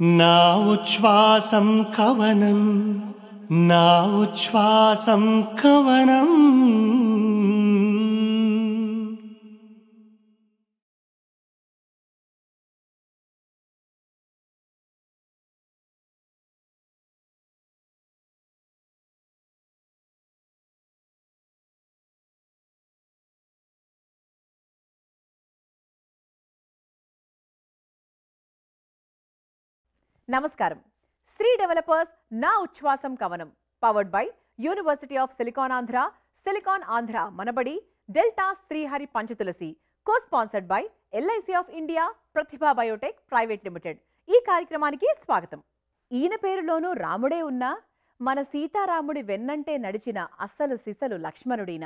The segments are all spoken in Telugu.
నా ఉచ్ఛ్వాసం కవనం, నా ఉచ్ఛ్వాసం కవనం. నమస్కారం. శ్రీ డెవలపర్స్ నా ఉచ్ఛ్వాసం కవనం powered by university of silicon Andhra, silicon Andhra Manabadi, delta Srihari Panchatulasi, co sponsored by LIC of India, Pratibha biotech private limited. ఈ కార్యక్రమానికి స్వాగతం. ఈయన పేరులోనూ రాముడే ఉన్నా మన సీతారాముడి వెన్నంటే నడిచిన అస్సలు సిసలు లక్ష్మణుడిన.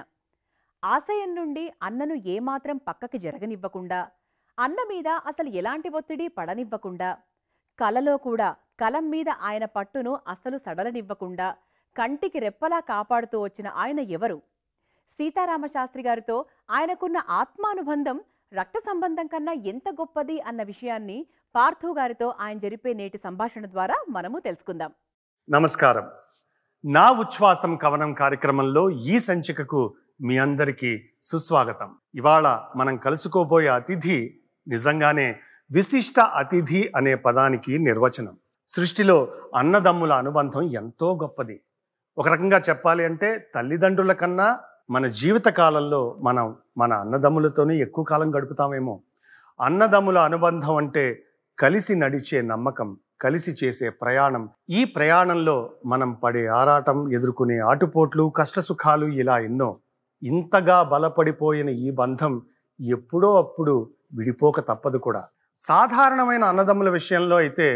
ఆశయం నుండి అన్నను ఏమాత్రం పక్కకి జరగనివ్వకుండా, అన్న మీద అసలు ఎలాంటి ఒత్తిడి పడనివ్వకుండా, కలలో కూడా కలం మీద ఆయన పట్టును అసలు సడలనివ్వకుండా కంటికి రెప్పలా కాపాడుతూ వచ్చిన ఆయన ఎవరు? సీతారామశాస్త్రి గారితో ఆయనకున్న ఆత్మానుబంధం రక్త సంబంధం కన్నా ఎంత గొప్పది అన్న విషయాన్ని పార్థు గారితో ఆయన జరిపే నేటి సంభాషణ ద్వారా మనము తెలుసుకుందాం. నమస్కారం. నా ఉచ్ఛ్వాసం కవనం కార్యక్రమంలో ఈ సంచికకు మీ అందరికీ సుస్వాగతం. ఇవాళ మనం కలుసుకోబోయే అతిథి నిజంగానే విశిష్ట అతిథి అనే పదానికి నిర్వచనం. సృష్టిలో అన్నదమ్ముల అనుబంధం ఎంతో గొప్పది. ఒక రకంగా చెప్పాలి అంటే తల్లిదండ్రుల కన్నా మన జీవిత కాలంలో మనం మన అన్నదమ్ములతోనే ఎక్కువ కాలం గడుపుతామేమో. అన్నదమ్ముల అనుబంధం అంటే కలిసి నడిచే నమ్మకం, కలిసి చేసే ప్రయాణం. ఈ ప్రయాణంలో మనం పడే ఆరాటం, ఎదుర్కొనే ఆటుపోట్లు, కష్టసుఖాలు, ఇలా ఎన్నో. ఇంతగా బలపడిపోయిన ఈ బంధం ఎప్పుడో అప్పుడు విడిపోక తప్పదు కూడా. సాధారణమైన అన్నదమ్ముల విషయంలో అయితే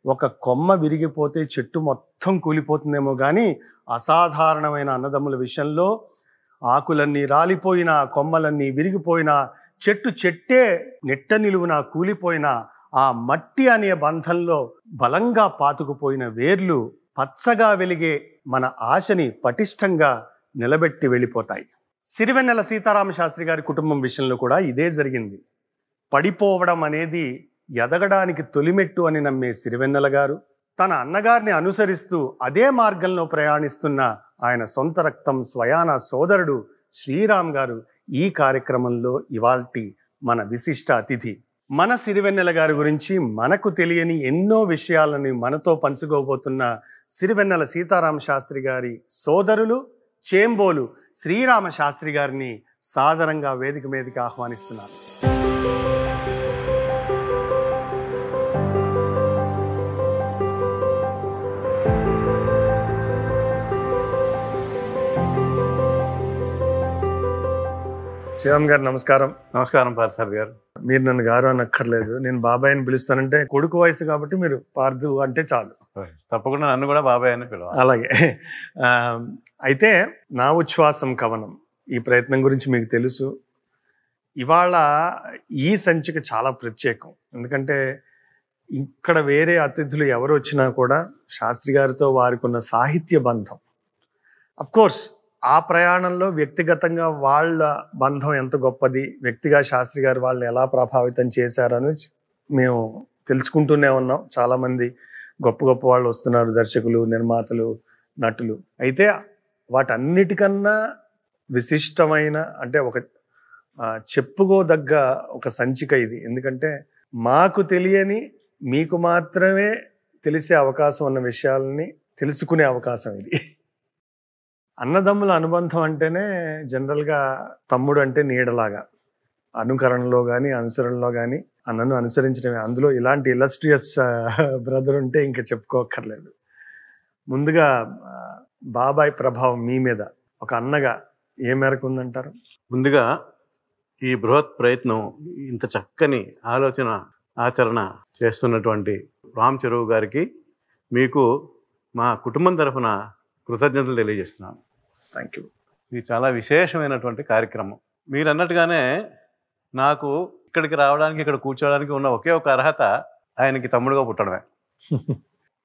ఒక కొమ్మ విరిగిపోతే చెట్టు మొత్తం కూలిపోతుందేమో కానీ, అసాధారణమైన అన్నదమ్ముల విషయంలో ఆకులన్నీ రాలిపోయినా, కొమ్మలన్నీ విరిగిపోయినా, చెట్టే నెట్ట నిలువునా కూలిపోయినా, ఆ మట్టి అనే బంధంలో బలంగా పాతుకుపోయిన వేర్లు పచ్చగా వెలిగే మన ఆశని పటిష్టంగా నిలబెట్టి వెళ్ళిపోతాయి. సిరివెన్నెల సీతారామశాస్త్రి గారి కుటుంబం విషయంలో కూడా ఇదే జరిగింది. పడిపోవడం అనేది ఎదగడానికి తొలిమెట్టు అని నమ్మే సిరివెన్నెల గారు తన అన్నగారిని అనుసరిస్తూ అదే మార్గంలో ప్రయాణిస్తున్న ఆయన సొంత రక్తం స్వయాన సోదరుడు శ్రీరామ్ గారు ఈ కార్యక్రమంలో ఇవాల్టి మన విశిష్ట అతిథి. మన సిరివెన్నెల గారి గురించి మనకు తెలియని ఎన్నో విషయాలని మనతో పంచుకోబోతున్న సిరివెన్నెల సీతారామశాస్త్రి గారి సోదరులు చేంబోలు శ్రీరామ శాస్త్రి గారిని సాదరంగా వేదిక మీదకి ఆహ్వానిస్తున్నారు. శ్రీరామ్ గారు నమస్కారం. నమస్కారం పార్థసారథి గారు. మీరు నన్ను గారు అనక్కర్లేదు, నేను బాబాయ్ అని పిలుస్తానంటే కొడుకు వయసు కాబట్టి మీరు పార్థు అంటే చాలు. తప్పకుండా నన్ను కూడా బాబాయ్ అని పిలవాలి. అలాగే. అయితే నా ఉచ్ఛ్వాసం కవనం ఈ ప్రయత్నం గురించి మీకు తెలుసు. ఇవాళ ఈ సంచిక చాలా ప్రత్యేకం. ఎందుకంటే ఇక్కడ వేరే అతిథులు ఎవరు వచ్చినా కూడా శాస్త్రి గారితో వారికి ఉన్న సాహిత్య బంధం, అఫ్కోర్స్ ఆ ప్రయాణంలో వ్యక్తిగతంగా వాళ్ళ బంధం ఎంత గొప్పది, వ్యక్తిగా శాస్త్రి గారు వాళ్ళని ఎలా ప్రభావితం చేశారని మేము తెలుసుకుంటూనే ఉన్నాం. చాలామంది గొప్ప గొప్ప వాళ్ళు వస్తున్నారు, దర్శకులు, నిర్మాతలు, నటులు. అయితే వాటన్నిటికన్నా విశిష్టమైన అంటే ఒక చెప్పుకోదగ్గ ఒక సంచిక ఇది. ఎందుకంటే మాకు తెలియని, మీకు మాత్రమే తెలిసే అవకాశం ఉన్న విషయాలని తెలుసుకునే అవకాశం ఇది. అన్నదమ్ముల అనుబంధం అంటేనే జనరల్గా తమ్ముడు అంటే నీడలాగా, అనుకరణలో కానీ అనుసరణలో కానీ అన్నను అనుసరించడమే. అందులో ఇలాంటి ఇలస్ట్రియస్ బ్రదర్ ఉంటే ఇంకా చెప్పుకోక్కర్లేదు. ముందుగా బాబాయ్ ప్రభావం మీ మీద ఒక అన్నగా ఏ మేరకు ఉందంటారు? ముందుగా ఈ బృహత్ ప్రయత్నం, ఇంత చక్కని ఆలోచన ఆచరణ చేస్తున్నటువంటి రామ్ చెరువు గారికి, మీకు మా కుటుంబం తరఫున కృతజ్ఞతలు తెలియజేస్తున్నాను. Thank you. ఇది చాలా విశేషమైనటువంటి కార్యక్రమం. మీరు అన్నట్టుగానే నాకు ఇక్కడికి రావడానికి, ఇక్కడ కూర్చోవడానికి ఉన్న ఒకే ఒక అర్హత ఆయనకి తమ్ముడుగా పుట్టడమే.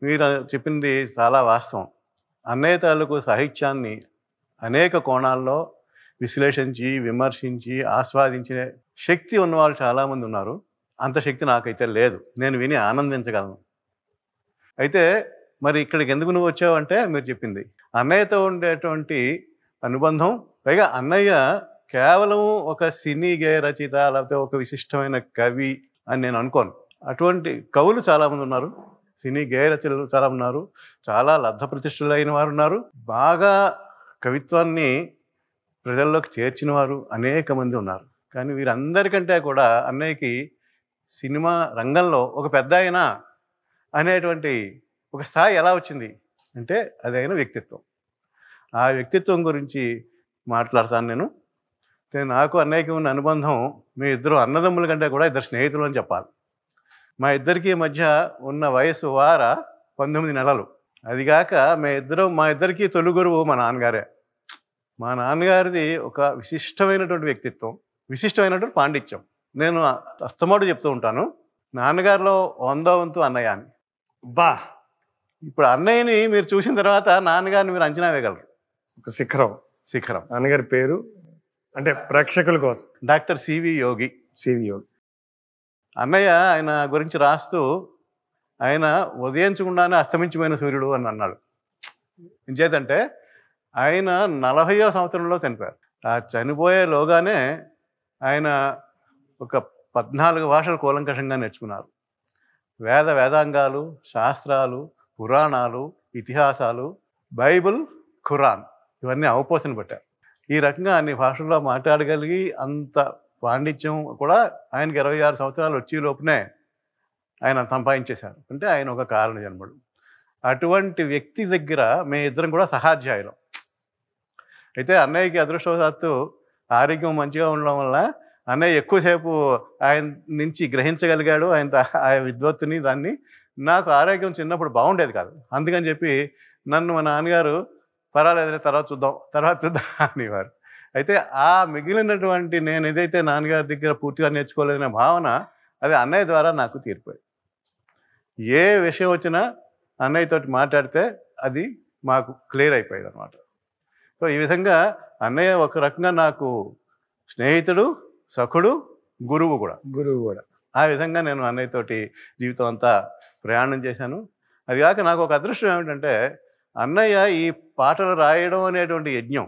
మీరు చెప్పింది చాలా వాస్తవం. అన్నయ్య తాలూకు సాహిత్యాన్ని అనేక కోణాల్లో విశ్లేషించి, విమర్శించి, ఆస్వాదించే శక్తి ఉన్నవాళ్ళు చాలామంది ఉన్నారు. అంత శక్తి నాకైతే లేదు. నేను విని ఆనందించగలను. అయితే మరి ఇక్కడికి ఎందుకు నువ్వు వచ్చావు అంటే మీరు చెప్పింది అన్నయ్యతో ఉండేటువంటి అనుబంధం, పైగా అన్నయ్య కేవలం ఒక సినీ గేయ రచయిత లేకపోతే ఒక విశిష్టమైన కవి అని నేను అనుకోను. అటువంటి కవులు చాలామంది ఉన్నారు, సినీ గేయ రచనలు చాలా ఉన్నారు, చాలా లబ్ధ ప్రతిష్ఠులైన వారు ఉన్నారు, బాగా కవిత్వాన్ని ప్రజల్లోకి చేర్చిన వారు అనేక మంది ఉన్నారు. కానీ వీరందరికంటే కూడా అన్నయ్యకి సినిమా రంగంలో ఒక పెద్ద ఆయన అనేటువంటి ఒక స్థాయి ఎలా వచ్చింది అంటే అది అయిన వ్యక్తిత్వం. ఆ వ్యక్తిత్వం గురించి మాట్లాడతాను నేను. నాకు అన్నయ్యకి ఉన్న అనుబంధం మీ ఇద్దరు అన్నదమ్ముల కంటే కూడా ఇద్దరు స్నేహితులు అని చెప్పాలి. మా ఇద్దరికి మధ్య ఉన్న వయసు 19 నెలలు. అదిగాక మా ఇద్దరికి తొలి గురువు మా నాన్నగారే. మా నాన్నగారిది ఒక విశిష్టమైనటువంటి వ్యక్తిత్వం, విశిష్టమైనటువంటి పాండిత్యం. నేను అస్తమాటు చెప్తూ ఉంటాను, నాన్నగారిలో 100వ వంతు అన్నయ్య అని. బా, ఇప్పుడు అన్నయ్యని మీరు చూసిన తర్వాత నాన్నగారిని మీరు అంచనా వేయగలరు. ఒక శిఖరం. నాన్నగారి పేరు అంటే ప్రేక్షకుల కోసం డాక్టర్ సివి యోగి. అన్నయ్య ఆయన గురించి రాస్తూ ఆయన ఉదయించకుండానే అస్తమించిపోయిన సూర్యుడు అని అన్నాడు. ఇంచేతంటే ఆయన 40వ సంవత్సరంలో చనిపోయారు. ఆ చనిపోయేలోగానే ఆయన ఒక 14 భాషలు కూలంకషంగా నేర్చుకున్నారు. వేదాంగాలు, శాస్త్రాలు, పురాణాలు, ఇతిహాసాలు, బైబిల్, ఖురాన్ ఇవన్నీ అవపోసన పెట్టారు. ఈ రకంగా అన్ని భాషల్లో మాట్లాడగలిగి అంత పాండిత్యం కూడా ఆయనకి 26 సంవత్సరాలు వచ్చే లోపునే ఆయన సంపాదించేశారు. అంటే ఆయన ఒక కారణ జన్ముడు. అటువంటి వ్యక్తి దగ్గర మే ఇద్దరం కూడా సహాధ్యాయులం. అయితే అన్నయ్యకి అదృష్టవశాత్తు ఆరోగ్యం మంచిగా ఉండడం వల్ల అన్నయ్య ఎక్కువసేపు ఆయన నుంచి గ్రహించగలిగాడు ఆయన విద్వత్తుని దాన్ని. నాకు ఆరోగ్యం చిన్నప్పుడు బాగుండేది కాదు. అందుకని చెప్పి నన్ను మా నాన్నగారు పర్వాలేదులే తర్వాత చూద్దాం అనేవారు. అయితే ఆ మిగిలినటువంటి నేను ఏదైతే నాన్నగారి దగ్గర పూర్తిగా నేర్చుకోలేదనే భావన అది అన్నయ్య ద్వారా నాకు తీరిపోయింది. ఏ విషయం వచ్చినా అన్నయ్యతోటి మాట్లాడితే అది మాకు క్లియర్ అయిపోయేది అనమాట. సో ఈ విధంగా అన్నయ్య ఒక రకంగా నాకు స్నేహితుడు, సఖుడు, గురువు కూడా. ఆ విధంగా నేను అన్నయ్యతోటి జీవితం అంతా ప్రయాణం చేశాను. అది కాక నాకు ఒక అదృష్టం ఏమిటంటే అన్నయ్య ఈ పాటలు రాయడం అనేటువంటి యజ్ఞం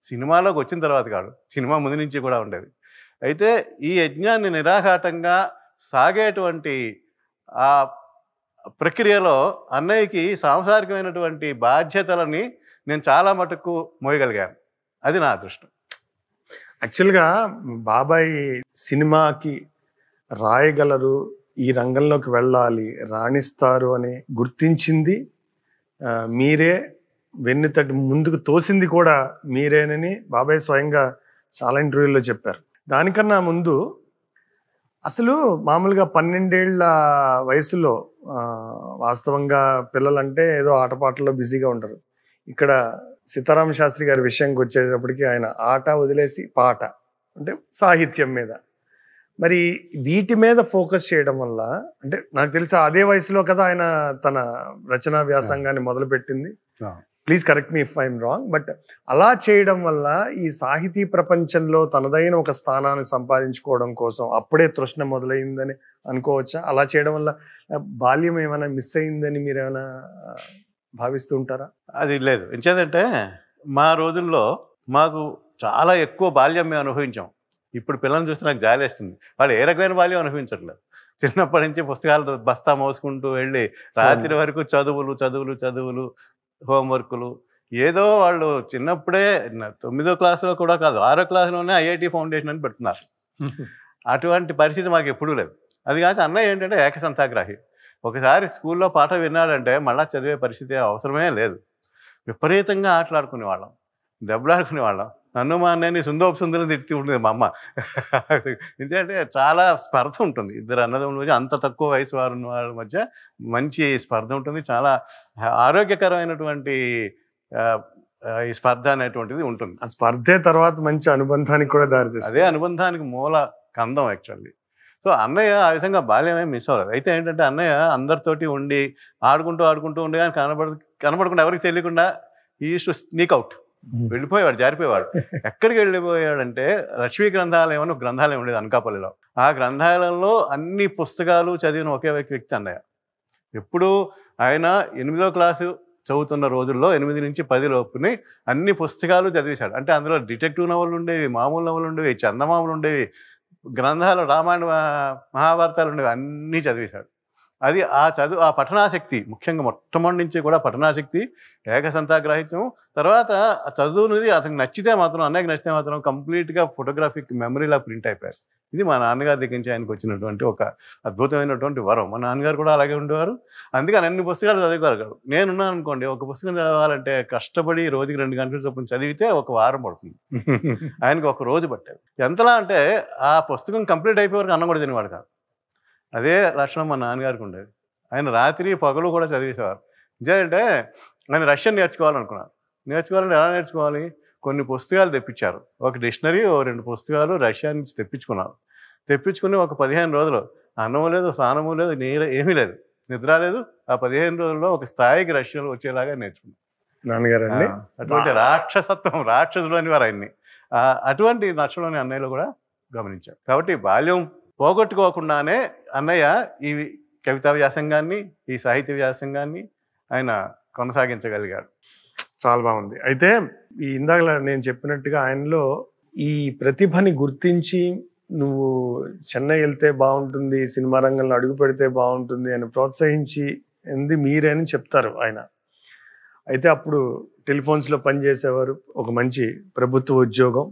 సినిమాలోకి వచ్చిన తర్వాత కాదు, సినిమా ముందు నుంచి కూడా ఉండేది. అయితే ఈ యజ్ఞాన్ని నిరాఘాటంగా సాగేటువంటి ఆ ప్రక్రియలో అన్నయ్యకి సాంసారికమైనటువంటి బాధ్యతలని నేను చాలా మటుకు మోయగలిగాను. అది నా అదృష్టం. యాక్చువల్గా బాబాయ్ సినిమాకి రాయగలరు, ఈ రంగంలోకి వెళ్ళాలి, రాణిస్తారు అని గుర్తించింది మీరే, వెన్నుతటి ముందుకు తోసింది కూడా మీరేనని బాబాయ్ స్వయంగా చాలా ఇంటర్వ్యూల్లో చెప్పారు. దానికన్నా ముందు అసలు మామూలుగా 12 ఏళ్ల వయసులో వాస్తవంగా పిల్లలంటే ఏదో ఆటపాటల్లో బిజీగా ఉంటారు. ఇక్కడ సీతారామ శాస్త్రి గారి విషయంకి వచ్చేటప్పటికి ఆయన ఆట వదిలేసి పాట అంటే సాహిత్యం మీద, మరి వీటి మీద ఫోకస్ చేయడం వల్ల, అంటే నాకు తెలిసి అదే వయసులో కదా ఆయన తన రచనా వ్యాసంగాన్ని మొదలుపెట్టింది. Please correct me if I'm wrong. But అలా చేయడం వల్ల ఈ సాహితీ ప్రపంచంలో తనదైన ఒక స్థానాన్ని సంపాదించుకోవడం కోసం అప్పుడే తృష్ణ మొదలైందని అనుకోవచ్చా? అలా చేయడం వల్ల బాల్యం ఏమైనా మిస్ అయిందని మీరు ఏమైనా భావిస్తూ ఉంటారా? అది లేదు. ఎంచేదంటే మా రోజుల్లో మాకు చాలా ఎక్కువ బాల్యం మేము అనుభవించాం. ఇప్పుడు పిల్లల్ని చూస్తే నాకు జాలేస్తుంది. వాళ్ళు ఏ రకమైన బాల్యం అనుభవించట్లేదు. చిన్నప్పటి నుంచి పుస్తకాలు బస్తా మోసుకుంటూ వెళ్ళి రాత్రి వరకు చదువులు, హోంవర్కులు. ఏదో వాళ్ళు చిన్నప్పుడే 9వ క్లాసులో కూడా కాదు, 6వ క్లాసులోనే ఐఐటి ఫౌండేషన్ అని పెడుతున్నారు. అటువంటి పరిస్థితి మాకు ఎప్పుడూ లేదు. అది కాక అన్నయ్య ఏంటంటే ఏకసంతాగ్రాహి. ఒకసారి స్కూల్లో పాఠం విన్నాడంటే మళ్ళీ చదివే పరిస్థితి అవసరమే లేదు. విపరీతంగా ఆటలాడుకునేవాళ్ళం, దెబ్బలాడుకునేవాళ్ళం. నన్ను మా అన్నయ్యని సుందరం తిట్టి ఉంటుంది మా అమ్మ. ఎందుకంటే చాలా స్పర్ధ ఉంటుంది ఇద్దరు అన్నదమ్ముల మధ్య, అంత తక్కువ వయసు వారు వాళ్ళ మధ్య మంచి స్పర్ధ ఉంటుంది. చాలా ఆరోగ్యకరమైనటువంటి ఈ స్పర్ధ అనేటువంటిది ఉంటుంది. ఆ స్పర్ధే తర్వాత మంచి అనుబంధానికి కూడా దారితీస్తుంది. అదే అనుబంధానికి మూల కందం యాక్చువల్లీ. సో అన్నయ్య ఆ విధంగా బాల్యమే మిస్ అవ్వలేదు. అయితే ఏంటంటే అన్నయ్య అందరితోటి ఉండి ఆడుకుంటూ ఉండి కానీ కనబడకుండా ఎవరికి తెలియకుండా ఈ స్నీక్ అవుట్ వెళ్ళిపోయేవాడు, జారిపోయేవాడు. ఎక్కడికి వెళ్ళిపోయాడంటే లక్ష్మీ గ్రంథాలయం అని ఒక గ్రంథాలయం ఉండేది అనకాపల్లిలో. ఆ గ్రంథాలయంలో అన్ని పుస్తకాలు చదివిన ఒకే వ్యక్తి అన్నయ్య. ఎప్పుడు ఆయన 8వ క్లాసు చదువుతున్న రోజుల్లో 8 నుంచి 10 లోపుని అన్ని పుస్తకాలు చదివేశాడు. అంటే అందులో డిటెక్టివ్ నవలు ఉండేవి, మామూలు నవలు ఉండేవి, చందమామలు ఉండేవి, గ్రంథాలు, రామాయణ మహాభారతాలు ఉండేవి, అన్నీ చదివేశాడు. అది ఆ పఠనాశక్తి, ముఖ్యంగా మొట్టమొదటి నుంచి కూడా పఠనాశక్తి, ఏకసంతాగ్రాహిత్యం, తర్వాత ఆ చదువునిది అతనికి నచ్చితే మాత్రం, అన్నయ్యకి నచ్చితే మాత్రం కంప్లీట్గా ఫోటోగ్రాఫిక్ మెమరీలా ప్రింట్ అయిపోయారు. ఇది మా నాన్నగారి దగ్గర నుంచి ఆయనకు వచ్చినటువంటి ఒక అద్భుతమైనటువంటి వరం. మా నాన్నగారు కూడా అలాగే ఉండేవారు. అందుకని అన్ని పుస్తకాలు చదివేవారు. నేనున్నాను అనుకోండి, ఒక పుస్తకం చదవాలంటే కష్టపడి రోజుకి 2 గంటల చొప్పున చదివితే ఒక వారం పడుతుంది. ఆయనకు ఒక రోజు పట్టేది. ఎంతలా అంటే ఆ పుస్తకం కంప్లీట్ అయిపోయే వరకు అన్నం కూడా తినేవాడు కాదు. అదే లక్షణం మా నాన్నగారికి ఉండేది. ఆయన రాత్రి పగలు కూడా చదివేసేవారు. నిజంటే ఆయన రష్యన్ నేర్చుకోవాలనుకున్నారు. నేర్చుకోవాలంటే ఎలా నేర్చుకోవాలి? కొన్ని పుస్తకాలు తెప్పించారు. ఒక డిక్షనరీ, 2 పుస్తకాలు రష్యా నుంచి తెప్పించుకున్నారు. తెప్పించుకుని ఒక 15 రోజులు అన్నము లేదు, స్నానము లేదు, నీరు ఏమీ లేదు, నిద్ర లేదు. ఆ 15 రోజుల్లో ఒక స్థాయికి రష్యాలో వచ్చేలాగా నేర్చుకున్నారు నాన్నగారు అండి. అటువంటి రాక్షసత్వం, రాక్షసులు అని వారు ఆయన్ని అటువంటి నచ్చలోని అన్నయ్యలో కూడా గమనించారు. కాబట్టి బాల్యం పోగొట్టుకోకుండానే అన్నయ్య ఈ కవితా వ్యాసంగాన్ని, ఈ సాహిత్య వ్యాసంగాన్ని ఆయన కొనసాగించగలిగాడు. చాలా బాగుంది. అయితే ఈ ఇందాక నేను చెప్పినట్టుగా ఆయనలో ఈ ప్రతిభని గుర్తించి నువ్వు చెన్నై వెళ్తే బాగుంటుంది, సినిమా రంగంలో అడుగు పెడితే బాగుంటుంది అని ప్రోత్సహించి మీరే అని చెప్తారు ఆయన. అయితే అప్పుడు టెలిఫోన్స్లో పనిచేసేవారు, ఒక మంచి ప్రభుత్వ ఉద్యోగం.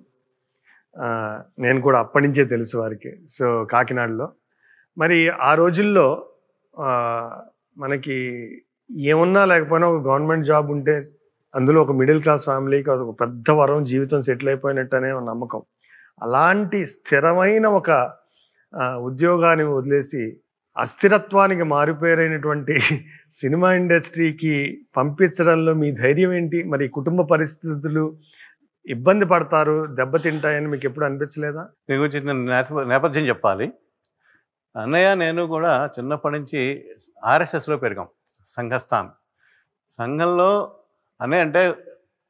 నేను కూడా అప్పటి నుంచే తెలుసు వారికి. సో కాకినాడలో మరి ఆ రోజుల్లో మనకి ఏమున్నా లేకపోయినా ఒక గవర్నమెంట్ జాబ్ ఉంటే అందులో ఒక మిడిల్ క్లాస్ ఫ్యామిలీకి ఒక పెద్ద వరం, జీవితం సెటిల్ అయిపోయినట్టు అనే నమ్మకం. అలాంటి స్థిరమైన ఒక ఉద్యోగాన్ని వదిలేసి అస్థిరత్వానికి మారిపోయినటువంటి సినిమా ఇండస్ట్రీకి పంపించడంలో మీ ధైర్యం ఏంటి? మరి కుటుంబ పరిస్థితులు ఇబ్బంది పడతారు, దెబ్బతింటాయని మీకు ఎప్పుడు అనిపించలేదా? దీని గురించి నేను నేపథ్యం చెప్పాలి. అన్నయ్య నేను కూడా చిన్నప్పటి నుంచి ఆర్ఎస్ఎస్లో పెరిగాం, సంఘస్థాన్. సంఘంలో అన్నయ్య అంటే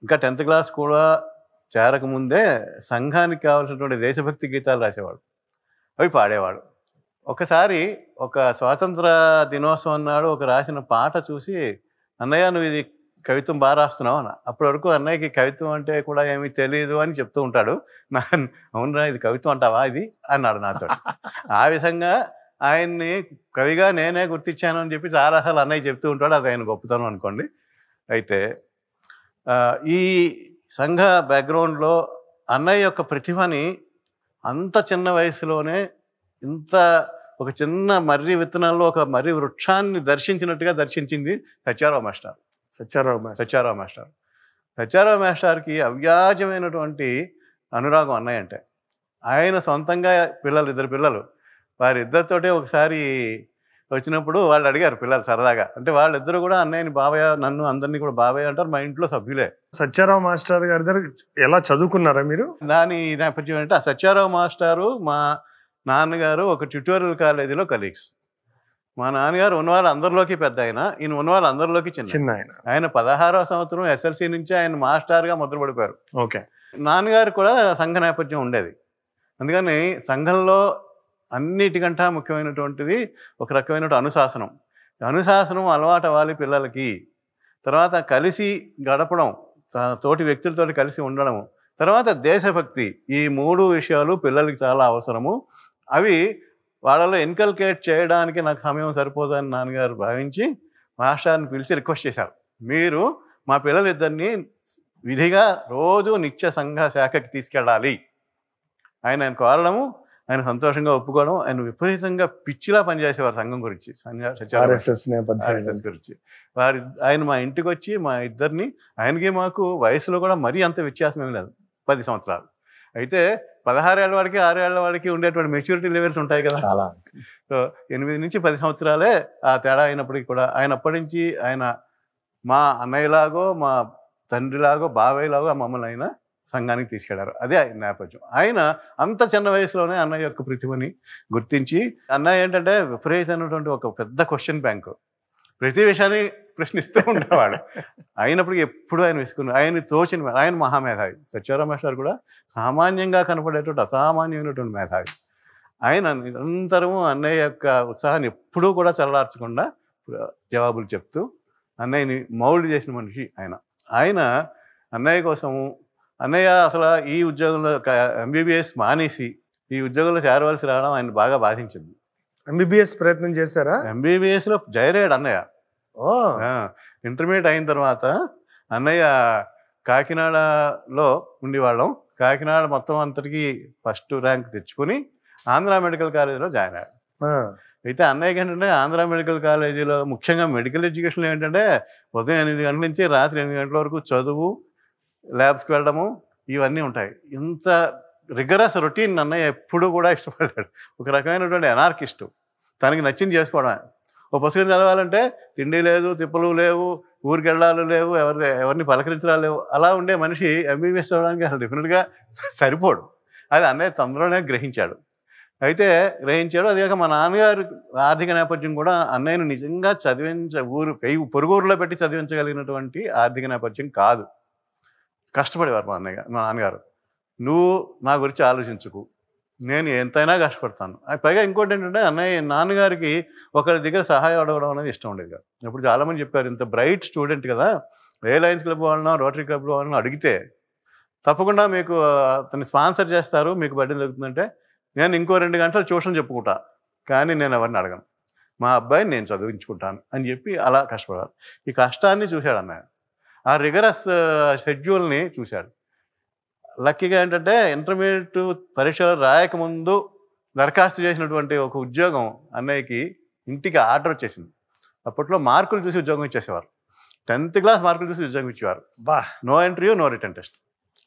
ఇంకా 10th క్లాస్ కూడా చేరకముందే సంఘానికి కావాల్సినటువంటి దేశభక్తి గీతాలు రాసేవాడు, అవి పాడేవాడు. ఒకసారి ఒక స్వాతంత్ర దినోత్సవం నాడు ఒక రాసిన పాట చూసి, అన్నయ్య నువ్వు ఇది కవిత్వం బాగా రాస్తున్నావు అన్న. అప్పటి వరకు అన్నయ్యకి కవిత్వం అంటే కూడా ఏమీ తెలియదు అని చెప్తూ ఉంటాడు. అవునరా ఇది కవిత్వం అంటావా ఇది అన్నాడు నాతో. ఆ విధంగా ఆయన్ని కవిగా నేనే గుర్తించాను అని చెప్పి చాలాసార్లు అన్నయ్య చెప్తూ ఉంటాడు. అది ఆయన గొప్పతనం అనుకోండి. అయితే ఈ సంఘ బ్యాక్గ్రౌండ్లో అన్నయ్య యొక్క ప్రతిభని అంత చిన్న వయసులోనే ఇంత ఒక చిన్న మర్రి విత్తనాల్లో ఒక మర్రి వృక్షాన్ని దర్శించినట్టుగా దర్శించింది సత్యారావు మాస్టర్. సత్యారావు మాస్టర్కి అవ్యాజమైనటువంటి అనురాగం అన్నయ్య అంటే. ఆయన సొంతంగా ఇద్దరు పిల్లలు, వారిద్దరితోటే ఒకసారి వచ్చినప్పుడు వాళ్ళు అడిగారు పిల్లలు సరదాగా, అంటే వాళ్ళిద్దరు కూడా అన్నయ్యని బాబాయ్, నన్ను అందరినీ కూడా బాబాయ్ అంటారు, మా ఇంట్లో సభ్యులే. సత్యారావు మాస్టర్ గారి దగ్గర ఎలా చదువుకున్నారా మీరు? దాని నేపథ్యం అంటే ఆ సత్యారావు మాస్టారు మా నాన్నగారు ఒక ట్యూటోరియల్ కాలేజీలో కలీగ్స్. మా నాన్నగారు ఉన్నవాళ్ళు అందరిలోకి పెద్ద ఆయన, ఈయన ఉన్నవాళ్ళు అందరిలోకి చిన్న ఆయన. ఆయన 16వ సంవత్సరం ఎస్ఎల్సి నుంచి ఆయన మాస్టర్గా ముద్రపడిపోయారు. ఓకే. నాన్నగారు కూడా సంఘ నేపథ్యం ఉండేది. అందుకని సంఘంలో అన్నిటికంటే ముఖ్యమైనటువంటిది ఒక రకమైన అనుశాసనం అలవాటు అవ్వాలి పిల్లలకి. తర్వాత కలిసి గడపడం, తోటి వ్యక్తులతో కలిసి ఉండడము, తర్వాత దేశభక్తి, ఈ 3 విషయాలు పిల్లలకి చాలా అవసరము. అవి వాళ్ళలో ఇన్కల్కేట్ చేయడానికి నాకు సమయం సరిపోదని నాన్నగారు భావించి మాస్టర్ని పిలిచి రిక్వెస్ట్ చేశారు, మీరు మా పిల్లలిద్దరినీ విధిగా రోజు నిత్య సంఘ శాఖకి తీసుకెళ్ళాలి. ఆయన కోరడము, ఆయన సంతోషంగా ఒప్పుకోవడం. ఆయన విపరీతంగా పిచ్చిలా పనిచేసేవారు సంఘం గురించి, ఆర్ఎస్ఎస్ గురించి. ఆయన మా ఇంటికి వచ్చి మా ఇద్దరిని, ఆయనకి మాకు వయసులో కూడా మరీ అంత వ్యత్యాసం ఏమి లేదు, 10 సంవత్సరాలు. అయితే 16 ఏళ్ళ వాడికి 6 ఏళ్ల వాడికి ఉండేటువంటి మెచ్యూరిటీ లెవెల్స్ ఉంటాయి కదా. సో 8 నుంచి 10 సంవత్సరాలే ఆ తేడా అయినప్పటికీ కూడా ఆయన అప్పటి నుంచి ఆయన మా అన్నయ్యలాగో, మా తండ్రిలాగో, బాబాయ్యలాగో మమ్మల్ని ఆయన సంఘానికి తీసుకెళ్లారు. అదే ఆయన నేపథ్యం. ఆయన అంత చిన్న వయసులోనే అన్నయ్య యొక్క ప్రతిభని గుర్తించి, అన్నయ్య ఏంటంటే విపరీతమైనటువంటి ఒక పెద్ద క్వశ్చన్ బ్యాంకు, ప్రతి విషయాన్ని ప్రశ్నిస్తూ ఉండేవాడు. అయినప్పటికీ ఎప్పుడు ఆయన విసుకున్నారు. ఆయన మహామేధావి. సత్యారావు మాస్టర్ కూడా సామాన్యంగా కనపడేటువంటి అసామాన్యమైనటువంటి మేధావి. ఆయన నిరంతరము అన్నయ్య యొక్క ఉత్సాహాన్ని ఎప్పుడూ కూడా చల్లార్చకుండా జవాబులు చెప్తూ అన్నయ్యని మౌల్డ్ చేసిన మనిషి ఆయన అన్నయ్య కోసము అన్నయ్య అసలు ఈ ఉద్యోగంలో ఎంబీబీఎస్ మానేసి ఈ ఉద్యోగంలో చేరవలసి రావడం ఆయన బాగా బాధించింది. ఎంబీబీఎస్ ప్రయత్నం చేశారా? ఎంబీబీఎస్లో జైరాడు అన్నయ్య. ఓ ఇంటర్మీడియట్ అయిన తర్వాత అన్నయ్య కాకినాడలో ఉండేవాళ్ళం. కాకినాడ మొత్తం అంతటికి ఫస్ట్ ర్యాంక్ తెచ్చుకుని ఆంధ్ర మెడికల్ కాలేజీలో జాయిన్ అయ్యాడు. అయితే అన్నయ్యకి ఏంటంటే ఆంధ్ర మెడికల్ కాలేజీలో ముఖ్యంగా మెడికల్ ఎడ్యుకేషన్లో ఏంటంటే ఉదయం 8 గంటల నుంచి రాత్రి 8 గంటల వరకు చదువు, ల్యాబ్స్కి వెళ్ళడము ఇవన్నీ ఉంటాయి. ఇంత రిగరస్ రొటీన్ అన్నయ్య ఎప్పుడూ కూడా ఇష్టపడ్డాడు. ఒక రకమైనటువంటి ఎనార్కిస్టు. తనకి నచ్చింది చేసుకోవడమే. ఓ పుస్తకం చదవాలంటే తిండి లేదు, తిప్పలు లేవు, ఊరికి వెళ్ళాలు లేవు, ఎవరిని పలకరించడాలు లేవు. అలా ఉండే మనిషి ఎంబీబీఎస్ చదవడానికి అసలు డెఫినెట్గా సరిపోడు. అది అన్నయ్య తొందరలోనే గ్రహించాడు. అది కాక మా నాన్నగారు ఆర్థిక నేపథ్యం కూడా అన్నయ్యను నిజంగా పొరుగురులో పెట్టి చదివించగలిగినటువంటి ఆర్థిక నేపథ్యం కాదు. కష్టపడేవారు మా నాన్నగారు. నువ్వు నా గురించి ఆలోచించుకు, నేను ఎంతైనా కష్టపడతాను. పైగా ఇంకోటి ఏంటంటే నాన్నగారికి ఒకరి దగ్గర సహాయం అడగడం అనేది ఇష్టం ఉండేది కాదు. ఇప్పుడు చాలామంది చెప్పారు, ఇంత బ్రైట్ స్టూడెంట్ కదా, ఏ లయన్స్ క్లబ్ వాళ్ళనో రోటరీ క్లబ్ వాళ్ళనో అడిగితే తప్పకుండా మీకు అతన్ని స్పాన్సర్ చేస్తారు, మీకు బడ్డీ దొరుకుతుందంటే నేను ఇంకో 2 గంటలు ట్యూషన్ చెప్పుకుంటా, కానీ నేను ఎవరిని అడగను, మా అబ్బాయిని నేను చదివించుకుంటాను అని చెప్పి అలా కష్టపడాలి. ఈ కష్టాన్ని చూశాడు అన్నయ్య. ఆ రిగరస్ షెడ్యూల్ని చూశాడు. లక్కీగా ఏంటంటే ఇంటర్మీడియట్ పరీక్షలు రాయకముందు దరఖాస్తు చేసినటువంటి ఒక ఉద్యోగం అన్నయ్యకి ఇంటికి ఆర్డర్ వచ్చేసింది. అప్పట్లో మార్కులు చూసి ఉద్యోగం ఇచ్చేసేవారు. 10th క్లాస్ మార్కులు చూసి ఉద్యోగం ఇచ్చేవారు. No interview, no written test.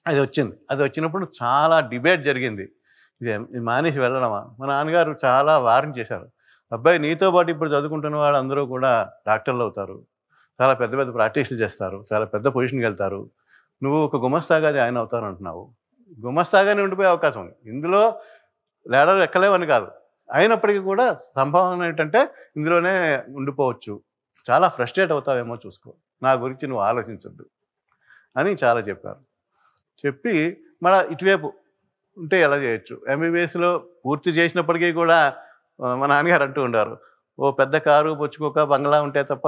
అది వచ్చింది. అది వచ్చినప్పుడు చాలా డిబేట్ జరిగింది. ఇది మానేసి వెళ్ళడమా? మా నాన్నగారు చాలా వార్న్ చేశారు. అబ్బాయి, నీతో పాటు ఇప్పుడు చదువుకుంటున్న వాళ్ళు అందరూ కూడా డాక్టర్లు అవుతారు, చాలా పెద్ద పెద్ద ప్రాక్టీసులు చేస్తారు, చాలా పెద్ద పొజిషన్కి వెళ్తారు. నువ్వు ఒక గుమస్తాగా జాయిన్ అవుతాను అంటున్నావు. గుమస్తాగానే ఉండిపోయే అవకాశం ఉంది. ఇందులో లేడర్ ఎక్కలేవని కాదు. అయినప్పటికీ కూడా సంభావన ఏంటంటే ఇందులోనే ఉండిపోవచ్చు. చాలా ఫ్రస్ట్రేట్ అవుతావేమో, చూసుకో, నా గురించి నువ్వు ఆలోచించొద్దు అని చాలా చెప్పారు. చెప్పి మళ్ళీ ఇటువైపు ఉంటే ఎలా చేయొచ్చు. ఎంబీబీఎస్లో పూర్తి చేసినప్పటికీ కూడా మా నాన్నగారు అంటూ ఉండారు, ఓ పెద్ద కారు పొచ్చుకోక బంగ్లా ఉంటే తప్ప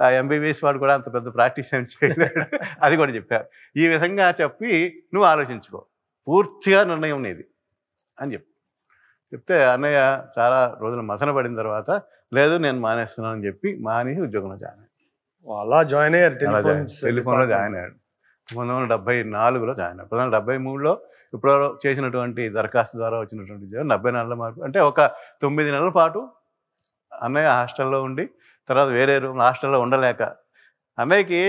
ఆ ఎంబీబీఎస్ వాడు కూడా అంత పెద్ద ప్రాక్టీస్ ఏం చేయలేడు. అది కూడా చెప్పారు. ఈ విధంగా చెప్పి నువ్వు ఆలోచించుకో, పూర్తిగా నిర్ణయం నీది అని చెప్తే అన్నయ్య చాలా రోజులు మసన పడిన తర్వాత లేదు నేను మానేస్తున్నానని చెప్పి మానేసి ఉద్యోగంలో జాయిన్ అయ్యాడు. అలా జాయిన్ అయ్యారు. టెలిఫోన్లో జాయిన్ అయ్యాడు. 1974లో జాయిన్ అయ్యాడు. 1973లో ఇప్పుడు చేసినటువంటి దరఖాస్తు ద్వారా వచ్చినటువంటి ఉద్యోగం 74 మార్కు. అంటే ఒక 9 నెలల పాటు అన్నయ్య హాస్టల్లో ఉండి తర్వాత వేరే రూమ్ హాస్టల్లో ఉండలేక అన్నయ్యకి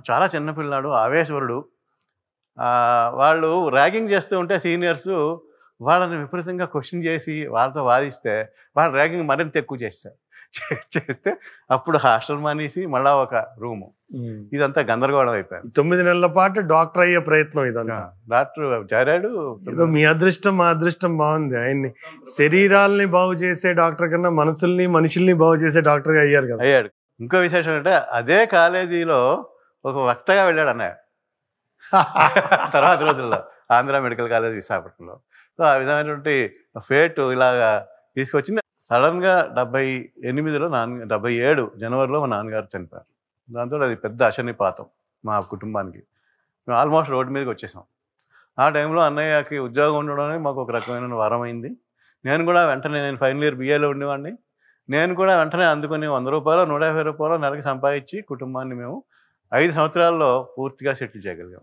చాలా చిన్నపిల్లాడు, ఆవేశవరుడు. వాళ్ళు ర్యాగింగ్ చేస్తూ ఉంటే సీనియర్స్ వాళ్ళని విపరీతంగా క్వశ్చన్ చేసి వాళ్ళతో వాదిస్తే వాళ్ళు ర్యాగింగ్ మరింత ఎక్కువ చేస్తే అప్పుడు హాస్టల్ మానేసి మళ్ళా ఒక రూము. ఇదంతా గందరగోళం అయిపోయింది. 9 నెలల పాటు డాక్టర్ అయ్యే ప్రయత్నం ఇదంతా. డాక్టర్ చేరాడు. ఏదో మీ అదృష్టం మా అదృష్టం బాగుంది. ఆయన్ని శరీరాలని బాగు చేసే డాక్టర్ కన్నా మనుషుల్ని బాగు చేసే డాక్టర్గా అయ్యారు కదా. అయ్యాడు. ఇంకో విశేషం అంటే అదే కాలేజీలో ఒక వక్తగా వెళ్ళాడు అన్నయ్య తర్వాత రోజుల్లో ఆంధ్ర మెడికల్ కాలేజ్ విశాఖపట్నంలో. సో ఆ విధమైనటువంటి ఫేట్ ఇలాగా తీసుకొచ్చింది. సడన్గా 77 జనవరిలో మా నాన్నగారు చనిపోయారు. దాంతో అది పెద్ద అశనిపాతం మా కుటుంబానికి. మేము ఆల్మోస్ట్ రోడ్డు మీదకి వచ్చేసాం. ఆ టైంలో అన్నయ్యకి ఉద్యోగం ఉండడం మాకు ఒక రకమైన వరం అయింది. నేను కూడా వెంటనే, నేను ఫైనల్ ఇయర్ బిఏలో ఉండేవాడిని, నేను కూడా వెంటనే అందుకొని 100 రూపాయలు 150 రూపాయలు నెలకి సంపాదించి కుటుంబాన్ని మేము 5 సంవత్సరాల్లో పూర్తిగా సెటిల్ చేయగలిగాం.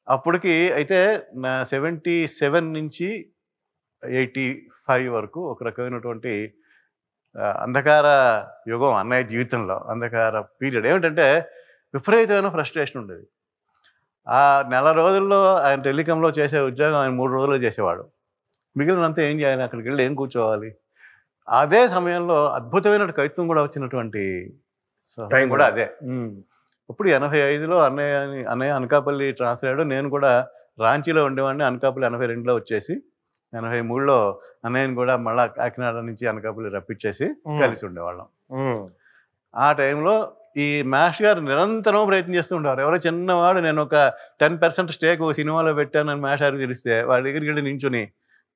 అప్పటికి అయితే నా 77 నుంచి 85 వరకు ఒక రకమైనటువంటి అంధకార యుగం అన్నయ్య జీవితంలో, అంధకార పీరియడ్. ఏమిటంటే విపరీతమైన ఫ్రస్ట్రేషన్ ఉండేది. ఆ నెల రోజుల్లో ఆయన టెలికాంలో చేసే ఉద్యోగం ఆయన 3 రోజుల్లో చేసేవాడు. మిగిలినంతా ఏం చేయాలి, అక్కడికి వెళ్ళి ఏం కూర్చోవాలి. అదే సమయంలో అద్భుతమైన కవిత్వం కూడా వచ్చినటువంటి టైం కూడా అదే. ఇప్పుడు 85లో అన్నయ్య అనకాపల్లి ట్రాన్స్ఫర్ అయ్యాడు. నేను కూడా రాంచీలో ఉండేవాడిని. అనకాపల్లి 82లో వచ్చేసి 83లో అన్నయ్యని కూడా మళ్ళీ కాకినాడ నుంచి అనకాపల్లి రప్పించేసి కలిసి ఉండేవాళ్ళం. ఆ టైంలో ఈ మ్యాష్ గారు నిరంతరం ప్రయత్నం చేస్తూ ఉండేవారు. ఎవరో చిన్నవాడు నేను ఒక 10% స్టేక్ సినిమాలో పెట్టానని మ్యాష్ గారికి తెలిస్తే వాడి దగ్గరికి వెళ్ళి నించుని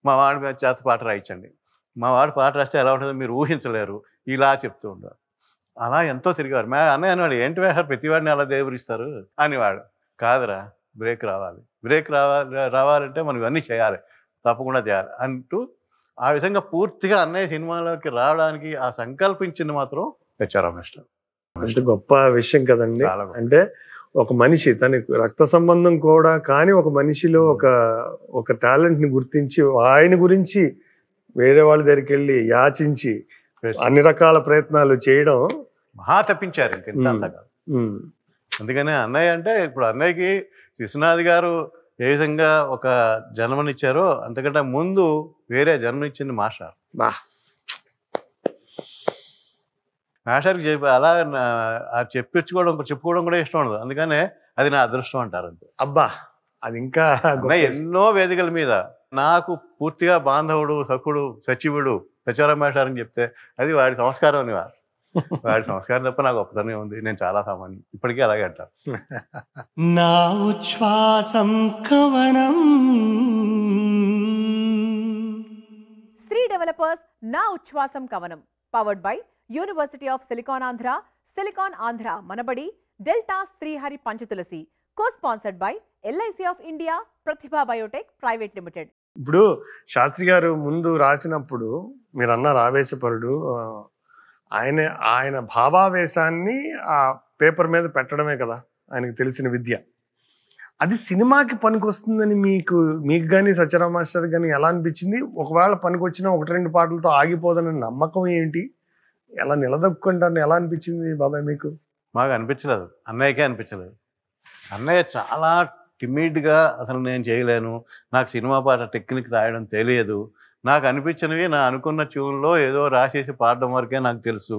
మా వాడి చేత పాట రాయించండి, మా వాడు పాట రాస్తే ఎలా ఉంటుందో మీరు ఊహించలేరు, ఇలా చెప్తూ ఉండేవారు. అలా ఎంతో తిరిగేవారు. అన్నయ్య అనేవాడు, ఏంటి వేశారు ప్రతివాడిని అలా దేవుడిస్తారు అనేవాడు. కాదురా, బ్రేక్ రావాలి, బ్రేక్ రావాలంటే మనం ఇవన్నీ చేయాలి, తప్పకుండా చేయాలి అంటూ ఆ విధంగా పూర్తిగా అన్నయ్య సినిమాలోకి రావడానికి ఆ సంకల్పించింది మాత్రం హెచ్ఆర్ రామకృష్ణ. అంత గొప్ప విషయం కదండి. చాలా గొప్ప. అంటే ఒక మనిషి తనకు రక్త సంబంధం కూడా కానీ ఒక మనిషిలో ఒక టాలెంట్ ని గుర్తించి ఆయన గురించి వేరే వాళ్ళ దగ్గరికి వెళ్ళి యాచించి అన్ని రకాల ప్రయత్నాలు చేయడం మహా తప్పించారు ఇంకెంత అంతా కాదు. అందుకనే అన్నయ్య అంటే ఇప్పుడు అన్నయ్యకి విశ్వనాథ్ గారు ఏ విధంగా ఒక జన్మనిచ్చారో అంతకంటే ముందు వేరే జన్మనిచ్చింది మాస్టర్. మాస్టర్కి చెప్పి అలా చెప్పుకోవడం కూడా ఇష్టం ఉండదు. అందుకనే అది నా అదృష్టం అంటారు అంతే. అబ్బా, అది ఇంకా ఎన్నో వేదికల మీద నాకు పూర్తిగా బాంధవుడు, సఖుడు, సచివుడు సచివరావు మాస్టర్ అని చెప్తే అది వాడి సంస్కారం అని. వాడి సంస్కారం తప్ప నాకు గొప్పతనం ఉంది. నేను చాలా సామాన్యం, ఇప్పటికీ అలాగే అంటాను. నా ఉచ్ఛ్వాసం కవనం. శ్రీ డెవలపర్స్ నా ఉచ్ఛ్వాసం కవనం powered by university of silicon Andhra, silicon Andhra Manabadi, delta Srihari Panchatulasi. co-sponsored by LIC of India, Pratibha Biotech Private Limited. ఇప్పుడు శాస్త్రి గారు ముందు రాసినప్పుడు మీరు అన్నారు ఆవేశపరుడు, ఆయన భావావేశాన్ని ఆ పేపర్ మీద పెట్టడమే కదా ఆయనకు తెలిసిన విద్య. అది సినిమాకి పనికొస్తుందని మీకు కానీ సత్యరామ మాస్టర్ కానీ ఎలా అనిపించింది? ఒకవేళ పనికొచ్చినా 1-2 పాటలతో ఆగిపోదన్న నమ్మకం ఏంటి? ఎలా నిలదొక్కుంటారని ఎలా అనిపించింది బాబాయ్ మీకు? మాకు అనిపించలేదు, అన్నయ్యకే అనిపించలేదు. అన్నయ్య చాలా టిమిడ్గా అసలు నేను చేయలేను, నాకు సినిమా పాట టెక్నిక్ రాయడం తెలియదు, నాకు అనిపించినవి నా అనుకున్న ట్యూన్లో ఏదో రాసేసి పాడడం వరకే నాకు తెలుసు,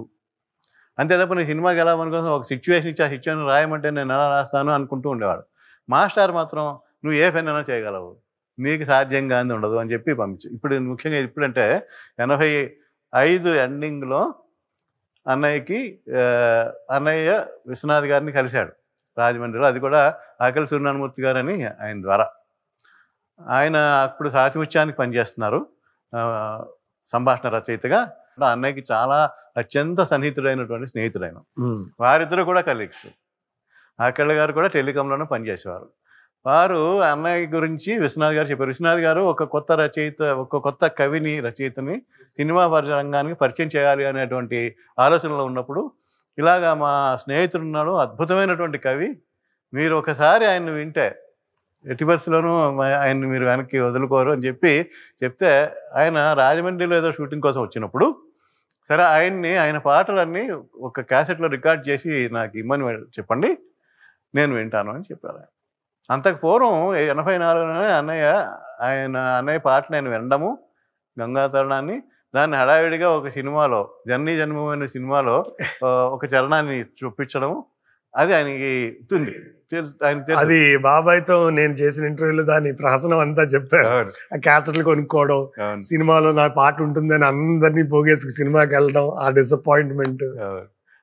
అంతే తప్ప నేను సినిమాకి ఎలా పనికోసం ఒక సిచ్యువేషన్ ఇచ్చి ఆ సిచ్యువేషన్ రాయమంటే నేను ఎలా రాస్తాను అనుకుంటూ ఉండేవాడు. మాస్టర్ మాత్రం నువ్వు ఏ పని అయినా చేయగలవు, నీకు సాధ్యంగా అని ఉండదు అని చెప్పి పంపించు. ఇప్పుడు ముఖ్యంగా ఇప్పుడంటే 85 ఎండింగ్లో అన్నయ్య విశ్వనాథ్ గారిని కలిశాడు రాజమండ్రిలో. అది కూడా ఆకలి సూర్యనారాయణమూర్తి గారు అని ఆయన ద్వారా. ఆయన అప్పుడు సాహిత్యానికి పనిచేస్తున్నారు సంభాషణ రచయితగా. అన్నయ్యకి చాలా అత్యంత సన్నిహితుడైనటువంటి స్నేహితుడైన వారిద్దరు కూడా కలీగ్స్. ఆకళ్ళ గారు కూడా టెలికాంలోనే పనిచేసేవారు. వారు అన్నయ్య గురించి విశ్వనాథ్ గారు చెప్పారు. విశ్వనాథ్ గారు ఒక కొత్త కవిని, రచయితని సినిమా రంగానికి పరిచయం చేయాలి అనేటువంటి ఆలోచనలో ఉన్నప్పుడు, ఇలాగా మా స్నేహితుడు ఉన్నాడు, అద్భుతమైనటువంటి కవి, మీరు ఒకసారి ఆయన్ని వింటే ఎట్టి పరిస్థితుల్లోనూ ఆయన్ని మీరు వెనక్కి వదులుకోరు అని చెప్తే ఆయన రాజమండ్రిలో ఏదో షూటింగ్ కోసం వచ్చినప్పుడు సరే ఆయన పాటలన్నీ ఒక క్యాసెట్లో రికార్డ్ చేసి నాకు ఇమ్మని చెప్పండి, నేను వింటాను అని చెప్పారు. అంతకు పూర్వం 84లోనే అన్నయ్య పాటలు నేను వినడము, గంగాతరణాన్ని, దాన్ని హడావిడిగా ఒక సినిమాలో జన్మమైన సినిమాలో ఒక చరణాన్ని చూపించడం, అది ఆయనకి ఉంది. అది బాబాయ్తో నేను చేసిన ఇంటర్వ్యూలో దాని ప్రహసనం అంతా చెప్పారు. ఆ క్యాసెట్లు కొనుక్కోవడం, సినిమాలో నా పాట ఉంటుందని అందరినీ పోగేసి సినిమాకి వెళ్ళడం, ఆ డిసప్పాయింట్మెంట్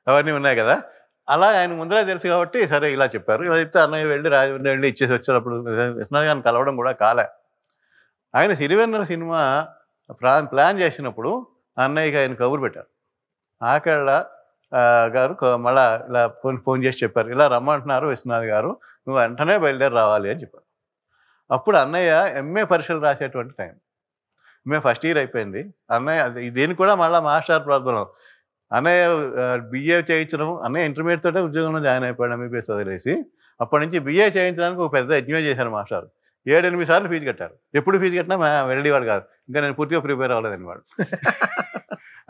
అవన్నీ ఉన్నాయి కదా. అలా ఆయన ముందరే తెలుసు కాబట్టి సరే ఇలా చెప్పారు. ఇలా చెప్తే అన్నయ్య వెళ్ళి రాజమండ్రి వెళ్ళి ఇచ్చేసి వచ్చేటప్పుడు విశ్వనాథ్ గారిని కలవడం కూడా కాలే. ఆయన సిరివెన్నెల సినిమా ప్లాన్ చేసినప్పుడు అన్నయ్యకి ఆయన కబురు పెట్టారు. ఆకళ్ళ గారు మళ్ళా ఇలా ఫోన్ చేసి చెప్పారు, ఇలా రమ్మంటున్నారు విశ్వనాథ్ గారు, నువ్వు వెంటనే బయలుదేరి రావాలి అని చెప్పారు. అప్పుడు అన్నయ్య ఎంఏ పరీక్షలు రాసేటువంటి టైం, ఎంఏ ఫస్ట్ ఇయర్ అయిపోయింది. అన్నయ్య దీనికి కూడా మళ్ళీ మాస్టర్ ప్రాబ్లం. అన్నయ్య బిఏ చేయించడం, అన్నయ్య ఇంటర్మీడియట్ తోటే ఉద్యోగంలో జాయిన్ అయిపోయాడు ఎంబీబీఎస్ వదిలేసి. అప్పటి నుంచి బిఏ చేయించడానికి ఒక పెద్ద యజ్ఞం చేశారు మాస్టర్. 7-8 సార్లు ఫీజు కట్టారు. ఎప్పుడు ఫీజు కట్టినా వెళ్ళేవాడు కాదు, ఇంకా నేను పూర్తిగా ప్రిపేర్ అవ్వలేదని వాడు.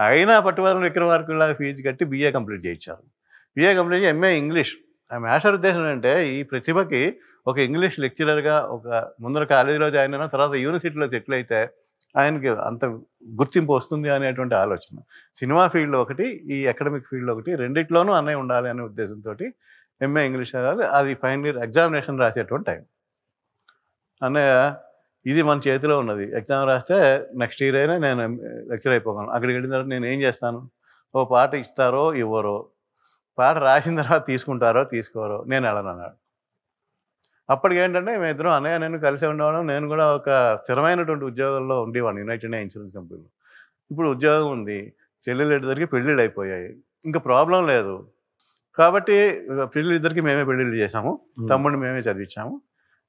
అయినా పట్టుబడుల విక్రమార్కుల్లాగా ఫీజు కట్టి బిఏ కంప్లీట్ చేయించారు. బిఏ కంప్లీట్ చేసి ఎంఏ ఇంగ్లీష్. ఆ మాస్టర్ ఉద్దేశం ఏంటంటే ఈ ప్రతిభకి ఒక ఇంగ్లీష్ లెక్చరర్గా ఒక ముందర కాలేజీలో జాయిన్ అయినా తర్వాత యూనివర్సిటీలో సెటిల్ అయితే ఆయనకి అంత గుర్తింపు వస్తుంది అనేటువంటి ఆలోచన. సినిమా ఫీల్డ్లో ఒకటి, ఈ అకాడమిక్ ఫీల్డ్లో ఒకటి, రెండిట్లోనూ అన్నయ్య ఉండాలి అనే ఉద్దేశంతో ఎంఏ ఇంగ్లీష్ చదవాలి. అది ఫైనల్ ఇయర్ ఎగ్జామినేషన్ రాసేటువంటి టైం. అన్నయ్య ఇది మన చేతిలో ఉన్నది, ఎగ్జామ్ రాస్తే నెక్స్ట్ ఇయర్ అయినా నేను లెక్చర్ అయిపోగలను. అక్కడికి వెళ్ళిన తర్వాత నేను ఏం చేస్తాను, ఓ పాట ఇస్తారో ఇవ్వరో, పాట రాసిన తర్వాత తీసుకుంటారో తీసుకోరో, నేను వెళ్ళనన్నాడు. అప్పటికి ఏంటంటే మేమిద్దరం అన్నయ్య నేను కలిసి ఉండేవాళ్ళం. నేను కూడా ఒక స్థిరమైనటువంటి ఉద్యోగంలో ఉండేవాడిని యునైటెడ్ ఇన్సూరెన్స్ కంపెనీలో. ఇప్పుడు ఉద్యోగం ఉంది, చెల్లెలిద్దరికి పెళ్ళిళ్ళు అయిపోయాయి, ఇంకా ప్రాబ్లం లేదు. కాబట్టి పిల్లలిద్దరికి మేమే పెళ్ళిళ్ళు చేసాము, తమ్ముడిని మేమే చదివించాము,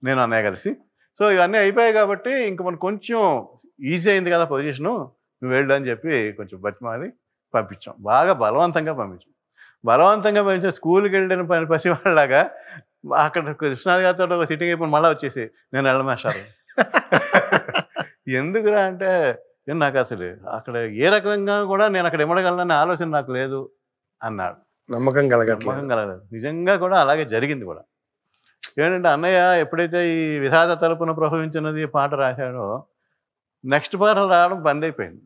నేను అన్నయ్య కలిసి. సో ఇవన్నీ అయిపోయాయి కాబట్టి ఇంక మనకు కొంచెం ఈజీ అయింది కదా పొజిషను, నువ్వు వెళ్ళు అని చెప్పి కొంచెం బతిమాలి పంపించాం. బాగా బలవంతంగా పంపించాం. బలవంతంగా పంపించాం. స్కూల్కి వెళ్ళిన పసివాళ్ళలాగా అక్కడ కృష్ణాది గారితో ఒక సిట్టింగ్ అయిపోయి మళ్ళీ వచ్చేసి నేను వెళ్ళమేశారు. ఎందుకురా అంటే నాకు అసలు అక్కడ ఏ రకంగా కూడా నేను అక్కడ ఇమ్మడగలననే ఆలోచన నాకు లేదు అన్నాడు. నమ్మకం కలగలేదు. నిజంగా కూడా అలాగే జరిగింది కూడా. ఏంటంటే అన్నయ్య ఎప్పుడైతే ఈ విషాద తలుపున ప్రభవించినది పాట రాశాడో నెక్స్ట్ పాటలు రావడం బంద్ అయిపోయింది.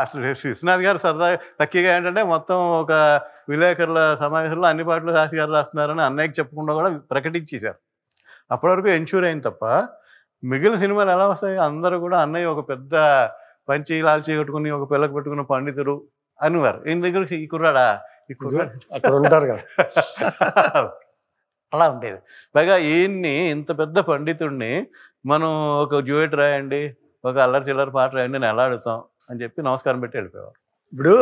అసలు విశ్వనాథ్ గారు సరదా లక్కీగా ఏంటంటే మొత్తం ఒక విలేకరుల సమావేశంలో అన్ని పాటలు రాసి గారు రాస్తున్నారని అన్నయ్యకి చెప్పకుండా కూడా ప్రకటించేశారు. అప్పటి వరకు ఎన్ష్యూర్ అయింది తప్ప మిగిలిన సినిమాలు ఎలా వస్తాయి, అందరూ కూడా అన్నయ్య ఒక పెద్ద పంచి లాల్చి కట్టుకుని ఒక పిల్లకు పెట్టుకున్న పండితుడు అనేవారు. ఈయన దగ్గర ఈ కుర్రాడా ఈ కుర్రాడు అక్కడ ఉంటారు కదా అలా ఉండేది. పైగా ఈయన్ని ఇంత పెద్ద పండితుడిని మనం ఒక డ్యూయట్ రాయండి, ఒక అల్లరి చిల్లర పాట రాయండి నేను ఎలా అడుగుతాం అని చెప్పి నమస్కారం పెట్టి వెళ్ళిపోయేవారు. ఇప్పుడు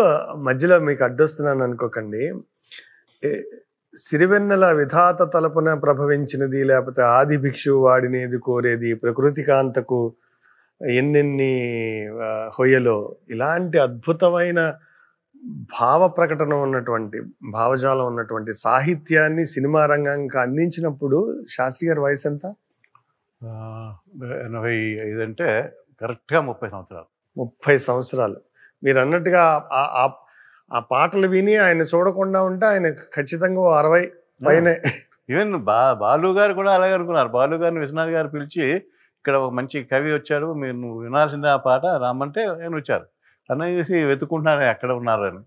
మధ్యలో మీకు అడ్డొస్తున్నాను అనుకోకండి. సిరివెన్నెల విధాత తలపున ప్రభవించినది, లేకపోతే ఆది భిక్షు వాడినేది కోరేది, ప్రకృతి కాంతకు ఎన్నెన్ని హొయ్యలో, ఇలాంటి అద్భుతమైన భావ ప్రకటన ఉన్నటువంటి భావజాలం ఉన్నటువంటి సాహిత్యాన్ని సినిమా రంగానికి అందించినప్పుడు శాస్త్రి గారి వయసు ఎంత? 85 అంటే కరెక్ట్గా 30 సంవత్సరాలు. 30 సంవత్సరాలు. మీరు అన్నట్టుగా ఆ పాటలు విని ఆయన చూడకుండా ఉంటే ఆయన ఖచ్చితంగా 60 పైనే. ఈవెన్ బాలు గారు కూడా అలాగే అనుకున్నారు. బాలు గారిని విశ్వనాథ్ గారు పిలిచి ఇక్కడ ఒక మంచి కవి వచ్చాడు, మీరు నువ్వు వినాల్సిందే ఆ పాట రామంటే ఆయన వచ్చారు. అన్నయ్య చూసి వెతుక్కుంటున్నారు ఎక్కడ ఉన్నారు అని,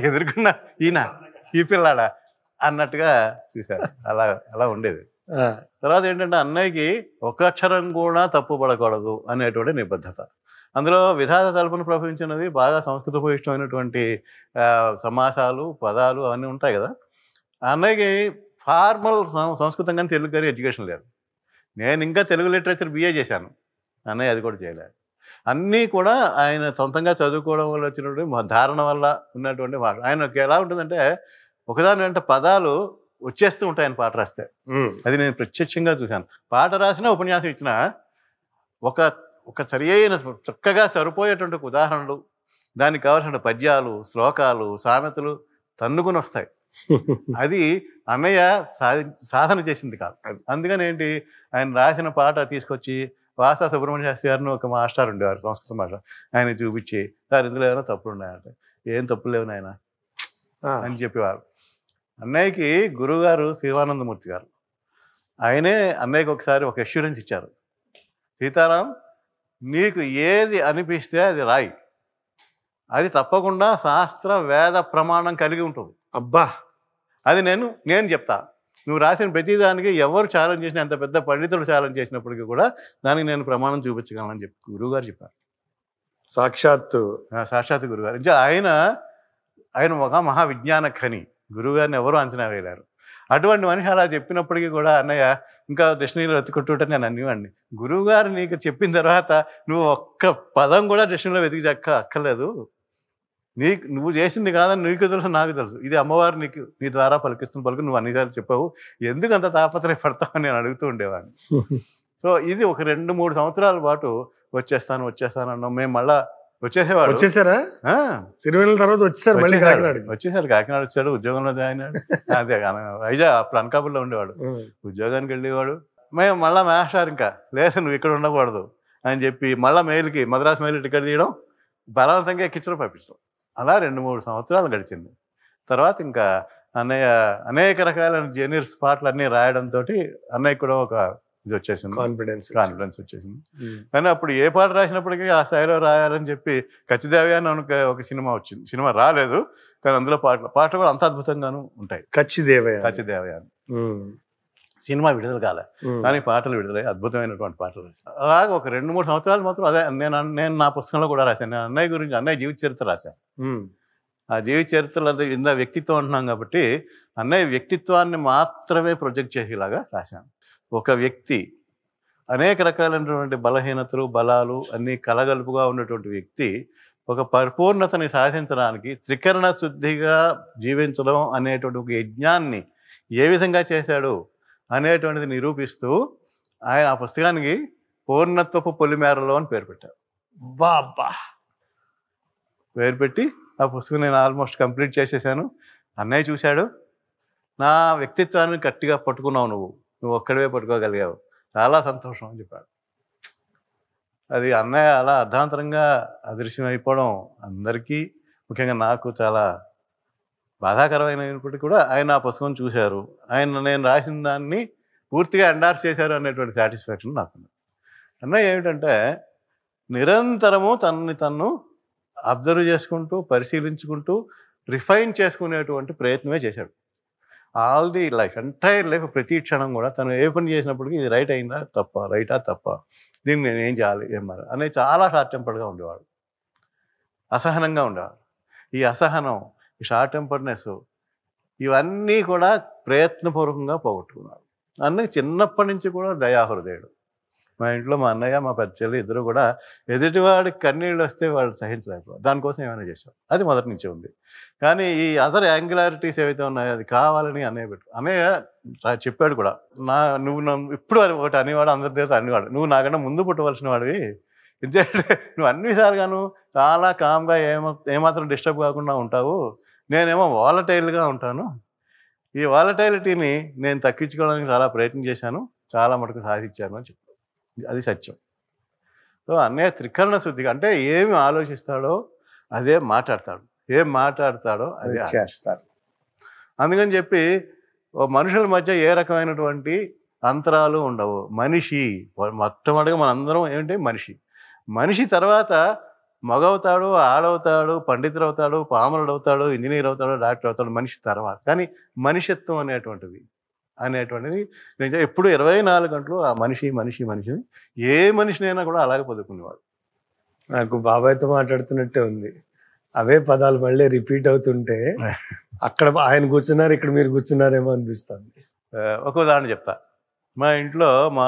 ఎదుర్కొన్నా ఈయన ఈ పిల్లాడా అన్నట్టుగా చూశారు. అలా ఉండేది. తర్వాత ఏంటంటే అన్నయ్యకి ఒక అక్షరం కూడా తప్పు పడకూడదు అనేటువంటి నిబద్ధత. అందులో విధాత తలుపును ప్రభవించినది బాగా సంస్కృత భూయిష్టమైనటువంటి సమాసాలు పదాలు అవన్నీ ఉంటాయి కదా. అన్నయ్యకి ఫార్మల్ సంస్కృతం కానీ తెలుగు కానీ ఎడ్యుకేషన్ లేదు. నేను ఇంకా తెలుగు లిటరేచర్ BA చేశాను, అన్నయ్య అది కూడా చేయలేదు. అన్నీ కూడా ఆయన సొంతంగా చదువుకోవడం వల్ల వచ్చినటువంటి ధారణ వల్ల ఉన్నటువంటి మాట. ఆయనకి ఎలా ఉంటుందంటే ఒకదాని అంటే పదాలు వచ్చేస్తూ ఉంటాయి ఆయన పాట రాస్తే. అది నేను ప్రత్యక్షంగా చూశాను. పాట రాసినా ఉపన్యాసం ఇచ్చినా ఒక సరి అయిన చక్కగా సరిపోయేటువంటి ఉదాహరణలు, దానికి కావాల్సిన పద్యాలు, శ్లోకాలు, సామెతలు తన్నుకుని వస్తాయి. అది అన్నయ్య సాధన చేసింది కాదు. అందుకని ఏంటి, ఆయన రాసిన పాట తీసుకొచ్చి వాసా సుబ్రహ్మణ్య శాస్త్రి గారిని ఒక మాస్టర్ ఉండేవారు, సంస్కృత మాస్టర్, ఆయన చూపించి సార్ ఇందులో ఏమైనా తప్పులు ఉన్నాయంటే ఏం తప్పులు లేవు నాయన అని చెప్పేవారు. అన్నయ్యకి గురువుగారు శివానందమూర్తి గారు, ఆయనే అన్నయ్యకి ఒకసారి ఒక అష్యూరెన్స్ ఇచ్చారు. సీతారాం, నీకు ఏది అనిపిస్తే అది రాయి, అది తప్పకుండా శాస్త్ర వేద ప్రమాణం కలిగి ఉంటుంది. అబ్బా, అది నేను చెప్తా. నువ్వు రాసిన ప్రతిదానికి ఎవరు ఛాలెంజ్ చేసినా, ఎంత పెద్ద పండితుడు ఛాలెంజ్ చేసినప్పటికీ కూడా దానికి నేను ప్రమాణం చూపించగలను చెప్పి గురువుగారు చెప్పారు. సాక్షాత్ గురువుగారు. అంటే ఆయన ఒక మహావిజ్ఞాన ఖని. గురువుగారిని ఎవరు అంచనా వేయలేరు. అటువంటి మనిషి అలా చెప్పినప్పటికీ కూడా అన్నయ్య ఇంకా డిక్షనరీలో వెతుకుంటుంటే నేను అన్నివాడిని. గురువుగారు నీకు చెప్పిన తర్వాత నువ్వు ఒక్క పదం కూడా డిక్షనరీలో వెతికి అక్కర్లేదు. నువ్వు చేసింది కాదని నీకు తెలుసు, నాకు తెలుసు. ఇది అమ్మవారు నీ ద్వారా పలికిస్తున్న పలుకు, నువ్వు అన్నిసార్లు చెప్పావు, ఎందుకు అంత తాపత్రయపడతావు అని నేను అడుగుతూ ఉండేవాడిని. సో ఇది ఒక 2-3 సంవత్సరాల పాటు వచ్చేస్తాను అన్నాం. మేము మళ్ళా వచ్చేసేవాడు. వచ్చేసారా? సిరివెన్నెల తర్వాత వచ్చేసారు? వచ్చేసారు. కాకినాడ వచ్చాడు, ఉద్యోగంలో జాయిన్ అయ్యాడు. అదే వైజాగ్ అప్పుడు అనకాపల్లిలో ఉండేవాడు, ఉద్యోగానికి వెళ్ళేవాడు. మేము మళ్ళీ మాస్టర్ ఇంకా లేదు నువ్వు ఇక్కడ ఉండకూడదు అని చెప్పి మళ్ళీ మెయిల్కి మద్రాసు మెయిల్ టికెట్ తీయడం, బలవంతంగా ఎక్కించడం, పంపించడం. అలా 2-3 సంవత్సరాలు గడిచింది. తర్వాత ఇంకా అన్నయ్య అనేక రకాలైన జూనియర్స్ పాటలు అన్నీ రాయడంతో అన్నయ్య కూడా ఒక ఇది వచ్చేసింది, కాన్ఫిడెన్స్ వచ్చేసింది. కానీ అప్పుడు ఏ పాట రాసినప్పటికీ ఆ స్థాయిలో రాయాలని చెప్పి కచ్చిదేవి అని ఒక సినిమా వచ్చింది. సినిమా రాలేదు కానీ అందులో పాటలు కూడా అంత అద్భుతంగాను ఉంటాయి. కచ్చిదేవి అని సినిమా విడుదల కాలే కానీ పాటలు విడుదలై అద్భుతమైనటువంటి పాటలు. అలాగే ఒక 2-3 సంవత్సరాలు మాత్రం అదే నేను నా పుస్తకంలో కూడా రాశాను. నేను అన్నయ్య గురించి అన్నయ్య జీవిత చరిత్ర రాశాను. ఆ జీవిత చరిత్రలో ఇంత వ్యక్తిత్వం అంటున్నాం కాబట్టి అన్నయ్య వ్యక్తిత్వాన్ని మాత్రమే ప్రొజెక్ట్ చేసేలాగా రాశాను. ఒక వ్యక్తి అనేక రకాలైనటువంటి బలహీనతలు బలాలు అన్నీ కలగలుపుగా ఉన్నటువంటి వ్యక్తి ఒక పరిపూర్ణతని సాధించడానికి త్రికరణ శుద్ధిగా జీవించడం అనేటువంటి ఒక యజ్ఞాన్ని ఏ విధంగా చేశాడు అనేటువంటిది నిరూపిస్తూ ఆయన ఆ పుస్తకానికి పూర్ణత్వపు పొలిమేరలో అని పేరు పెట్టారు. బాబా పేరు పెట్టి ఆ పుస్తకం నేను ఆల్మోస్ట్ కంప్లీట్ చేసేసాను. అన్నయ్య చూశాడు, నా వ్యక్తిత్వాన్ని గట్టిగా పట్టుకున్నావు, నువ్వు ఒక్కడివే పట్టుకోగలిగావు, చాలా సంతోషం అని చెప్పాడు. అది అన్నయ్య అలా అర్ధాంతరంగా అదృశ్యం అయిపోవడం అందరికీ, ముఖ్యంగా నాకు చాలా బాధాకరమైనప్పటికీ కూడా ఆయన ఆ పుస్తకం చూశారు, ఆయన నేను రాసిన దాన్ని పూర్తిగా ఎండార్స్ చేశారు అనేటువంటి సాటిస్ఫాక్షన్ నాకుంది. అన్నయ్య ఏమిటంటే నిరంతరము తను అబ్జర్వ్ చేసుకుంటూ పరిశీలించుకుంటూ రిఫైన్ చేసుకునేటువంటి ప్రయత్నమే చేశాడు. All the life, entire life, ప్రతి క్షణం కూడా తను ఏ పని చేసినప్పటికీ ఇది రైట్ అయిందా తప్ప, రైటా తప్ప, దీన్ని నేను ఏం చేయాలి ఏం మరి అనేది చాలా షార్ట్ టెంపర్డ్గా ఉండేవాడు, అసహనంగా ఉండేవాడు. ఈ అసహనం, ఈ షార్ట్ టెంపర్డ్నెస్ ఇవన్నీ కూడా ప్రయత్నపూర్వకంగా పోగొట్టుకున్నాడు. అన్నయ్య చిన్నప్పటి నుంచి కూడా దయాహృదయుడు. మా ఇంట్లో మా అన్నయ్య మా పెద్ద చెల్లి ఇద్దరు కూడా ఎదుటివాడికి కన్నీళ్ళు వస్తే వాళ్ళు సహించలేకపోవాలి, దానికోసం ఏమైనా చేశాం. అది మొదటి నుంచే ఉంది. కానీ ఈ అదర్ యాంగులారిటీస్ ఏవైతే ఉన్నాయో అది కావాలని అన్నయ్య చెప్పాడు కూడా. నువ్వు ఇప్పుడు ఒకటి అనేవాడు, అందరి దగ్గర అనేవాడు, నువ్వు నాకన్నా ముందు పుట్టవలసిన వాడివి, నువ్వు అన్ని విధాలుగాను చాలా కామ్గా ఏమాత్రం డిస్టర్బ్ కాకుండా ఉంటావు, నేనేమో వాలటైల్గా ఉంటాను. ఈ వాలటైలిటీని నేను తగ్గించుకోవడానికి చాలా ప్రయత్నం చేశాను, చాలా మటుకు సాధించాను అని చెప్పాను. అది సత్యం. సో అన్నయ్య త్రికరణ శుద్ధిగా, అంటే ఏమి ఆలోచిస్తాడో అదే మాట్లాడతాడు, ఏం మాట్లాడతాడో అదే చేస్తారు. అందుకని చెప్పి మనుషుల మధ్య ఏ రకమైనటువంటి అంతరాలు ఉండవు. మనిషి మొట్టమొదటిగా మనందరం ఏమిటి, మనిషి తర్వాత మగవుతాడు, ఆడవుతాడు, పండితుడు అవుతాడు, పామరుడు అవుతాడు, ఇంజనీర్ అవుతాడు, డాక్టర్ అవుతాడు, మనిషి తర్వాత. కానీ మనిషిత్వం అనేటువంటిది నేను ఎప్పుడు 24 గంటలు ఆ మనిషిని ఏ మనిషినైనా కూడా అలాగే పొదుకునేవాడు. నాకు బాబాయ్తో మాట్లాడుతున్నట్టే ఉంది. అవే పదాలు మళ్ళీ రిపీట్ అవుతుంటే అక్కడ ఆయన కూర్చున్నారు, ఇక్కడ మీరు కూర్చున్నారేమో అనిపిస్తుంది. ఒక ఉదాహరణ చెప్తా. మా ఇంట్లో మా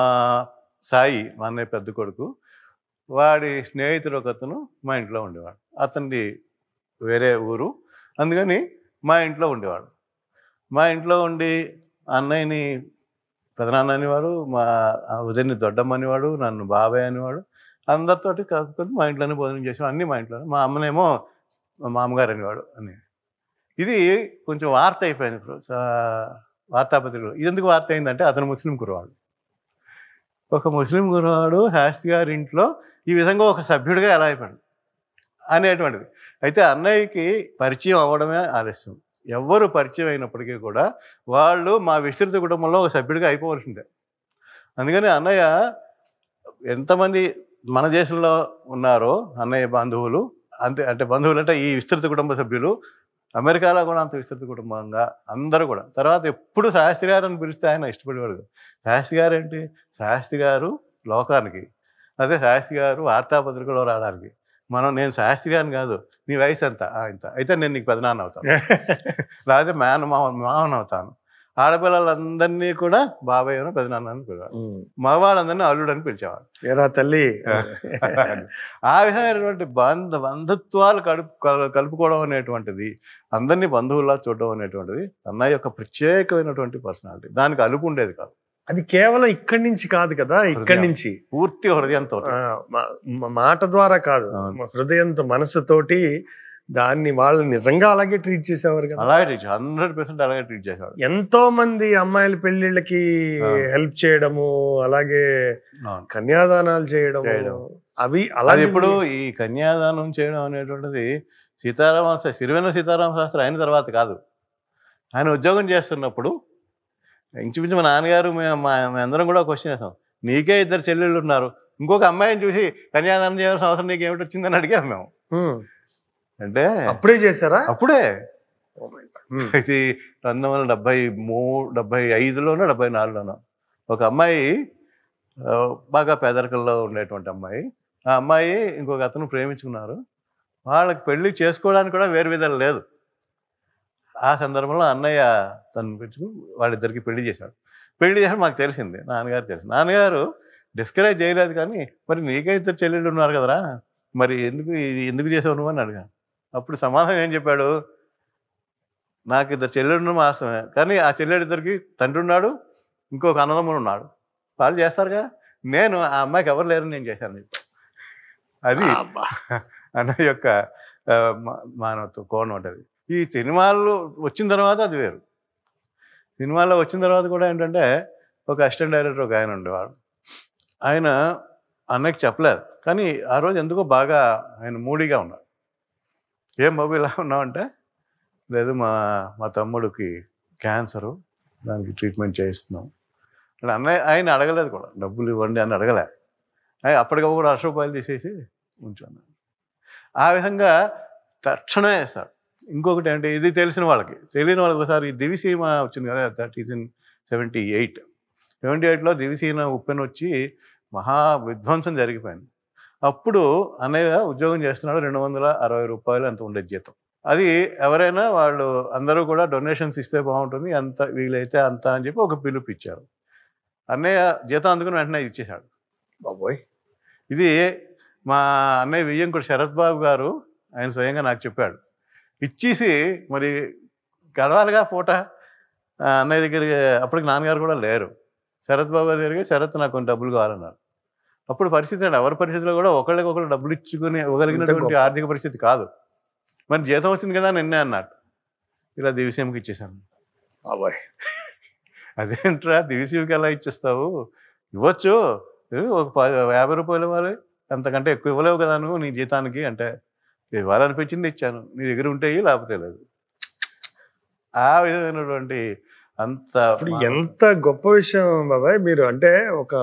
సాయి, మా అన్నయ్య పెద్ద కొడుకు, వాడి స్నేహితుడు ఒకతను మా ఇంట్లో ఉండేవాడు. అతనిది వేరే ఊరు, అందుకని మా ఇంట్లో ఉండేవాడు. మా ఇంట్లో ఉండి అన్నయ్యని పెదనాన్న అనేవాడు, మా ఉదయని దొడ్డమ్మ అనేవాడు, నన్ను బాబాయ్ అనేవాడు. అందరితోటి కాకపోతే మా ఇంట్లోనే భోజనం చేసేవాడు, అన్నీ మా ఇంట్లోనే. మా అమ్మనేమో మా మామగారు అనేవాడు అని. ఇది కొంచెం వార్త అయిపోయింది వార్తాపత్రికలో. ఇది ఎందుకు వార్త అయిందంటే అతను ముస్లిం కుర్రవాడు. ఒక ముస్లిం కుర్రవాడు శాస్త్రి గారి ఇంట్లో ఈ విధంగా ఒక సభ్యుడిగా ఎలా అయిపోయాడు అనేటువంటిది. అయితే అన్నయ్యకి పరిచయం అవ్వడమే ఆలస్యం. ఎవ్వరు పరిచయం అయినప్పటికీ కూడా వాళ్ళు మా విస్తృత కుటుంబంలో ఒక సభ్యుడిగా అయిపోవలసిందే. అందుకని అన్నయ్య ఎంతమంది మన దేశంలో ఉన్నారో అన్నయ్య బంధువులు, అంటే బంధువులు అంటే ఈ విస్తృత కుటుంబ సభ్యులు, అమెరికాలో కూడా అంత విస్తృత కుటుంబంగా అందరూ కూడా. తర్వాత ఎప్పుడు శాస్త్రి గారు అని పిలిస్తే ఆయన ఇష్టపడేవాడు. శాస్త్రి గారు ఏంటి, శాస్త్రి గారు లోకానికి, అదే శాస్త్రి గారు వార్తాపత్రికలో రావడానికి. నేను శాస్త్రి గారిని కాదు, నీ వయసు ఎంత, ఇంత అయితే నేను నీకు పెదనాన్న అవుతాను, లేకపోతే మామన్ అవుతాను. ఆడపిల్లలందరినీ కూడా బాబాయ్ అని పెదనాన్న అని పిలిచేవాడు, మగవాళ్ళందరినీ అల్లుడు అని పిలిచేవాడు. ఏరా తల్లి. ఆ విధమైనటువంటి బంధుత్వాలు కలుపుకోవడం అనేటువంటిది, అందరినీ బంధువుల్లా చూడడం అనేటువంటిది అన్నయ్య యొక్క ప్రత్యేకమైనటువంటి పర్సనాలిటీ. దానికి అలుపు ఉండేది కాదు. అది కేవలం ఇక్కడి నుంచి కాదు కదా, ఇక్కడి నుంచి పూర్తి హృదయంతో, మాట ద్వారా కాదు, హృదయంతో, మనసుతోటి దాన్ని వాళ్ళు నిజంగా అలాగే ట్రీట్ చేసేవారు కదా. అలాగే 100% అలాగే ట్రీట్ చేసేవారు. ఎంతో మంది అమ్మాయిల పెళ్లిళ్ళకి హెల్ప్ చేయడము, అలాగే కన్యాదానాలు చేయడం, అవి అలాగే. ఇప్పుడు ఈ కన్యాదానం చేయడం అనేటువంటిది సిరివెన్నెల సీతారామ శాస్త్రి అయిన తర్వాత కాదు, ఆయన ఉద్యోగం చేస్తున్నప్పుడు ఇంచుమించు మా నాన్నగారు మేమందరం కూడా క్వశ్చన్ చేస్తాం, నీకే 2 చెల్లెళ్ళు ఉన్నారు, ఇంకొక అమ్మాయిని చూసి కన్యాదానం చేయాల్సిన అవసరం నీకు ఏమిటి వచ్చిందని అడిగాం మేము. అంటే అప్పుడే చేశారా? అప్పుడే. ఇది 1975లోనో 74లోనో ఒక అమ్మాయి, బాగా పేదరికంలో ఉండేటువంటి అమ్మాయి, ఆ అమ్మాయి ఇంకొక అతను ప్రేమించుకున్నారు. వాళ్ళకి పెళ్లి చేసుకోవడానికి కూడా వేరు విధాలు లేదు. ఆ సందర్భంలో అన్నయ్య తను పిలుచుకుని వాళ్ళిద్దరికి పెళ్లి చేశాడు. మాకు తెలిసింది, నాన్నగారు నాన్నగారు డిస్కరేజ్ చేయలేదు, కానీ మరి నీకే 2 చెల్లెళ్ళు ఉన్నారు కదరా, మరి ఎందుకు చేసావు నువ్వు అని అడిగాను. అప్పుడు సమాధానం ఏం చెప్పాడు, నాకు 2 చెల్లెళ్ళు వాస్తవమే, కానీ ఆ చెల్లెడిద్దరికి తండ్రి ఉన్నాడు, ఇంకొక అన్నదమ్ముడు ఉన్నాడు, వాళ్ళు చేస్తారుగా, నేను ఆ అమ్మాయికి ఎవరు లేరని నేను చేశాను. అది అన్నయ్య యొక్క మానవత్వ కోణం ఉంటుంది. ఈ సినిమాల్లో వచ్చిన తర్వాత అది వేరు. సినిమాల్లో వచ్చిన తర్వాత కూడా ఏంటంటే ఒక అసిస్టెంట్ డైరెక్టర్ ఒక ఆయన ఉండేవాడు. ఆయన అన్నయ్యకి చెప్పలేదు, కానీ ఆ రోజు ఎందుకో బాగా ఆయన మూడీగా ఉన్నాడు. ఏం బాబు ఇలా ఉన్నామంటే, లేదు మా తమ్ముడికి క్యాన్సరు, దానికి ట్రీట్మెంట్ చేయిస్తున్నాం. ఆయన అడగలేదు కూడా, డబ్బులు ఇవ్వండి అని అడగలే. అప్పటికప్పుడు ₹1,00,000 తీసేసి ఉంచాను. ఆ విధంగా తక్షణమే వేస్తాడు. ఇంకొకటి అంటే, ఇది తెలిసిన వాళ్ళకి, తెలియని వాళ్ళకి ఒకసారి దివిసీమ వచ్చింది కదా, దట్ ఈజ్ ఇన్ 78లో దివిసీమ ఉప్పెన వచ్చి మహా విధ్వంసం జరిగిపోయింది. అప్పుడు అన్నయ్య ఉద్యోగం చేస్తున్నాడు, ₹260 అంత ఉండేది జీతం. అది ఎవరైనా వాళ్ళు అందరూ కూడా డొనేషన్స్ ఇస్తే బాగుంటుంది, అంత వీలైతే అంత అని చెప్పి ఒక పిలుపు ఇచ్చారు. అన్నయ్య జీతం అందుకుని వెంటనే ఇచ్చేశాడు. బాబోయ్, ఇది మా అన్నయ్య వియ్యంకుడు శరత్ బాబు గారు ఆయన స్వయంగా నాకు చెప్పాడు. ఇచ్చేసి మరి గడవాలిగా పూట అన్నయ్య దగ్గరికి, అప్పటికి నాన్నగారు కూడా లేరు. శరత్ బాబు గారి దగ్గరికి, శరత్ నాకు కొన్ని డబ్బులు కావాలన్నారు. అప్పుడు పరిస్థితి అండి, ఎవరి పరిస్థితిలో కూడా ఒకళ్ళకొకళ్ళు డబ్బులు ఇచ్చుకుని ఇవ్వగలిగినటువంటి ఆర్థిక పరిస్థితి కాదు. మరి జీతం వచ్చింది కదా నిన్నే అన్నట్టు ఇలా దివిసీమకి ఇచ్చేసాను. బాబాయ్, అదేంట్రా దివిసీమకి ఎలా ఇచ్చేస్తావు, ఇవ్వచ్చు, ఒక ₹50 ఇవ్వాలి, అంతకంటే ఎక్కువ ఇవ్వలేవు కదా నువ్వు నీ జీతానికి అంటే, ఇవ్వాలనిపించింది ఇచ్చాను, నీ దగ్గర ఉంటే లేకపోతే లేదు. ఆ విధమైనటువంటి అంత ఎంత గొప్ప విషయం బాబాయ్. మీరు అంటే ఒక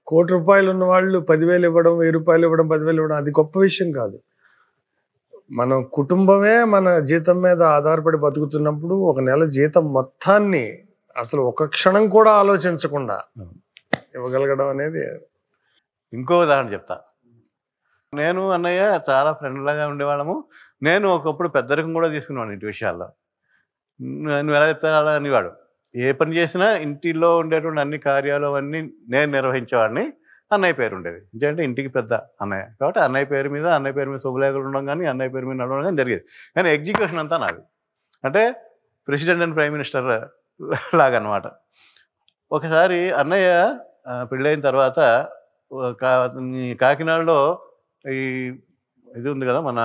₹1,00,00,000 ఉన్న వాళ్ళు 10,000 ఇవ్వడం, ₹1,000 ఇవ్వడం, 10,000 ఇవ్వడం అది గొప్ప విషయం కాదు. మన కుటుంబమే మన జీతం మీద ఆధారపడి బతుకుతున్నప్పుడు ఒక నెల జీతం మొత్తాన్ని అసలు ఒక క్షణం కూడా ఆలోచించకుండా ఇవ్వగలగడం అనేది. ఇంకో ఉదాహరణ చెప్తా. నేను అన్నయ్య చాలా ఫ్రెండ్లాగా ఉండేవాళ్ళము. నేను ఒకప్పుడు పెద్దరికం కూడా తీసుకునేవాడిని ఇంటి విషయాల్లో. నువ్వు ఎలా చెప్తాను అలా అనేవాడు. ఏ పని చేసినా ఇంటిలో ఉండేటువంటి అన్ని కార్యాలు అవన్నీ నేను నిర్వహించేవాడిని. అన్నయ్య పేరు ఉండేది, ఎందుకంటే ఇంటికి పెద్ద అన్నయ్య కాబట్టి అన్నయ్య పేరు మీద శుభలేఖలు ఉండడం కానీ, అన్నయ్య పేరు మీద నడవడం కానీ జరిగేది. కానీ ఎగ్జిక్యూషన్ అంతా నాది, అంటే ప్రెసిడెంట్ అండ్ ప్రైమ్ మినిస్టర్ లాగా అనమాట. ఒకసారి అన్నయ్య పెళ్ళైన తర్వాత కాకినాడలో ఇది ఉంది కదా మన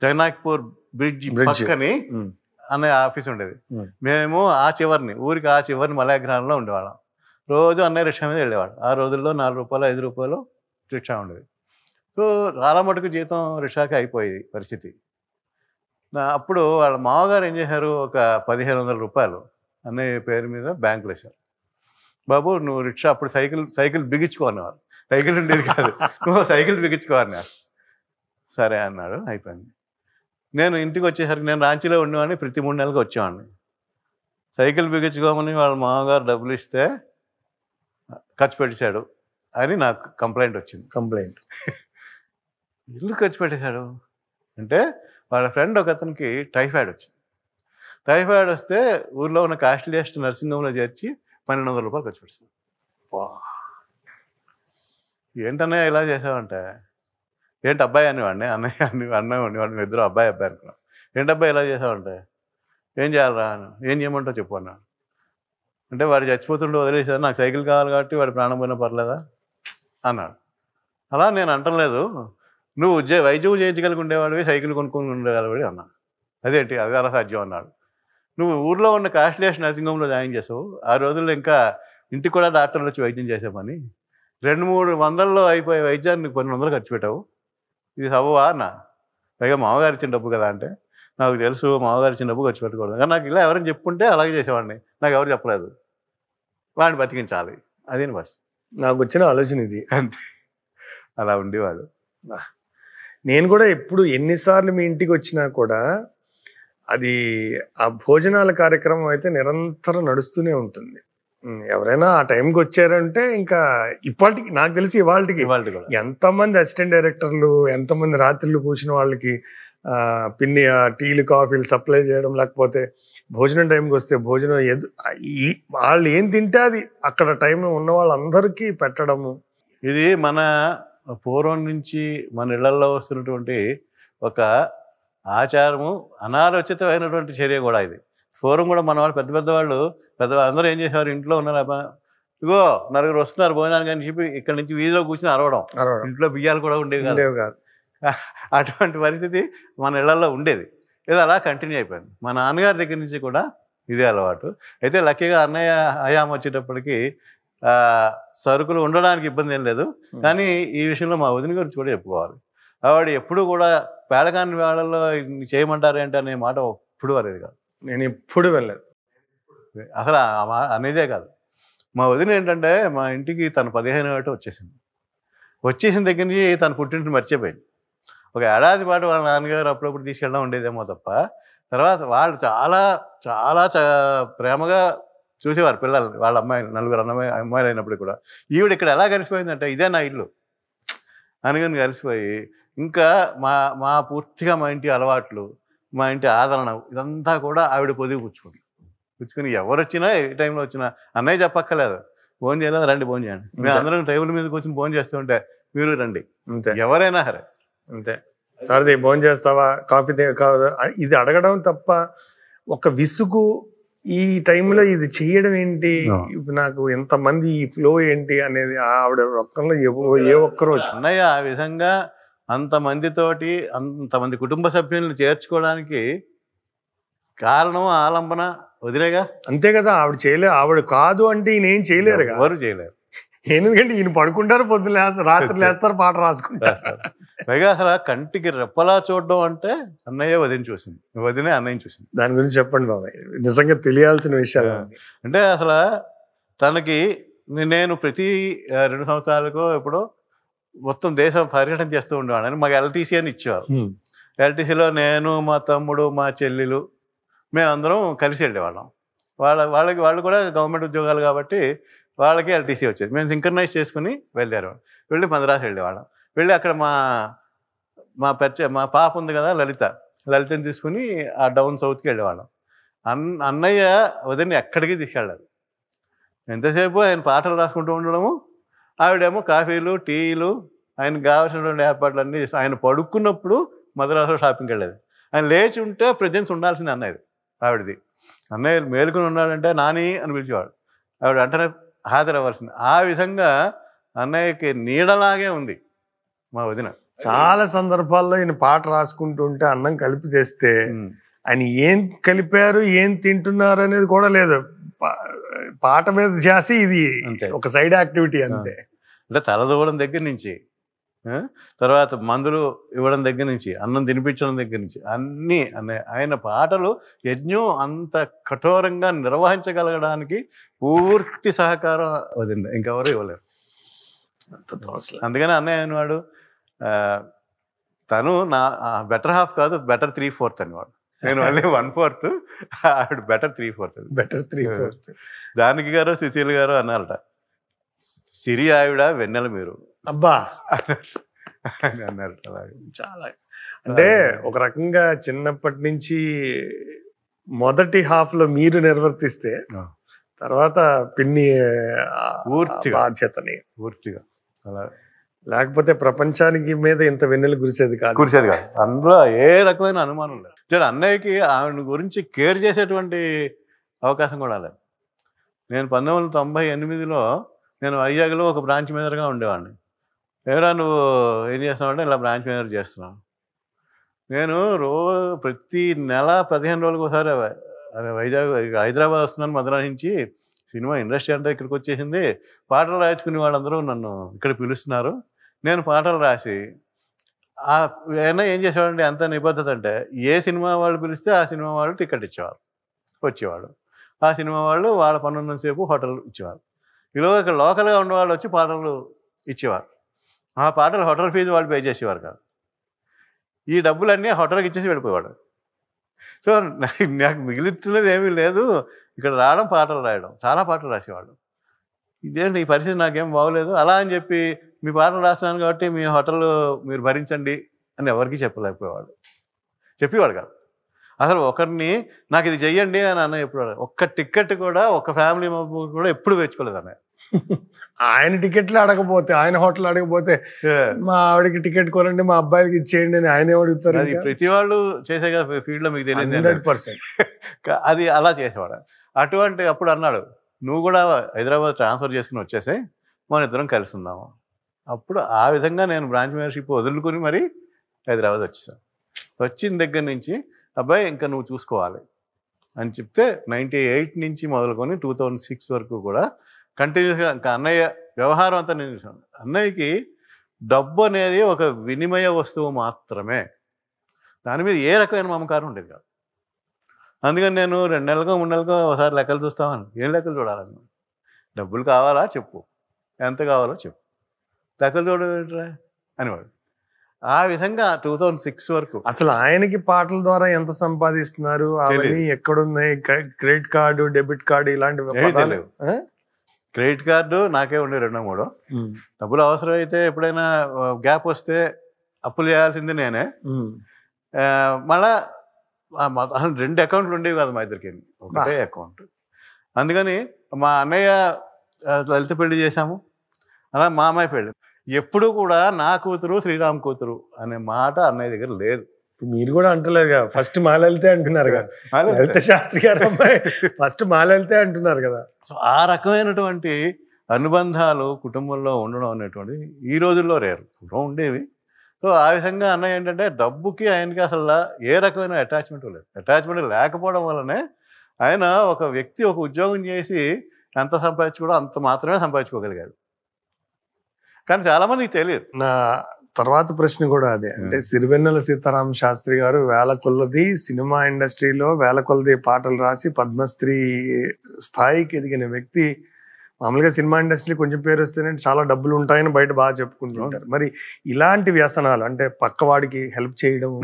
జగన్నాథ్పూర్ బ్రిడ్జ్ పక్కని అన్నయ్య ఆఫీస్ ఉండేది. మేము ఊరికి ఆ చివరిని మలయాగ్రహంలో ఉండేవాళ్ళం. రోజు అన్నయ్య రిక్షా మీద వెళ్ళేవాడు. ఆ రోజుల్లో ₹4 ₹5 రిక్షా ఉండేది. సో చాలా మటుకు జీతం రిక్షాకి అయిపోయేది పరిస్థితి. అప్పుడు వాళ్ళ మామగారు ఏం చేశారు, ఒక ₹1,500 అన్నయ్య పేరు మీద బ్యాంకులు వేశారు. బాబు నువ్వు రిక్షా, అప్పుడు సైకిల్ బిగించుకో అన్నవారు, సైకిల్ ఉండేది కాదు, నువ్వు సైకిల్ బిగించుకో అన్నారు. సరే అన్నాడు, అయిపోయింది. నేను ఇంటికి వచ్చేసరికి, నేను రాంచీలో ఉండేవాడిని, ప్రతి 3 నెలలకు వచ్చేవాడిని. సైకిల్ బిగించుకోమని వాళ్ళ మామగారు డబ్బులు ఇస్తే ఖర్చు పెట్టేశాడు అని నాకు కంప్లైంట్ వచ్చింది. ఎందుకు ఖర్చు పెట్టేశాడు అంటే, వాళ్ళ ఫ్రెండ్ ఒక అతనికి టైఫాయిడ్ వచ్చింది. టైఫాయిడ్ వస్తే ఊర్లో ఉన్న కాస్ట్లీయెస్ట్ నర్సింగ్ హోమ్లో చేర్చి ₹1,200 ఖర్చు పెట్టేశాడు. ఏంటన్నయ్య ఇలా చేసావంటే, ఏంటి అబ్బాయి అనేవాడిని, అన్నయ్య ఉండేవాడిని, ఇద్దరు అబ్బాయి అనుకున్నాం. ఏంటబ్బాయి ఇలా చేసావంటే, ఏం చేయాలరా అని, ఏం చేయమంటావు చెప్పు అన్నాడు. అంటే వాడు చచ్చిపోతుంటే వదిలేసారు, నాకు సైకిల్ కావాలి కాబట్టి వాడు ప్రాణం పోయినా పర్లేదా అన్నాడు. అలా నేను అంటలేదు, నువ్వు వైద్యం చేయించగలిగి ఉండేవాడివి, సైకిల్ కొనుక్కొని ఉండగలవాడి అన్నా. అదేంటి అది అలా సాధ్యం అన్నాడు. నువ్వు ఊర్లో ఉన్న కాస్ట్లీయెస్ట్ నర్సింగ్ హోమ్లో జాయిన్ చేసావు, ఆ రోజుల్లో ఇంకా ఇంటికి కూడా డాక్టర్లు వచ్చి వైద్యం చేసామని 200-300 అయిపోయే వైద్యాన్ని ₹1,200 ఖర్చు పెట్టావు, ఇది సవ్వా అన్నా. పైగా మామగారు ఇచ్చిన డబ్బు కదా అంటే, నాకు తెలుసు మామగారు ఇచ్చిన డబ్బు ఖర్చు పెట్టకూడదు, కానీ నాకు ఇలా ఎవరైనా చెప్పుంటే అలాగే చేసేవాడిని, నాకు ఎవరు చెప్పలేదు, వాడిని బతికించాలి, అదేని పరిస్థితి. నాకు వచ్చిన ఆలోచన ఇది, అంతే. అలా ఉండేవాడు. నేను కూడా ఎప్పుడు ఎన్నిసార్లు మీ ఇంటికి వచ్చినా కూడా అది ఆ భోజనాల కార్యక్రమం అయితే నిరంతరం నడుస్తూనే ఉంటుంది. ఎవరైనా ఆ టైంకి వచ్చారంటే ఇంకా ఇప్పటికి నాకు తెలిసి ఇవాళకి ఎంతమంది అసిస్టెంట్ డైరెక్టర్లు, ఎంతమంది రాత్రులు కూర్చున్న వాళ్ళకి పిన్ని టీలు కాఫీలు సప్లై చేయడం, లేకపోతే భోజనం టైంకి వస్తే భోజనం వాళ్ళు ఏం తింటే అది అక్కడ టైంలో ఉన్న వాళ్ళందరికీ పెట్టడము. ఇది మన పూర్వం నుంచి మన ఇళ్లల్లో వస్తున్నటువంటి ఒక ఆచారము, అనాలోచితమైనటువంటి చర్య కూడా ఇది. పూర్వం కూడా మన వాళ్ళు పెద్ద అందరూ ఏం చేసేవారు, ఇంట్లో ఉన్నారు ఇగో నలుగురు వస్తున్నారు భోజనానికి అని చెప్పి ఇక్కడ నుంచి వీధిలో కూర్చొని అరవడం. ఇంట్లో బియ్యాలు కూడా ఉండేవి కాదు. అటువంటి పరిస్థితి మన ఇళ్లలో ఉండేది. ఇది అలా కంటిన్యూ అయిపోయింది. మా నాన్నగారి దగ్గర నుంచి కూడా ఇదే అలవాటు. అయితే లక్కీగా అన్నయ్య హయాం వచ్చేటప్పటికి సరుకులు ఉండడానికి ఇబ్బంది ఏం లేదు. కానీ ఈ విషయంలో మా వదిన గురించి కూడా చెప్పుకోవాలి. ఆవిడ ఎప్పుడు కూడా పేడకాని వేళల్లో చేయమంటారు ఏంటి అనే మాట ఎప్పుడు అనేది కాదు. నేను ఎప్పుడు వెళ్ళలేదు అసలు అనేదే కాదు. మా వదిన ఏంటంటే మా ఇంటికి తను 15 ఏట వచ్చేసిన దగ్గర నుంచి తన పుట్టింటిని మర్చిపోయింది. ఒక ఏడాది పాటు వాళ్ళ నాన్నగారు అప్పుడప్పుడు తీసుకెళ్ళడం ఉండేదేమో తప్ప, తర్వాత వాళ్ళు చాలా చాలా ప్రేమగా చూసేవారు పిల్లల్ని, వాళ్ళ అమ్మాయిలు, 4 అమ్మాయిలు అయినప్పుడు కూడా. ఈవిడ ఇక్కడ ఎలా కలిసిపోయిందంటే ఇదే నా ఇల్లు అనుకుని కలిసిపోయి ఇంకా మా పూర్తిగా మా ఇంటి అలవాట్లు, మా ఇంటి ఆదరణ ఇదంతా కూడా ఆవిడ పుచ్చుకుని ఎవరు వచ్చినా ఏ టైంలో వచ్చినా అన్నయ్య చెప్పక్కర్లేదు, ఫోన్ చేయలేదు, రండి ఫోన్ చేయండి. మేము అందరం టేబుల్ మీద కూర్చొని ఫోన్ చేస్తుంటే మీరు రండి, ఎవరైనా సరే అంతే. సరే భోజనం చేస్తావా, కాఫీ ఇది అడగడం తప్ప ఒక విసుగు ఈ టైంలో ఇది చేయడం ఏంటి, నాకు ఎంతమంది ఈ ఫ్లో ఏంటి అనేది ఆవిడ ఒక్కలో ఏ ఒక్కరోజు. అన్నయ్య ఆ విధంగా అంతమందితోటి అంతమంది కుటుంబ సభ్యులను చేర్చుకోవడానికి కారణం ఆలంబన వదిలేగా. అంతే కదా, ఆవిడ కాదు అంటే ఈయన ఏం చేయలేరు, ఎవరు చేయలేరు. ఎందుకంటే ఈయన పడుకుంటారు, పొద్దున లేస్తారు, రాత్రి లేస్తారు, పాట రాసుకుంటారు. పైగా అసలు కంటికి రెప్పలా చూడడం అంటే అన్నయ్య వదిన చూసింది, వదినే అన్నయ్యని చూసింది. దాని గురించి చెప్పండి బాబాయ్, నిజంగా తెలియాల్సిన విషయాలు. అంటే అసలు తనకి నేను ప్రతి 2 సంవత్సరాలకు ఎప్పుడో మొత్తం దేశం పర్యటన చేస్తూ ఉండేవాడిని. మాకు ఎల్టీసీ అని ఇచ్చేవారు. ఎల్టీసీలో నేను, మా తమ్ముడు, మా చెల్లెలు మేమందరం కలిసి వెళ్ళేవాళ్ళం. వాళ్ళు కూడా గవర్నమెంట్ ఉద్యోగాలు కాబట్టి వాళ్ళకి ఎల్టీసీ వచ్చేది. మేము సింక్రనైజ్ చేసుకుని వెళ్ళి మద్రాసు వెళ్ళేవాళ్ళం. వెళ్ళి అక్కడ మా పాప ఉంది కదా లలితని తీసుకుని ఆ డౌన్ సౌత్కి వెళ్ళేవాళ్ళం. అన్నయ్య వదిలిని ఎక్కడికి తీసుకెళ్ళారు. ఎంతసేపు ఆయన పాటలు రాసుకుంటూ ఉండడము, ఆవిడేమో కాఫీలు, టీలు, ఆయనకు కావాల్సినటువంటి ఏర్పాట్లన్నీ చేసి ఆయన పడుకున్నప్పుడు మద్రాసులో షాపింగ్కి వెళ్ళేది. ఆయన లేచి ఉంటే ప్రెజెన్స్ ఉండాల్సింది అన్నయ్యది, ఆవిడది. అన్నయ్య మేలుకుని ఉన్నాడంటే నాని అని పిలిచేవాడు, ఆవిడ అంటనే హాజరవ్వాల్సింది. ఆ విధంగా అన్నయ్యకి నీడలాగే ఉంది మా వదిన. చాలా సందర్భాల్లో ఈయన పాట రాసుకుంటూ ఉంటే అన్నం కలిపి తెస్తే ఆయన ఏం కలిపారు, ఏం తింటున్నారు అనేది కూడా లేదు, పాట మీద చేసి ఇది ఒక సైడ్ యాక్టివిటీ అంతే. అంటే తలదూవడం దగ్గర నుంచి, తర్వాత మందులు ఇవ్వడం దగ్గర నుంచి, అన్నం తినిపించడం దగ్గర నుంచి అన్నీ ఆయన పాటలు యజ్ఞం అంత కఠోరంగా నిర్వహించగలగడానికి పూర్తి సహకారం వదింది, ఇంకెవరు ఇవ్వలేరు. అందుకని అన్నయ్య అనేవాడు, తను నా బెటర్ హాఫ్ కాదు, బెటర్ 3/4 అనేవాడు. నేను మళ్ళీ 1/4, ఆవిడ బెటర్ 3/4. జానకి గారు, సుశీల్ గారు అన్నారట, సిరి ఆవిడ వెన్నెల మీరు అబ్బా అన్నారు. చాలా అంటే ఒక రకంగా చిన్నప్పటి నుంచి మొదటి హాఫ్ లో మీరు నిర్వర్తిస్తే తర్వాత పిన్ని బాధ్యతని పూర్తిగా అలా, లేకపోతే ప్రపంచానికి మీద ఇంత వెన్నెలు కురిసేది కాదు. అందులో ఏ రకమైన అనుమానం లేదు. అన్నయ్యకి ఆవిడ గురించి కేర్ చేసేటువంటి అవకాశం కూడా లేదు. నేను 1998లో నేను వైజాగ్లో ఒక బ్రాంచ్ మేనేజర్గా ఉండేవాడిని. ఎవరా నువ్వు ఏం చేస్తున్నావు అంటే ఇలా బ్రాంచ్ మేనేజర్ చేస్తున్నాను. నేను ప్రతి నెల 15 రోజులకు ఒకసారి హైదరాబాద్ వస్తున్నాను మద్రాసు నుంచి, సినిమా ఇండస్ట్రీ అంటే ఇక్కడికి వచ్చేసింది, పాటలు రాయించుకునే వాళ్ళందరూ నన్ను ఇక్కడ పిలుస్తున్నారు, నేను పాటలు రాసి అయినా ఏం చేసేవాడండి, అంత నిబద్ధత అంటే ఏ సినిమా వాళ్ళు పిలిస్తే ఆ సినిమా వాళ్ళు టికెట్ ఇచ్చేవారు, వచ్చేవాడు. ఆ సినిమా వాళ్ళు వాళ్ళ పనున్నంతసేపు హోటల్ ఇచ్చేవారు. ఈలోగా ఇక్కడ లోకల్గా ఉన్నవాళ్ళు వచ్చి పాటలు ఇచ్చేవారు. ఆ పాటలు హోటల్ ఫీజు వాళ్ళు పే చేసేవారు కాదు, ఈ డబ్బులన్నీ హోటల్కి ఇచ్చేసి వెళ్ళిపోయేవాడు. సో నాకు మిగిలితున్నది ఏమీ లేదు, ఇక్కడ రావడం, పాటలు రాయడం, చాలా పాటలు రాసేవాడు. ఇదేంటి ఈ పరిస్థితి నాకేం బాగోలేదు, అలా అని చెప్పి మీ పాటలు రాస్తున్నాను కాబట్టి మీ హోటల్ మీరు భరించండి అని ఎవరికి చెప్పేవాడు కాదు. అసలు ఒకరిని నాకు ఇది చెయ్యండి అని అన్న ఎప్పుడు ఒక్క టికెట్ కూడా, ఒక్క ఫ్యామిలీ మెంబర్ కూడా ఎప్పుడు వేసుకోలేదు అన్నయ్య. ఆయన టికెట్లు అడగపోతే, ఆయన హోటల్ అడగపోతే మా ఆవిడకి టికెట్ కొనండి, మా అబ్బాయికి ఇచ్చేయండి అని ఆయన అడుగుతారు. అది ప్రతి వాళ్ళు చేసే ఫీల్డ్ లో మీకు తెలియదు. 100%. అది అలా చేసేవాడు. అటువంటి అప్పుడు అన్నాడు, నువ్వు కూడా హైదరాబాద్ ట్రాన్స్ఫర్ చేసుకుని వచ్చేసాయి, మన ఇద్దరం కలిసి ఉన్నాము. అప్పుడు ఆ విధంగా నేను బ్రాంచ్ మేనేజర్షిప్ వదులుకుని మరి హైదరాబాద్ వచ్చేసాను. వచ్చిన దగ్గర నుంచి అబ్బాయి ఇంకా నువ్వు చూసుకోవాలి అని చెప్తే 98 నుంచి మొదలుకొని 2006 వరకు కూడా కంటిన్యూస్గా ఇంకా అన్నయ్య వ్యవహారం అంతా నేను చూసాను. అన్నయ్యకి డబ్బు అనేది ఒక వినిమయ వస్తువు మాత్రమే, దాని మీద ఏ రకమైన మమకారం ఉండేది కాదు. అందుకని నేను 2 నెలలకో 3 నెలలకో ఒకసారి లెక్కలు చూస్తామని. ఏం లెక్కలు చూడాలని? డబ్బులు కావాలా చెప్పు, ఎంత కావాలో చెప్పు, లెక్కలు చూడరా అనేవాడు. ఆ విధంగా 2006 వరకు. అసలు ఆయనకి పాటల ద్వారా ఎంత సంపాదిస్తున్నారు, అవన్నీ ఎక్కడున్నాయి, క్రెడిట్ కార్డు, డెబిట్ కార్డు ఇలాంటివి తెలియదు. క్రెడిట్ కార్డు నాకే ఉండే 2-3. డబ్బులు అవసరమైతే ఎప్పుడైనా గ్యాప్ వస్తే అప్పులు చేయాల్సింది నేనే. మళ్ళా 2 అకౌంట్లు ఉండేవి కాదు మా ఇద్దరికి, ఒకటే అకౌంట్. అందుకని మా అన్నయ్య లలిత పెళ్లి చేశాము, అలా మా అమ్మాయి పెళ్ళి. ఎప్పుడు కూడా నా కూతురు శ్రీరామ్ కూతురు అనే మాట అన్నయ్య దగ్గర లేదు. మీరు కూడా అంటలేరు కదా, ఫస్ట్ మాలలితే అంటున్నారు కదా, లలిత శాస్త్రి గారు అమ్మాయి ఫస్ట్ మాలలితే అంటున్నారు కదా. సో ఆ రకమైనటువంటి అనుబంధాలు కుటుంబంలో ఉండడం అనేటువంటి ఈ రోజుల్లో రేరు, పూర్వం ఉండేవి. సో ఆ విధంగా అన్నయ్య ఏంటంటే డబ్బుకి ఆయనకి అసలు ఏ రకమైన అటాచ్మెంట్ లేదు. అటాచ్మెంట్ లేకపోవడం వల్లనే ఆయన ఒక వ్యక్తి ఒక ఉద్యోగం చేసి ఎంత సంపాదించుకోవడం అంత మాత్రమే సంపాదించుకోగలిగాడు. కానీ చాలామందికి తెలియదు. నా తర్వాత ప్రశ్న కూడా అదే, అంటే సిరివెన్నెల సీతారామ శాస్త్రి గారు వేల కొలది సినిమా ఇండస్ట్రీలో వేల కొలది పాటలు రాసి పద్మశ్రీ స్థాయికి ఎదిగిన వ్యక్తి. మామూలుగా సినిమా ఇండస్ట్రీ కొంచెం పేరు వస్తేనే చాలా డబ్బులు ఉంటాయని బయట బాగా చెప్పుకుంటుంటారు. మరి ఇలాంటి వ్యసనాలు, అంటే పక్కవాడికి హెల్ప్ చేయడము,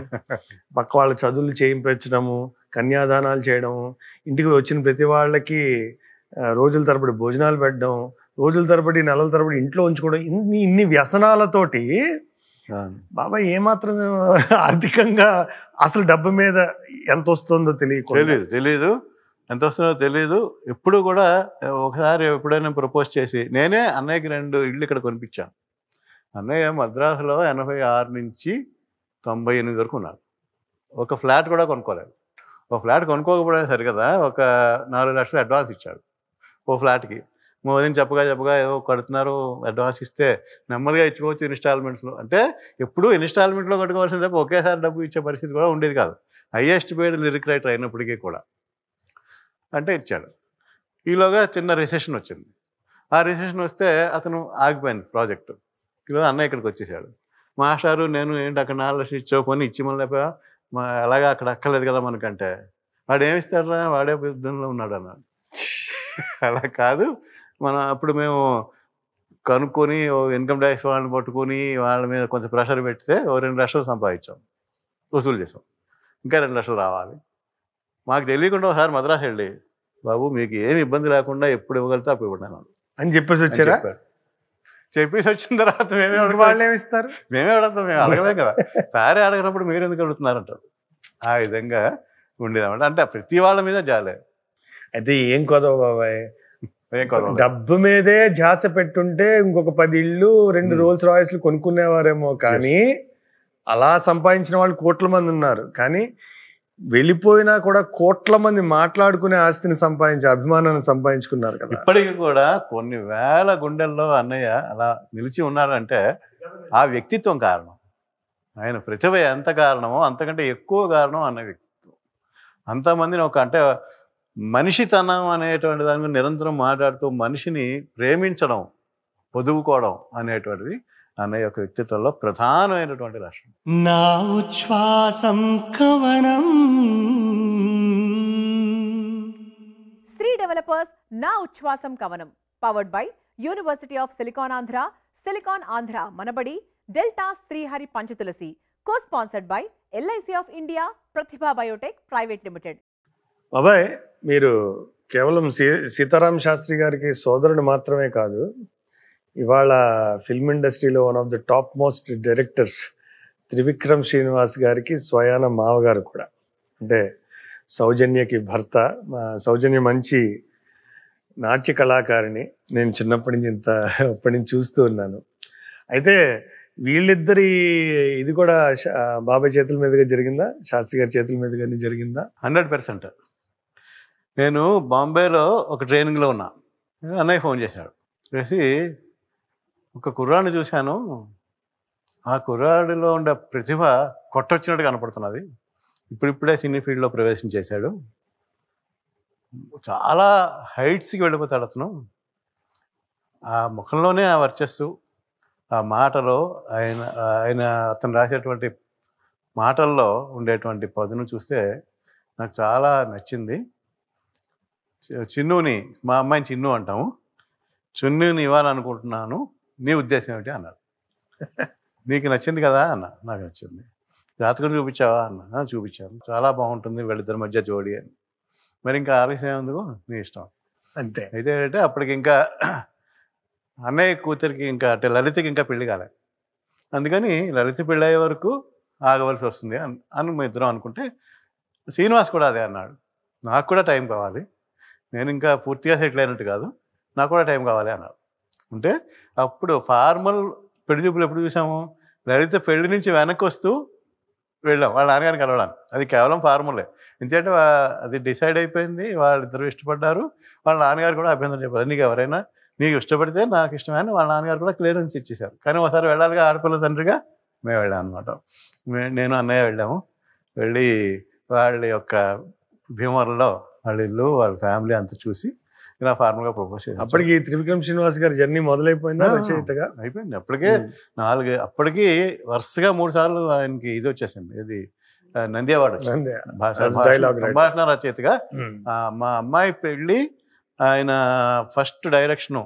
పక్క వాళ్ళ చదువులు చేయించడము, కన్యాదానాలు చేయడము, ఇంటికి వచ్చిన ప్రతి వాళ్ళకి రోజుల తరబడి భోజనాలు పెట్టడం, రోజుల తరబడి నెలల తరబడి ఇంట్లో ఉంచుకోవడం, ఇన్ని వ్యసనాలతోటి బాబాయ్ ఏమాత్రం ఆర్థికంగా అసలు డబ్బు మీద ఎంత వస్తుందో తెలీదు ఎంత వస్తుందో తెలీదు. ఎప్పుడు కూడా ఒకసారి ఎప్పుడైనా ప్రపోజ్ చేసి నేనే అన్నయ్యకి 2 ఇళ్ళు ఇక్కడ కొనిపించాను. అన్నయ్య మద్రాసులో 86 నుంచి 98 వరకు ఉన్నాడు. ఒక ఫ్లాట్ కూడా కొనుక్కోలేదు. ఒక ఫ్లాట్ కొనుక్కోకపోవడం సరి కదా, ఒక 4 లక్షలు అడ్వాన్స్ ఇచ్చాడు ఓ ఫ్లాట్కి. మోదీని చెప్పగా ఏవో కడుతున్నారు, అడ్వాన్స్ ఇస్తే నెమ్మదిగా ఇచ్చుకోవచ్చు ఇన్స్టాల్మెంట్స్లో. అంటే ఎప్పుడు ఇన్స్టాల్మెంట్లో కట్టుకోవాల్సిన తప్ప ఒకేసారి డబ్బు ఇచ్చే పరిస్థితి కూడా ఉండేది కాదు, హైయెస్ట్ పేడ్ లిరిక్ రైటర్ అయినప్పటికీ కూడా. అంటే ఇచ్చాడు. ఈలోగా చిన్న రిసెషన్ వచ్చింది. ఆ రిసెషన్ వస్తే అతను ఆగిపోయింది ప్రాజెక్టు. ఈలోగా అన్నయ్య ఇక్కడికి వచ్చేసాడు. మాస్టారు నేను ఏంటి అక్కడ 4 లక్షలు ఇచ్చావు, కొని ఇచ్చి మళ్ళీ అలాగా అక్కడ అక్కర్లేదు కదా మనకంటే. వాడు ఏమిస్తారా, వాడే యుద్ధంలో ఉన్నాడు అన్నాడు. అలా కాదు, అప్పుడు మేము కనుక్కొని ఇన్కమ్ ట్యాక్స్ వాళ్ళని పట్టుకొని వాళ్ళ మీద కొంచెం ప్రెషర్ పెడితే 2 లక్షలు సంపాదించాం, వసూలు చేసాం. ఇంకా 2 లక్షలు రావాలి. మాకు తెలియకుండా ఒకసారి మద్రాసు వెళ్ళి, బాబు మీకు ఏమి ఇబ్బంది లేకుండా ఎప్పుడు ఇవ్వగలితే అప్పుడు ఇవ్వడాను అని చెప్పేసి వచ్చారా? చెప్పేసి వచ్చిన తర్వాత వాళ్ళు ఏమిస్తారు, మేమే అడుగుతాం, మేము అడగలేం కదా. సారే అడగినప్పుడు మీరు ఎందుకు అడుగుతున్నారంటారు. ఆ విధంగా ఉండేదన్నమాట. అంటే ప్రతి వాళ్ళ మీద జాలే. అయితే ఏం కొదవ బాబాయ్, డబ్బు మీదే ధ్యాస పెట్టుంటే ఇంకొక 10 ఇళ్ళు 2 రోల్స్ రాయిస్లు కొనుక్కునేవారేమో. కానీ అలా సంపాదించిన వాళ్ళు కోట్ల మంది ఉన్నారు. కానీ వెళ్ళిపోయినా కూడా కోట్ల మంది మాట్లాడుకునే ఆస్తిని సంపాదించి అభిమానాన్ని సంపాదించుకున్నారు కదా. ఇప్పటికీ కూడా కొన్ని వేల గుండెల్లో అన్నయ్య అలా నిలిచి ఉన్నారంటే ఆ వ్యక్తిత్వం కారణం. ఆయన ప్రతిభ ఎంత కారణమో అంతకంటే ఎక్కువ కారణం అన్న వ్యక్తిత్వం. అంతమందిని అంటే మనిషితనం అనేటువంటి దాని నిరంతరం మాట్లాడుతూ మనిషిని ప్రేమించడం, పొదువుకోవడం అనేటువంటిది అన్నయ్య యొక్క వ్యక్తిత్వంలో ప్రధానమైనటువంటి లక్షణం. నా ఉచ్ఛ్వాసం కవనం. శ్రీ డెవలపర్స్ నా ఉచ్ఛ్వాసం కవనం powered by university of silicon Andhra, silicon Andhra Manabadi, delta Srihari Panchatulasi. Co sponsored by LIC of India, Pratibha biotech private limited. బాబాయ్ మీరు కేవలం సీతారాం శాస్త్రి గారికి సోదరుడు మాత్రమే కాదు, ఇవాళ ఫిల్మ్ ఇండస్ట్రీలో one of the top most directors Trivikram Srinivas గారికి స్వయాన మావగారు కూడా. అంటే సౌజన్యకి భర్త. సౌజన్య మంచి నాట్య కళాకారిణి. నేను చిన్నప్పటి నుంచి అప్పటి నుంచి చూస్తూ ఉన్నాను. అయితే వీళ్ళిద్దరి ఇది కూడా బాబాయ్ చేతుల మీదుగా జరిగిందా, శాస్త్రి గారి చేతుల మీదుగానే జరిగిందా? 100%. నేను బాంబేలో ఒక ట్రైనింగ్లో ఉన్నా. అన్నయ్య ఫోన్ చేశాడు. చేసి ఒక కుర్రాడిని చూశాను, ఆ కుర్రాడిలో ఉండే ప్రతిభ కొట్టొచ్చినట్టు కనపడుతున్నది, ఇప్పుడిప్పుడే సినీ ఫీల్డ్లో ప్రవేశం చేశాడు, చాలా హైట్స్కి వెళ్ళిపోతాడు అతను, ఆ ముఖంలోనే ఆ వర్చస్సు, ఆ మాటలో అతను రాసేటువంటి మాటల్లో ఉండేటువంటి పదును చూస్తే నాకు చాలా నచ్చింది. చిన్నుని, మా అమ్మాయిని చిన్ను అంటాము, చిన్నుని ఇవ్వాలనుకుంటున్నాను, నీ ఉద్దేశం ఏమిటి అన్నాడు. నీకు నచ్చింది కదా అన్న. నాకు నచ్చింది. జాతకం చూపించావా అన్న. చూపించాను. చాలా బాగుంటుంది వీళ్ళిద్దరి మధ్య జోడి అని. మరి ఇంకా ఆలస్యం ఎందుకు, నీ ఇష్టం అంతే. అయితే అంటే అప్పటికి ఇంకా అన్నయ్య కూతురికి ఇంకా అంటే లలితకి ఇంకా పెళ్లి కాలే, అందుకని లలిత పెళ్ళి అయ్యే వరకు ఆగవలసి వస్తుంది అని మేము ఇద్దరం అనుకుంటే, శ్రీనివాస్ కూడా అదే అన్నాడు, నాకు కూడా టైం కావాలి, నేను ఇంకా పూర్తిగా సెటిల్ అయినట్టు కాదు, నాకు కూడా టైం కావాలి అన్నాడు. అంటే అప్పుడు ఫార్మల్ పెళ్లి చూపులు ఎప్పుడు చూసాము, లలిత పెళ్లి నుంచి వెనక్కి వస్తూ వెళ్ళాం వాళ్ళ నాన్నగారిని కలవడానికి. అది కేవలం ఫార్మలే, ఎందుకంటే అది డిసైడ్ అయిపోయింది, వాళ్ళిద్దరూ ఇష్టపడ్డారు, వాళ్ళ నాన్నగారు కూడా అభ్యంతరం చెప్పారు, నీకు ఎవరైనా నీకు ఇష్టపడితే నాకు ఇష్టమే అని వాళ్ళ నాన్నగారు కూడా క్లియరెన్స్ ఇచ్చేశారు. కానీ ఒకసారి వెళ్ళాలిగా ఆడపిల్ల తండ్రిగా మేము వెళ్ళాం అనమాట. నేను అన్నయ్య వెళ్ళాము. వెళ్ళి వాళ్ళ యొక్క భీమవరంలో వాళ్ళ ఇల్లు వాళ్ళ ఫ్యామిలీ అంతా చూసి ఇలా ఫార్మల్గా ప్రపోజ్ చేశాను. అప్పటికి త్రివిక్రమ్ శ్రీనివాస్ గారి జర్నీ మొదలైపోయిందా రచయితగా? అయిపోయింది. అప్పటికి వరుసగా 3 సార్లు ఆయనకి ఇది వచ్చేసింది, ఇది నంది అవార్డు సంభాషణ రచయితగా. మా అమ్మాయి పెళ్ళి, ఆయన ఫస్ట్ డైరెక్షను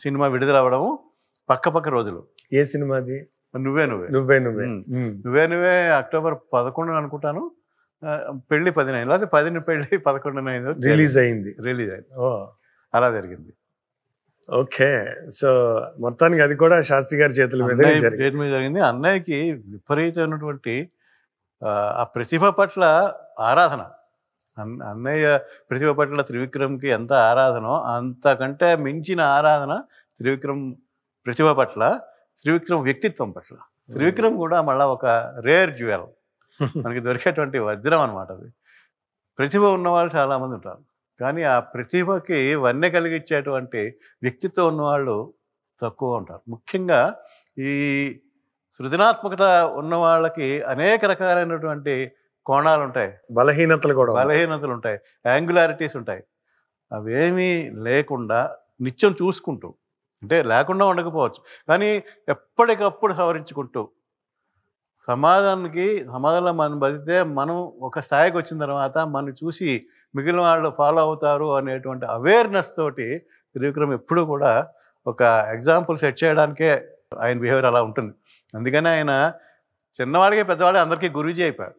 సినిమా విడుదల అవ్వడము పక్క రోజులు. ఏ సినిమాది? నువ్వే అక్టోబర్ 11 అనుకుంటాను, పెళ్లి 10 లేకపోతే 10 పెళ్లి 11 రిలీజ్ అయింది. అలా జరిగింది. ఓకే. సో మొత్తానికి అది కూడా శాస్త్రి గారి చేతుల మీద జరిగింది. అన్నయ్యకి విపరీతమైనటువంటి ఆ ప్రతిభ పట్ల ఆరాధన, అన్నయ్య ప్రతిభ పట్ల త్రివిక్రమ్కి ఎంత ఆరాధనో అంతకంటే మించిన ఆరాధన త్రివిక్రమ్ ప్రతిభ పట్ల, త్రివిక్రమ్ వ్యక్తిత్వం పట్ల. త్రివిక్రమ్ కూడా మళ్ళీ ఒక రేర్ జ్యువెల్, మనకి దొరికేటువంటి వజ్రం అనమాట. అది ప్రతిభ ఉన్నవాళ్ళు చాలామంది ఉంటారు, కానీ ఆ ప్రతిభకి వన్నె కలిగించేటువంటి వ్యక్తిత్వం ఉన్నవాళ్ళు తక్కువ ఉంటారు. ముఖ్యంగా ఈ సృజనాత్మకత ఉన్న వాళ్ళకి అనేక రకాలైనటువంటి కోణాలు ఉంటాయి, బలహీనతలు ఉంటాయి, యాంగులారిటీస్ ఉంటాయి. అవేమీ లేకుండా నిత్యం చూసుకుంటూ, అంటే లేకుండా ఉండకపోవచ్చు కానీ ఎప్పటికప్పుడు సవరించుకుంటూ, సమాజంలో మనం బతికితే మనం ఒక స్థాయికి వచ్చిన తర్వాత మనం చూసి మిగిలిన వాళ్ళు ఫాలో అవుతారు అనేటువంటి అవేర్నెస్ తోటి త్రివిక్రమ్ ఎప్పుడూ కూడా ఒక ఎగ్జాంపుల్ సెట్ చేయడానికే ఆయన బిహేవియర్ అలా ఉంటుంది. అందుకని ఆయన చిన్నవాడికి పెద్దవాడికి అందరికీ గురూజీ అయిపోయాడు.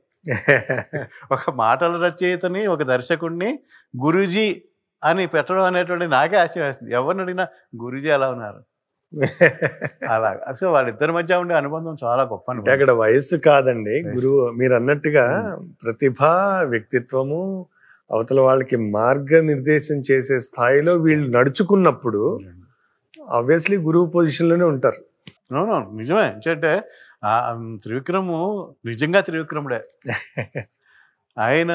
ఒక మాటల రచయితని, ఒక దర్శకుడిని గురూజీ అని పెట్టడం అనేటువంటి నాకే ఆశ్చర్యం వేస్తుంది. ఎవరిని అడిగినా గురూజీ ఎలా ఉన్నారు అలాగా. అసలు వాళ్ళిద్దరి మధ్య ఉండే అనుబంధం చాలా గొప్ప అనుబంధం. అక్కడ వయస్సు కాదండి, గురువు మీరు అన్నట్టుగా ప్రతిభ, వ్యక్తిత్వము, అవతల వాళ్ళకి మార్గనిర్దేశం చేసే స్థాయిలో వీళ్ళు నడుచుకున్నప్పుడు ఆబ్వియస్లీ గురువు పొజిషన్లోనే ఉంటారు. నిజమే. అంటే త్రివిక్రము నిజంగా త్రివిక్రముడే. ఆయన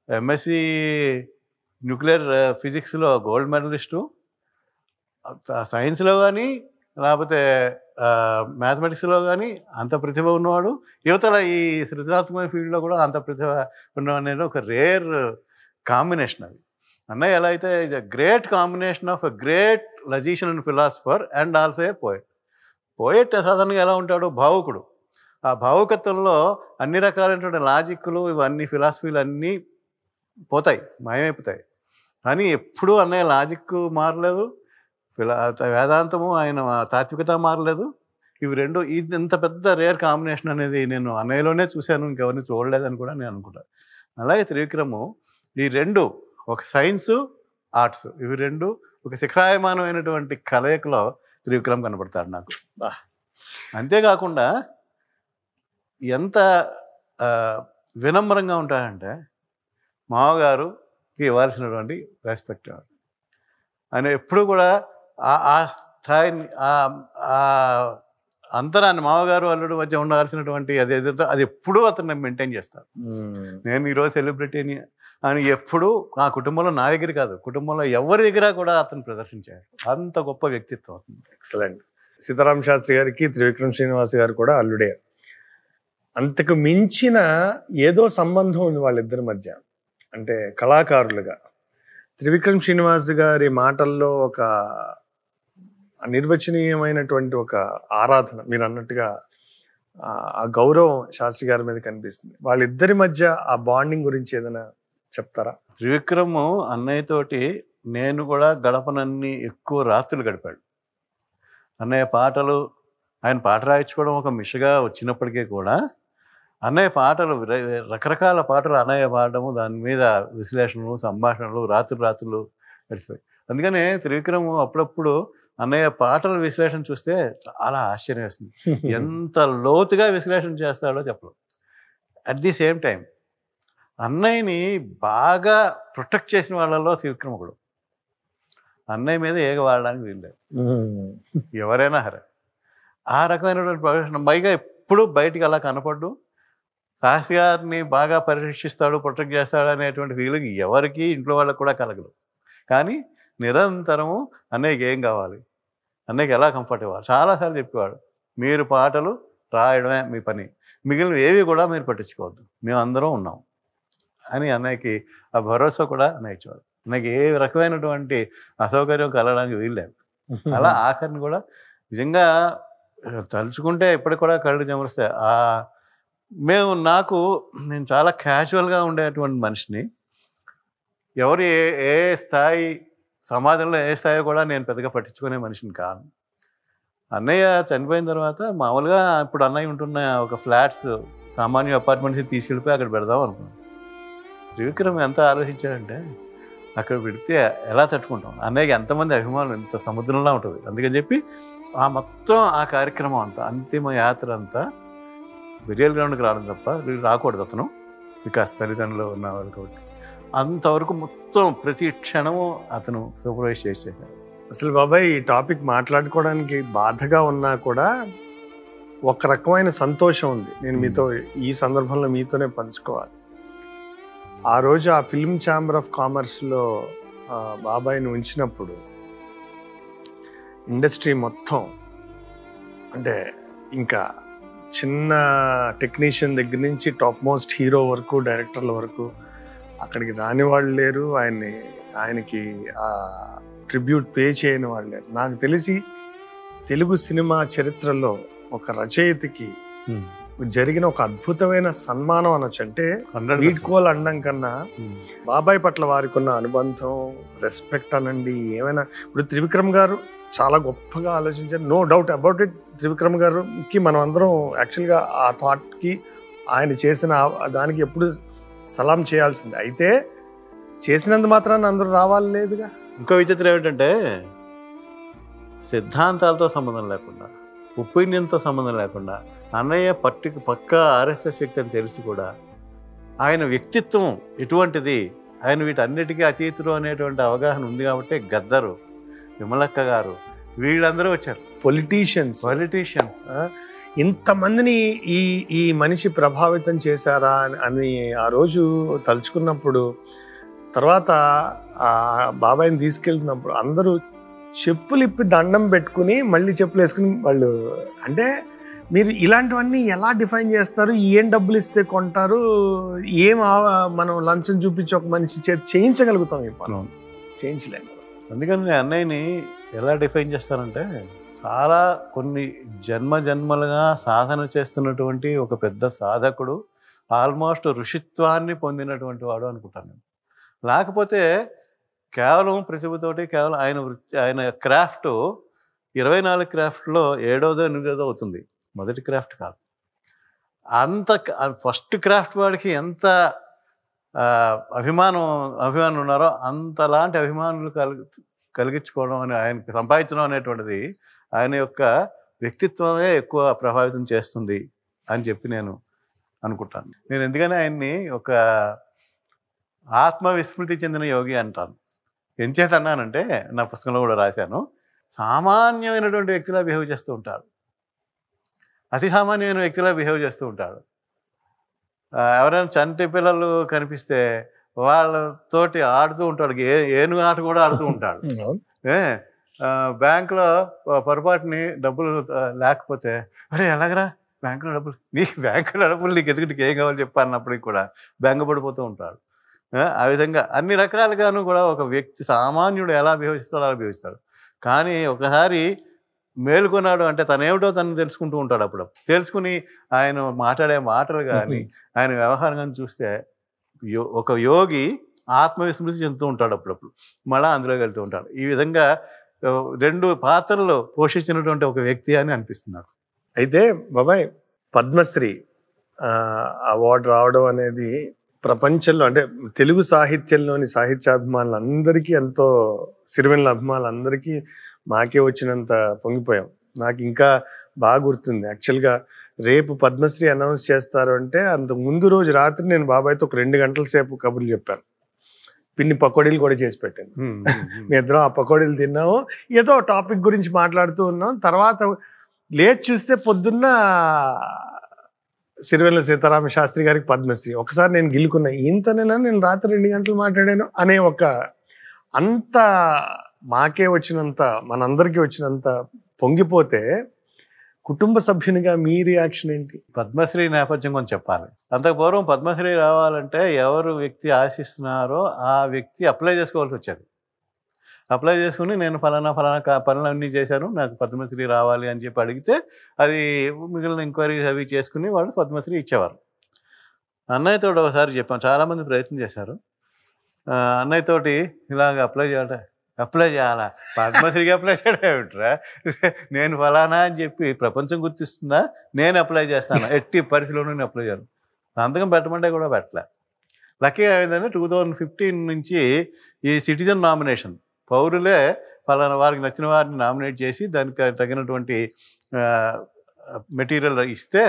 ఎంఎస్సి న్యూక్లియర్ ఫిజిక్స్లో గోల్డ్ మెడలిస్టు, సైన్స్లో కానీ లేకపోతే మ్యాథమెటిక్స్లో కానీ అంత ప్రతిభ ఉన్నవాడు, యువతల ఈ సృజనాత్మక ఫీల్డ్లో కూడా అంత ప్రతిభ ఉన్నవాడు. ఒక రేర్ కాంబినేషన్ అది. అన్నయ్య ఎలా అయితే is a great combination of a great logician and philosopher and also a poet. Poet సాధారణంగా ఎలా ఉంటాడు, భావుకుడు. ఆ భావుకత్వంలో అన్ని రకాలైనటువంటి లాజిక్లు, ఇవన్నీ ఫిలాసఫీలు అన్నీ పోతాయి, మాయమైపోతాయి. కానీ ఎప్పుడూ అన్నయ్య లాజిక్ మారలేదు, వేదాంతము ఆయన తాత్వికత మారలేదు. ఇవి రెండు, ఇది ఇంత పెద్ద రేర్ కాంబినేషన్ అనేది నేను అన్నయ్యలోనే చూశాను, ఇంకెవరిని చూడలేదని కూడా నేను అనుకుంటాను. అలాగే త్రివిక్రము ఈ రెండు, ఒక సైన్సు, ఆర్ట్స్, ఇవి రెండు ఒక శిఖరాయమానమైనటువంటి కలయికలో త్రివిక్రమ్ కనపడతాడు నాకు. అంతేకాకుండా ఎంత వినమ్రంగా ఉంటాడంటే మామగారికి ఇవ్వాల్సినటువంటి రెస్పెక్ట్. ఆయన ఎప్పుడు కూడా ఆ స్థాయిని ఆ అంతరాన్ని మామగారు అల్లుడు మధ్య ఉండాల్సినటువంటి అది ఎప్పుడూ అతను మెయింటైన్ చేస్తాడు. నేను ఈరోజు సెలబ్రిటీని అని ఎప్పుడూ ఆ కుటుంబంలో నా దగ్గర కాదు, కుటుంబంలో ఎవరి దగ్గర కూడా అతను ప్రదర్శించాడు. అంత గొప్ప వ్యక్తిత్వం అతను. ఎక్సలెంట్. సీతారామ శాస్త్రి గారికి త్రివిక్రమ్ శ్రీనివాస్ గారు కూడా అల్లుడే. అంతకు మించిన ఏదో సంబంధం ఉంది వాళ్ళిద్దరి మధ్య, అంటే కళాకారులుగా. త్రివిక్రమ్ శ్రీనివాస్ గారి మాటల్లో ఒక అనిర్వచనీయమైనటువంటి ఒక ఆరాధన, మీరు అన్నట్టుగా ఆ గౌరవం శాస్త్రి గారి మీద కనిపిస్తుంది. వాళ్ళిద్దరి మధ్య ఆ బాండింగ్ గురించి ఏదైనా చెప్తారా? త్రివిక్రమ్ అన్నయ్యతోటి నేను కూడా గడపనన్ని ఎక్కువ రాత్రులు గడిపాడు. అన్నయ్య పాటలు, ఆయన పాట రాయించుకోవడం ఒక మిషగా వచ్చినప్పటికీ కూడా అన్నయ్య పాటలు, రకరకాల పాటలు అన్నయ్య పాడడము, దాని మీద విశ్లేషణలు, సంభాషణలు రాత్రులు గడిచిపోయి. అందుకనే త్రివిక్రమ్ అప్పుడప్పుడు అన్నయ్య పాటల విశ్లేషణ చూస్తే చాలా ఆశ్చర్యం వేస్తుంది. ఎంత లోతుగా విశ్లేషణ చేస్తాడో చెప్పడం. అట్ ది సేమ్ టైం అన్నయ్యని బాగా ప్రొటెక్ట్ చేసిన వాళ్ళలో త్రివిక్రమ్ ఒకడు. అన్నయ్య మీద ఏగ వాడడానికి వీల్లేదు, ఎవరైనా హరే. ఆ రకమైనటువంటి ప్రొఫెషన్. పైగా ఎప్పుడు బయటికి అలా కనపడ్డు. శాస్త్రి గారిని బాగా పరిరక్షిస్తాడు, ప్రొటెక్ట్ చేస్తాడు అనేటువంటి ఫీలింగ్ ఎవరికి ఇంట్లో వాళ్ళకి కూడా కలగదు. కానీ నిరంతరము అన్నయ్యకి ఏం కావాలి, అన్నయ్యకి ఎలా కంఫర్ట్ ఇవ్వాలి చాలాసార్లు చెప్పేవాడు. మీరు పాటలు రాయడమే మీ పని, మిగిలిన ఏవి కూడా మీరు పట్టించుకోవద్దు, మేము అందరం ఉన్నాం అని అన్నయ్యకి ఆ భరోసా కూడా అన్నయ్య ఇచ్చేవాడు. నాకు ఏ రకమైనటువంటి అసౌకర్యం కలగడానికి వీల్లేదు. అలా ఆఖరిని కూడా నిజంగా తలుచుకుంటే ఇప్పటికి కూడా కళ్ళు చెమరుస్తాయి. నేను చాలా క్యాజువల్గా ఉండేటువంటి మనిషిని. ఎవరు ఏ స్థాయి, సమాజంలో ఏ స్థాయి కూడా నేను పెద్దగా పట్టించుకునే మనిషిని కాను. అన్నయ్య చనిపోయిన తర్వాత మామూలుగా ఇప్పుడు అన్నయ్య ఉంటున్న ఒక ఫ్లాట్స్, సామాన్య అపార్ట్మెంట్స్ని తీసుకెళ్ళిపోయి అక్కడ పెడదాం అనుకున్నాను. త్రివిక్రమ్ ఎంత ఆలోచించాడంటే అక్కడ పెడితే ఎలా తట్టుకుంటాం, అన్నయ్యకి ఎంతమంది అభిమానులు, ఎంత సముద్రంలా ఉంటుంది. అందుకని చెప్పి మొత్తం ఆ కార్యక్రమం అంతా, అంతిమ యాత్ర అంతా బెరియల్ గ్రౌండ్కి రావడం తప్ప రాకూడదు అతను, బికాస్ తల్లిదండ్రులు ఉన్న వాళ్ళు కాబట్టి. అంతవరకు మొత్తం ప్రతి క్షణము అతను సూపర్వైజ్ చేసేసాడు. అసలు బాబాయ్, ఈ టాపిక్ మాట్లాడుకోవడానికి బాధగా ఉన్నా కూడా ఒక రకమైన సంతోషం ఉంది. నేను మీతో ఈ సందర్భంలో మీతోనే పంచుకోవాలి. ఆ రోజు ఆ ఫిల్మ్ ఛాంబర్ ఆఫ్ కామర్స్లో బాబాయ్ని ఉంచినప్పుడు ఇండస్ట్రీ మొత్తం, అంటే ఇంకా చిన్న టెక్నీషియన్ దగ్గర నుంచి టాప్ మోస్ట్ హీరో వరకు, డైరెక్టర్ల వరకు అక్కడికి రాని వాళ్ళు లేరు, ఆయనకి ఆ ట్రిబ్యూట్ పే చేయని వాళ్ళు లేరు. నాకు తెలిసి తెలుగు సినిమా చరిత్రలో ఒక రచయితకి జరిగిన ఒక అద్భుతమైన సన్మానం అనొచ్చు. అంటే వీడ్కోలు అనడం కన్నా బాబాయ్ పట్ల వారికి ఉన్న అనుబంధం, రెస్పెక్ట్ అనండి, ఏమైనా. ఇప్పుడు త్రివిక్రమ్ గారు చాలా గొప్పగా ఆలోచించారు, no doubt about it. Trivikram గారికి మనం అందరం యాక్చువల్గా ఆ థాట్కి, ఆయన చేసిన దానికి ఎప్పుడు సలాం చేయాల్సిందే. అయితే చేసినంత మాత్రాన్ని అందరూ రావాలి లేదుగా. ఇంకో విచిత్రం ఏమిటంటే, సిద్ధాంతాలతో సంబంధం లేకుండా, ఒపీనియన్తో సంబంధం లేకుండా, అన్నయ్య పక్క ఆర్ఎస్ఎస్ వ్యక్తి అని తెలిసి కూడా ఆయన వ్యక్తిత్వం ఎటువంటిది, ఆయన వీటన్నిటికీ అతీతుడు అనేటువంటి అవగాహన ఉంది కాబట్టి గద్దరు, విమలక్క గారు, వీళ్ళందరూ వచ్చారు. పొలిటీషియన్స్ ఇంతమందిని ఈ మనిషి ప్రభావితం చేశారా అని ఆ రోజు తలుచుకున్నప్పుడు, తర్వాత బాబాయ్ని తీసుకెళ్తున్నప్పుడు అందరూ చెప్పులు ఇప్పి దండం పెట్టుకుని మళ్ళీ చెప్పులు వేసుకుని వాళ్ళు. అంటే మీరు ఇలాంటివన్నీ ఎలా డిఫైన్ చేస్తారు? ఏం డబ్బులు ఇస్తే కొంటారు? మనం లంచం చూపించి ఒక మనిషి చేయించగలుగుతాం? ఈ పని చేయించలేము. అందుకని అన్నయ్యని ఎలా డిఫైన్ చేస్తారంటే, చాలా కొన్ని జన్మలుగా సాధన చేస్తున్నటువంటి ఒక పెద్ద సాధకుడు, ఆల్మోస్ట్ ఋషిత్వాన్ని పొందినటువంటి వాడు అనుకుంటాను నేను. లేకపోతే కేవలం ప్రతిభతోటి, కేవలం ఆయన క్రాఫ్ట్ 24 క్రాఫ్ట్లో 7వ 8వ అవుతుంది, మొదటి క్రాఫ్ట్ కాదు. అంత ఫస్ట్ క్రాఫ్ట్ వాడికి ఎంత అభిమానం ఉన్నారో అంతలాంటి అభిమానులు కలిగించుకోవడం అని, ఆయనకి సంపాదించడం అనేటువంటిది ఆయన యొక్క వ్యక్తిత్వమే ఎక్కువ ప్రభావితం చేస్తుంది అని చెప్పి నేను అనుకుంటాను. నేను ఎందుకని ఆయన్ని ఒక ఆత్మవిస్మృతి చెందిన యోగి అంటాను. ఎంచేతన్నానంటే నా పుస్తకంలో కూడా రాశాను, సామాన్యమైనటువంటి వ్యక్తిలా బిహేవ్ చేస్తూ ఉంటాడు, అతి సామాన్యమైన వ్యక్తిలా బిహేవ్ చేస్తూ ఉంటాడు. ఎవరైనా చంటి పిల్లలు కనిపిస్తే వాళ్ళతోటి ఆడుతూ ఉంటాడు, ఏనుగు ఆట కూడా ఆడుతూ ఉంటాడు. బ్యాంకులో పొరపాటుని డబ్బులు లేకపోతే అరే ఎలాగరా బ్యాంకులో డబ్బులు, బ్యాంకులో డబ్బులు నీకు ఎదుగుటికి ఏం కావాలి చెప్పు అన్నప్పటికి కూడా బెంగపడిపోతూ ఉంటాడు. ఆ విధంగా అన్ని రకాలుగాను కూడా ఒక వ్యక్తి సామాన్యుడు ఎలా బిహేవ్ చేస్తాడో అలా బిహేవ్ చేస్తాడు. కానీ ఒకసారి మేలుకొన్నాడు అంటే తనేమిటో తను తెలుసుకుంటూ ఉంటాడు. అప్పుడు తెలుసుకుని ఆయన మాట్లాడే మాటలు కానీ ఆయన వ్యవహారం కానీ చూస్తే ఒక యోగి ఆత్మవిస్మృతి చెందుతూ ఉంటాడు, అప్పుడప్పుడు మళ్ళీ అందులోకి వెళ్తూ ఉంటాడు. ఈ విధంగా 2 పాత్రలు పోషించినటువంటి ఒక వ్యక్తి అని అనిపిస్తుంది నాకు. అయితే బాబాయ్, పద్మశ్రీ అవార్డు రావడం అనేది ప్రపంచంలో అంటే తెలుగు సాహిత్యంలోని సాహిత్యాభిమానులందరికీ, ఎంతో సిరివెన్నెల అభిమానులందరికీ మాకే వచ్చినంత పొంగిపోయాం. నాకు ఇంకా బాగా గుర్తుంది. యాక్చువల్గా రేపు పద్మశ్రీ అనౌన్స్ చేస్తారు అంటే అంతకు ముందు రోజు రాత్రి నేను బాబాయ్తో ఒక 2 గంటల సేపు కబుర్లు చెప్పాను. పిన్ని పకోడీలు కూడా చేసి పెట్టాను. మీ ఇద్దరం ఆ పకోడీలు తిన్నాము, ఏదో టాపిక్ గురించి మాట్లాడుతూ ఉన్నాం. తర్వాత లేచి చూస్తే పొద్దున్న సిరివెన్నెల సీతారామ శాస్త్రి గారికి పద్మశ్రీ. ఒకసారి నేను గిల్లుకున్నా, ఈయనతోనేనా నేను రాత్రి 2 గంటలు మాట్లాడాను అనే ఒక అంత మాకే వచ్చినంత, మనందరికీ వచ్చినంత పొంగిపోతే కుటుంబ సభ్యునిగా మీ రియాక్షన్ ఏంటి? పద్మశ్రీ నేపథ్యం కొంచెం చెప్పాలి. అంతకు పూర్వం పద్మశ్రీ రావాలంటే ఎవరు వ్యక్తి ఆశిస్తున్నారో ఆ వ్యక్తి అప్లై చేసుకోవాల్సి వచ్చేది. అప్లై చేసుకుని నేను ఫలానా పనులన్నీ చేశాను, నాకు పద్మశ్రీ రావాలి అని చెప్పి అడిగితే అది మిగిలిన ఎంక్వైరీస్ అవి చేసుకుని వాళ్ళు పద్మశ్రీ ఇచ్చేవారు. అన్నయ్యతో ఒకసారి చెప్పాను, చాలామంది ప్రయత్నం చేశారు. అన్నయ్యతోటి ఇలాగ అప్లై చేయాలా, పద్మశ్రీకి అప్లై చేయడం ఏమిట్రా, నేను ఫలానా అని చెప్పి ప్రపంచం గుర్తిస్తుందా, నేను అప్లై చేస్తాను, ఎట్టి పరిస్థితిలోనూ నేను అప్లై చేయను. సంతకం పెట్టమంటే కూడా పెట్టలే. లక్కీగా ఏంటంటే 2015 నుంచి ఈ సిటిజన్ నామినేషన్, పౌరులే ఫలానా వారికి నచ్చిన వారిని నామినేట్ చేసి దానికి తగినటువంటి మెటీరియల్ ఇస్తే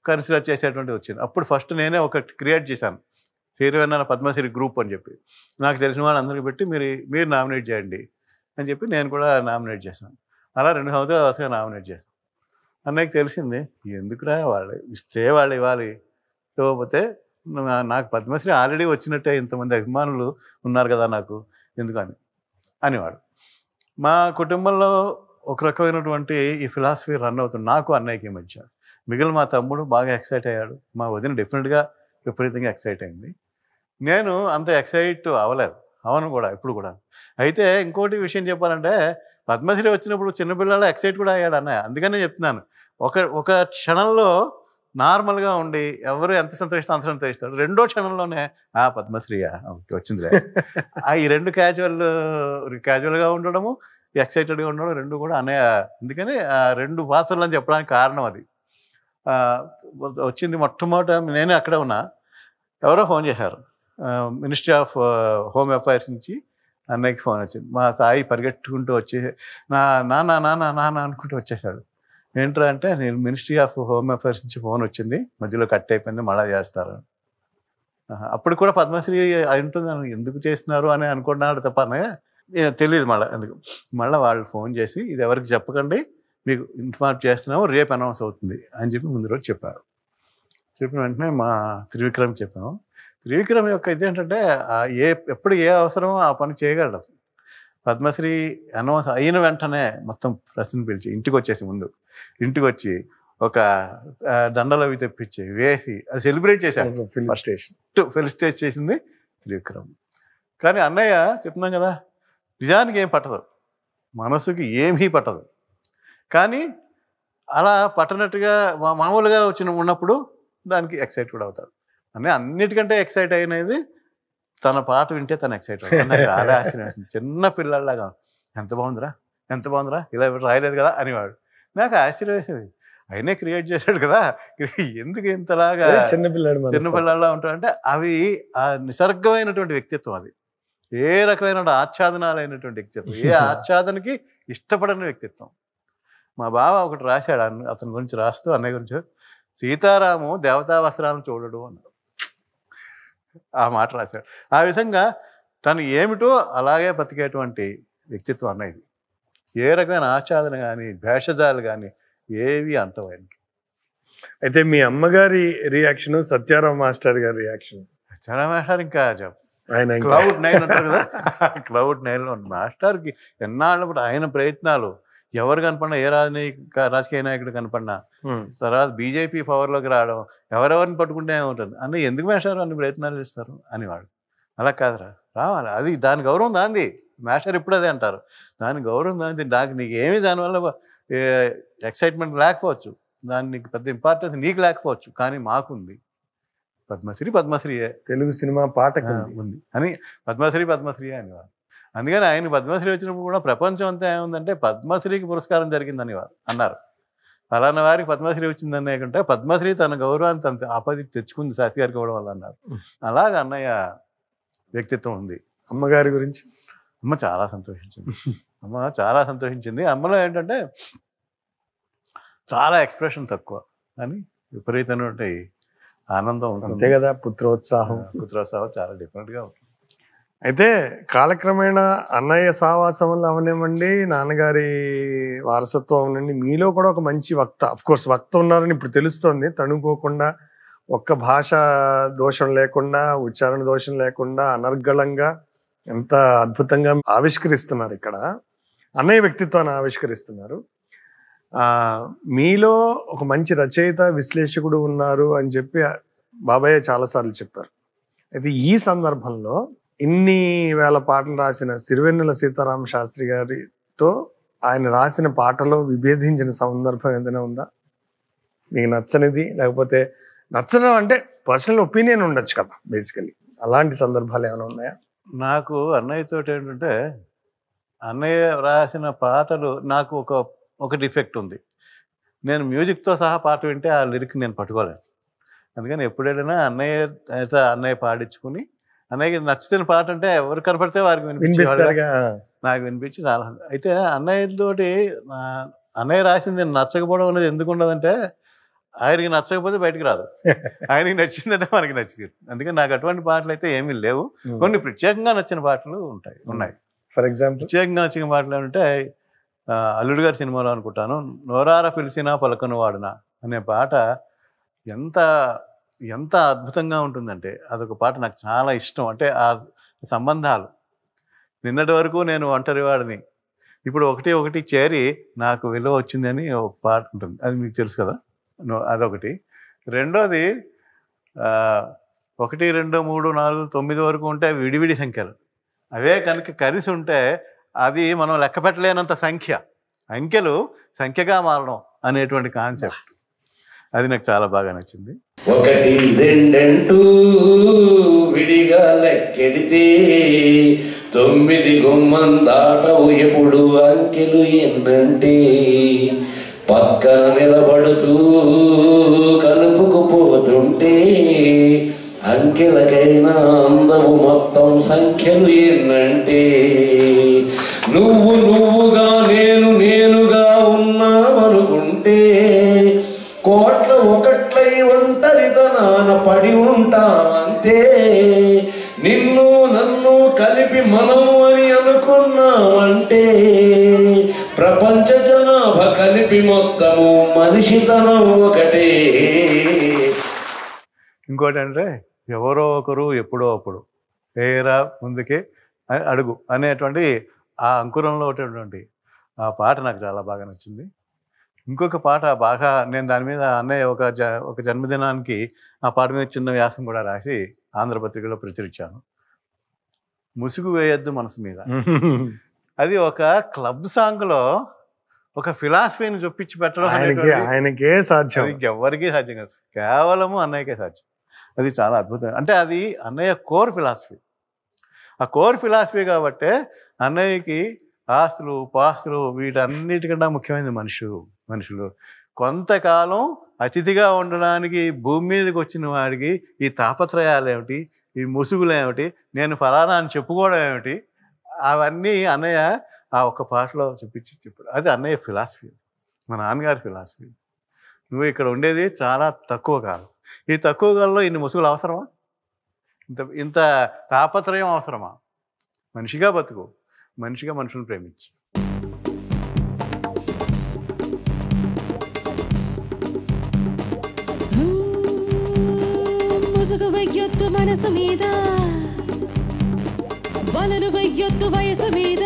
కన్సిడర్ చేసేటువంటి వచ్చింది. అప్పుడు ఫస్ట్ నేనే ఒకటి క్రియేట్ చేశాను, సిరివెన్నెల పద్మశ్రీ గ్రూప్ అని చెప్పి. నాకు తెలిసిన వాళ్ళందరికీ పెట్టి మీరు నామినేట్ చేయండి అని చెప్పి నేను కూడా నామినేట్ చేశాను. అలా 2 సంవత్సరాలు వరుసగా నామినేట్ చేశాను. అన్నయ్యకి తెలిసింది, ఎందుకురా వాళ్ళు ఇస్తే వాళ్ళు ఇవ్వాలి, ఇవ్వకపోతే నాకు పద్మశ్రీ ఆల్రెడీ వచ్చినట్టే, ఇంతమంది అభిమానులు ఉన్నారు కదా నాకు ఎందుకని అనేవాడు. మా కుటుంబంలో ఒక రకమైనటువంటి ఈ ఫిలాసఫీ రన్ అవుతుంది నాకు అన్నయ్యకి మధ్య. మిగిలిన మా తమ్ముడు బాగా ఎక్సైట్ అయ్యాడు, మా వదిన డెఫినెట్గా విపరీతంగా ఎక్సైట్ అయింది. నేను అంత ఎక్సైట్ అవ్వలేదు, అవను కూడా ఇప్పుడు కూడా. అయితే ఇంకోటి విషయం చెప్పాలంటే పద్మశ్రీ వచ్చినప్పుడు చిన్నపిల్లల ఎక్సైట్ కూడా అయ్యాడు అన్నయ్య. అందుకనే చెప్తున్నాను, ఒక క్షణంలో నార్మల్గా ఉండి ఎవరు ఎంత సంతోషిస్తే అంత సంతోషిస్తాడు. 2వ క్షణంలోనే పద్మశ్రీయా వచ్చిందిలే. ఈ 2 క్యాజువల్గా ఉండడము, ఎక్సైటెడ్గా ఉండడం 2 కూడా అన్నయ్య. అందుకని 2 పాత్రలు అని చెప్పడానికి కారణం అది. వచ్చింది మొట్టమొదట నేనే అక్కడే ఉన్నా, ఎవరో ఫోన్ చేశారు, మినిస్ట్రీ ఆఫ్ హోమ్ అఫైర్స్ నుంచి అన్నయ్యకి ఫోన్ వచ్చింది. మా సాయి పరిగెట్టుకుంటూ వచ్చి నాన్న అనుకుంటూ వచ్చేసాడు. ఏంట్రా అంటే, నేను మినిస్ట్రీ ఆఫ్ హోమ్ అఫైర్స్ నుంచి ఫోన్ వచ్చింది, మధ్యలో కట్ అయిపోయింది, మళ్ళీ చేస్తారు. అప్పుడు కూడా పద్మశ్రీ ఉంటుందని ఎందుకు చేస్తున్నారు అని అనుకున్నాడు తప్ప తెలియదు. మళ్ళీ వాళ్ళు ఫోన్ చేసి ఇది ఎవరికి చెప్పకండి, మీకు ఇన్ఫార్మ్ చేస్తున్నాము, రేపు అనౌన్స్ అవుతుంది అని చెప్పి ముందు రోజు చెప్పారు. చెప్పిన వెంటనే మా త్రివిక్రమ్ చెప్పాము. త్రివిక్రమ్ యొక్క ఇదేంటంటే ఎప్పుడు ఏ అవసరమో ఆ పని చేయగలడు. పద్మశ్రీ అనౌన్స్ అయిన వెంటనే మొత్తం ప్రశ్న పిలిచి ఇంటికి వచ్చి ఒక దండలు అవి తెప్పించి వేసి అది సెలబ్రేట్ చేశాను. ఫెలిసిటేట్ చేసింది త్రివిక్రమ్. కానీ అన్నయ్య చెప్తున్నాం కదా, నిజానికి ఏం పట్టదు, మనసుకి ఏమీ పట్టదు. కానీ అలా పట్టనట్టుగా మామూలుగా ఉన్నప్పుడు దానికి ఎక్సైట్ కూడా అవుతాడు. అన్నీ అన్నిటికంటే ఎక్సైట్ అయినది తన పాట వింటే తను ఎక్సైట్ అవుతాడు. నాకు చాలా ఆశ్చర్యం, చిన్న పిల్లల్లాగా ఎంత బాగుందిరా ఇలా రాయలేదు కదా అనేవాడు. నాకు ఆశ్చర్యం వేసేది, ఆయనే క్రియేట్ చేశాడు కదా, ఎందుకు ఇంతలాగా చిన్నపిల్లల్లా ఉంటాడంటే అవి ఆ నిసర్గమైనటువంటి వ్యక్తిత్వం. అది ఏ రకమైన ఆచ్ఛాదనాలైనటువంటి వ్యక్తిత్వం, ఏ ఆచ్ఛాదనకి ఇష్టపడని వ్యక్తిత్వం. మా బావ ఒకటి రాశాడు అతని గురించి, రాస్తూ అన్నయ్య గురించి, సీతారాము దేవతా వస్త్రాలను చూడడు అన్నాడు. ఆ మాట రాశాడు. ఆ విధంగా తను ఏమిటో అలాగే బతికేటువంటి వ్యక్తిత్వం అన్నది. ఏ రకమైన ఆచాదన కానీ భేషజాలు కానీ ఏవి అంటవు ఆయనకి. అయితే మీ అమ్మగారి రియాక్షన్, సత్యారాం మాస్టర్ గారి రియాక్షన్? చాలా మాస్టర్ ఇంకా ఆయన Cloud9 అంటారు కదా, Cloud9లో మాస్టర్కి ఎన్నాళ్ళు ఆయన ప్రయత్నాలు ఎవరు కనపడినా, ఏ రాజకీయ నాయకుడు కనపడినా, తర్వాత బీజేపీ పవర్లోకి రావడం, ఎవరెవరిని పట్టుకుంటే ఏముంటుంది అన్న, ఎందుకు మాస్టర్ అన్ని ప్రయత్నాలు ఇస్తారు అనేవాడు. అలా కాదురా, రావాలి, అది దాని గౌరవం దాంది. మాస్టర్ ఇప్పుడు అదే అంటారు, దాని గౌరవం దాంది. నాకు నీకు ఏమీ దానివల్ల ఎక్సైట్మెంట్ లేకపోవచ్చు, దాని నీకు పెద్ద ఇంపార్టెన్స్ నీకు లేకపోవచ్చు, కానీ మాకుంది. పద్మశ్రీయే తెలుగు సినిమా పాటకు ఉంది అని పద్మశ్రీ అనేవారు. అందుకని ఆయన పద్మశ్రీ వచ్చినప్పుడు కూడా ప్రపంచం అంతా ఏముందంటే పద్మశ్రీకి పురస్కారం జరిగిందని అన్నారు. ఫలానా వారికి పద్మశ్రీ వచ్చిందనే కంటే పద్మశ్రీ తన గౌరవాన్ని తన ఆపదికి తెచ్చుకుంది శాస్త్రి గారికి ఇవ్వడం వల్ల అన్నారు. అలాగ అన్నయ్య వ్యక్తిత్వం ఉంది. అమ్మగారి గురించి? అమ్మ చాలా సంతోషించింది. అమ్మలో ఏంటంటే చాలా ఎక్స్ప్రెషన్ తక్కువ కానీ విపరీతమైన ఆనందం ఉంటుంది. అంతే కదా, పుత్రోత్సాహం చాలా డిఫరెంట్గా ఉంటుంది. అయితే కాలక్రమేణా అన్నయ్య సావాసం వల్ల అవనివ్వండి, నాన్నగారి వారసత్వం అవనండి, మీలో కూడా ఒక మంచి వక్త, అఫ్కోర్స్ వక్త ఉన్నారని ఇప్పుడు తెలుస్తోంది. తణుకోకుండా, ఒక్క భాష దోషం లేకుండా, ఉచ్చారణ దోషం లేకుండా అనర్గళంగా ఎంత అద్భుతంగా ఆవిష్కరిస్తున్నారు. ఇక్కడ అన్నయ్య వ్యక్తిత్వాన్ని ఆవిష్కరిస్తున్నారు. మీలో ఒక మంచి రచయిత, విశ్లేషకుడు ఉన్నారు అని చెప్పి బాబాయ్ చాలాసార్లు చెప్పారు. అయితే ఈ సందర్భంలో ఇన్ని వేల పాటలు రాసిన సిరివెన్నెల సీతారామ శాస్త్రి గారితో ఆయన రాసిన పాటలో విభేదించిన సందర్భం ఏదైనా ఉందా? మీకు నచ్చనిది, లేకపోతే నచ్చడం అంటే పర్సనల్ ఒపీనియన్ ఉండొచ్చు కదా బేసికలీ, అలాంటి సందర్భాలు ఏమైనా ఉన్నాయా? నాకు అన్నయ్యతో ఏంటంటే, అన్నయ్య రాసిన పాటలు నాకు ఒక డిఫెక్ట్ ఉంది. నేను మ్యూజిక్తో సహా పాట వింటే ఆ లిరిక్ నేను పట్టుకోలేను. అందుకని ఎప్పుడైనా అన్నయ్య పాడించుకుని, అన్నయ్యకి నచ్చుతున్న పాట అంటే ఎవరు కనపడితే వారికి నాకు వినిపించి చాలా. అయితే అన్నయ్య రాసింది నేను నచ్చకపోవడం అనేది ఎందుకు ఉండదంటే, ఆయనకి నచ్చకపోతే బయటకు రాదు, ఆయనకి నచ్చిందంటే మనకి నచ్చింది. అందుకని నాకు అటువంటి పాటలు అయితే ఏమీ లేవు. కొన్ని ప్రత్యేకంగా నచ్చిన పాటలు ఉన్నాయి. ఫర్ ఎగ్జాంపుల్ ప్రత్యేకంగా నచ్చిన పాటలు ఏమంటే, అల్లుడు గారి సినిమాలో అనుకుంటాను, నోరార పిలిచినా పలకను వాడునా అనే పాట ఎంత అద్భుతంగా ఉంటుందంటే, అదొక పాట నాకు చాలా ఇష్టం. అంటే ఆ సంబంధాలు, నిన్నటి వరకు నేను ఒంటరి వాడిని, ఇప్పుడు ఒకటి చేరి నాకు విలువ వచ్చిందని ఒక పాట ఉంటుంది, అది మీకు తెలుసు కదా, అదొకటి. రెండోది 1, 2, 3, 4, 9 వరకు ఉంటే విడివిడి సంఖ్యలు, అవే కనుక కలిసి ఉంటే అది మనం లెక్క పెట్టలేనంత అంకెలు సంఖ్యగా మారడం అనేటువంటి కాన్సెప్ట్, అది నాకు చాలా బాగా నచ్చింది. 1, 2 విడిగా లెక్కెడితే 9 గుమ్మం దాటవు ఎప్పుడు అంకెలు ఎన్నంటే, పక్కన నిలబడుతూ కలుపుకుపోతుంటే అంకెలకైనా అందవు మొత్తం సంఖ్యలు ఎన్నంటే, నువ్వుగా నేనుగా ఉన్నామనుకుంటే కోట్ల ఒకట్లై ఒంటరితనాన పడి ఉంటామంతే, నిన్ను నన్ను కలిపి మనం అని అనుకున్నామంటే ప్రపంచ జనాభా కలిపి మొత్తము మనిషితనం ఒకటే. ఇంకోటి అంటే, ఎవరో ఒకరు ఎప్పుడో అప్పుడు ఏరా ముందుకే అడుగు అనేటువంటి ఆ అంకురంలో ఉన్నటువంటి ఆ పాట నాకు చాలా బాగా నచ్చింది. ఇంకొక పాట బాగా, నేను దాని మీద అన్నయ్య ఒక జన్మదినానికి ఆ పాట మీద చిన్న వ్యాసం కూడా రాసి ఆంధ్రపత్రికలో ప్రచురించాను. ముసుగు వేయొద్దు మనసు మీద. అది ఒక క్లబ్ సాంగ్లో ఒక ఫిలాసఫీని చొప్పించి పెట్టడం ఆయనకే సాధ్యం, ఎవరికీ సాధ్యం కాదు, కేవలము అన్నయ్యకే సాధ్యం. అది చాలా అద్భుతం. అంటే అది అన్నయ్య కోర్ ఫిలాసఫీ. ఆ కోర్ ఫిలాసఫీ కాబట్టే అన్నయ్యకి ఆస్తులు పాస్తులు వీటన్నిటికన్నా ముఖ్యమైనది మనుషులు. కొంతకాలం అతిథిగా ఉండడానికి భూమి మీదకి వచ్చిన వాడికి ఈ తాపత్రయాలు ఏమిటి, ఈ ముసుగులు ఏమిటి, నేను ఫలానా అని చెప్పుకోవడం ఏమిటి, అవన్నీ అన్నయ్య ఆ ఒక్క పాటలో చెప్పాడు. అది అన్నయ్య ఫిలాసఫీ, మా నాన్నగారి ఫిలాసఫీ. నువ్వు ఇక్కడ ఉండేది చాలా తక్కువ కాలం, ఈ తక్కువ కాలంలో ఇన్ని ముసుగులు అవసరమా, ఇంత తాపత్రయం అవసరమా, మనిషిగా బతుకు, మనిషిగా మనుషులను ప్రేమించు. ముసుగు వెయ్యొద్దు మనసు మీద, వలలు వెయ్యొద్దు వయసు మీద.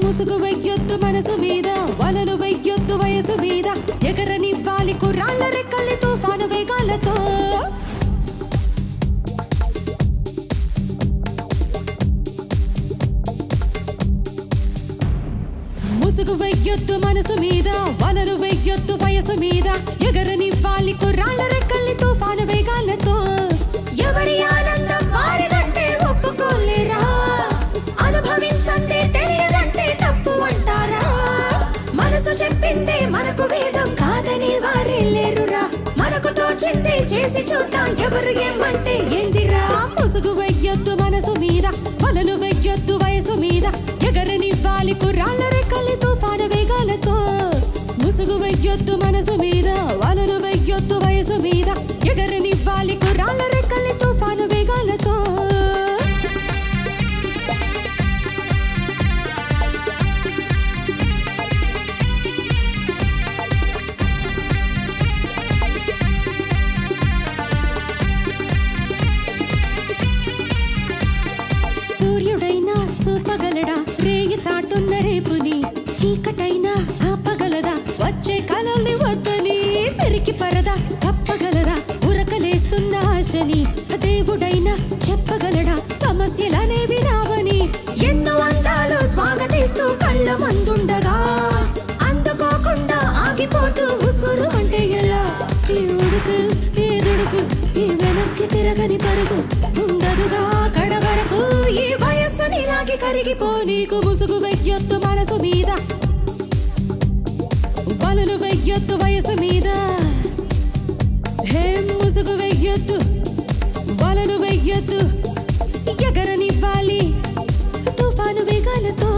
ముసుగు వెయ్యొద్దు మనసు మీద, వలలు వెయ్యొద్దు వయసు మీద. ఎగరనివ్వాలి కుర్రాళ్ళ రెక్కల్ని తుఫాను వేగాలతో. ముసుగు వెయ్యొద్దు మనసు మీద, వలలు వెయ్యొద్దు వయసు మీద. ఎగరనివ్వాలి కుర్రాళ్ళ రెక్కల్ని తుఫాను వేగాలతో. ఎవరి ఆనందం వారిదంటే ఒప్పుకోలేరా, అనుభవించందే తెలియదంటే తప్పు అంటారా. మనసు చెప్పిందే మనకు వేదం కాదని వారే లేరురా. మనకు తోచిందే చేసి చూద్దాం, ఎవరు ఏమంటే ఏందిరా. ముసుగు వెయ్యొద్దు మనసు మీద, వలలు వెయ్యొద్దు వయసు మీద. ఎగరనివ్వాలి కుర్రాళ్ళ రెక్కల్ని తుఫాను వేగాలతో. ముసుగు వెయ్యొద్దు మనసు మీద, వలలు వెయ్యొద్దు వయసు మీద. ఎగరనివ్వాలి కుర్రాళ్ళ రెక్కల్ని తుఫాను వేగాలతో. సూర్యుడైనా చూపగలడా రేయి చాటున్న రేపుని, చీకటైనా ఆపగలదా వచ్చే కలల్ని వద్దని. పెరికి పరదా తప్పగలదా ఉరకలేస్తున్న ఆశని, దేవుడైనా చెప్పగలడా సమస్యలనేవి రావని. ఎన్నో అందాలు స్వాగతిస్తూ కళ్ళ ముందుండగా అందుకోకుండా ఆగిపోతూ ఉసురు అంటే ఎలా. ఈ ఉడుకు ఈ దుడుకు ఈ వెనక్కి తిరగని పరుగు ఉండదుగా కడ వరకు. ఈ వయస్సుని లాగి కరిగిపో నీకు. ముసుగు వెయ్యొద్దు మనసు మీద, వలలు వెయ్యొద్దు వయసు మీద. ముసుగు వెయ్యొద్దు వలలు వెయ్యొద్దు, ఎగరనివ్వాలి తుఫాను వేగాలతో.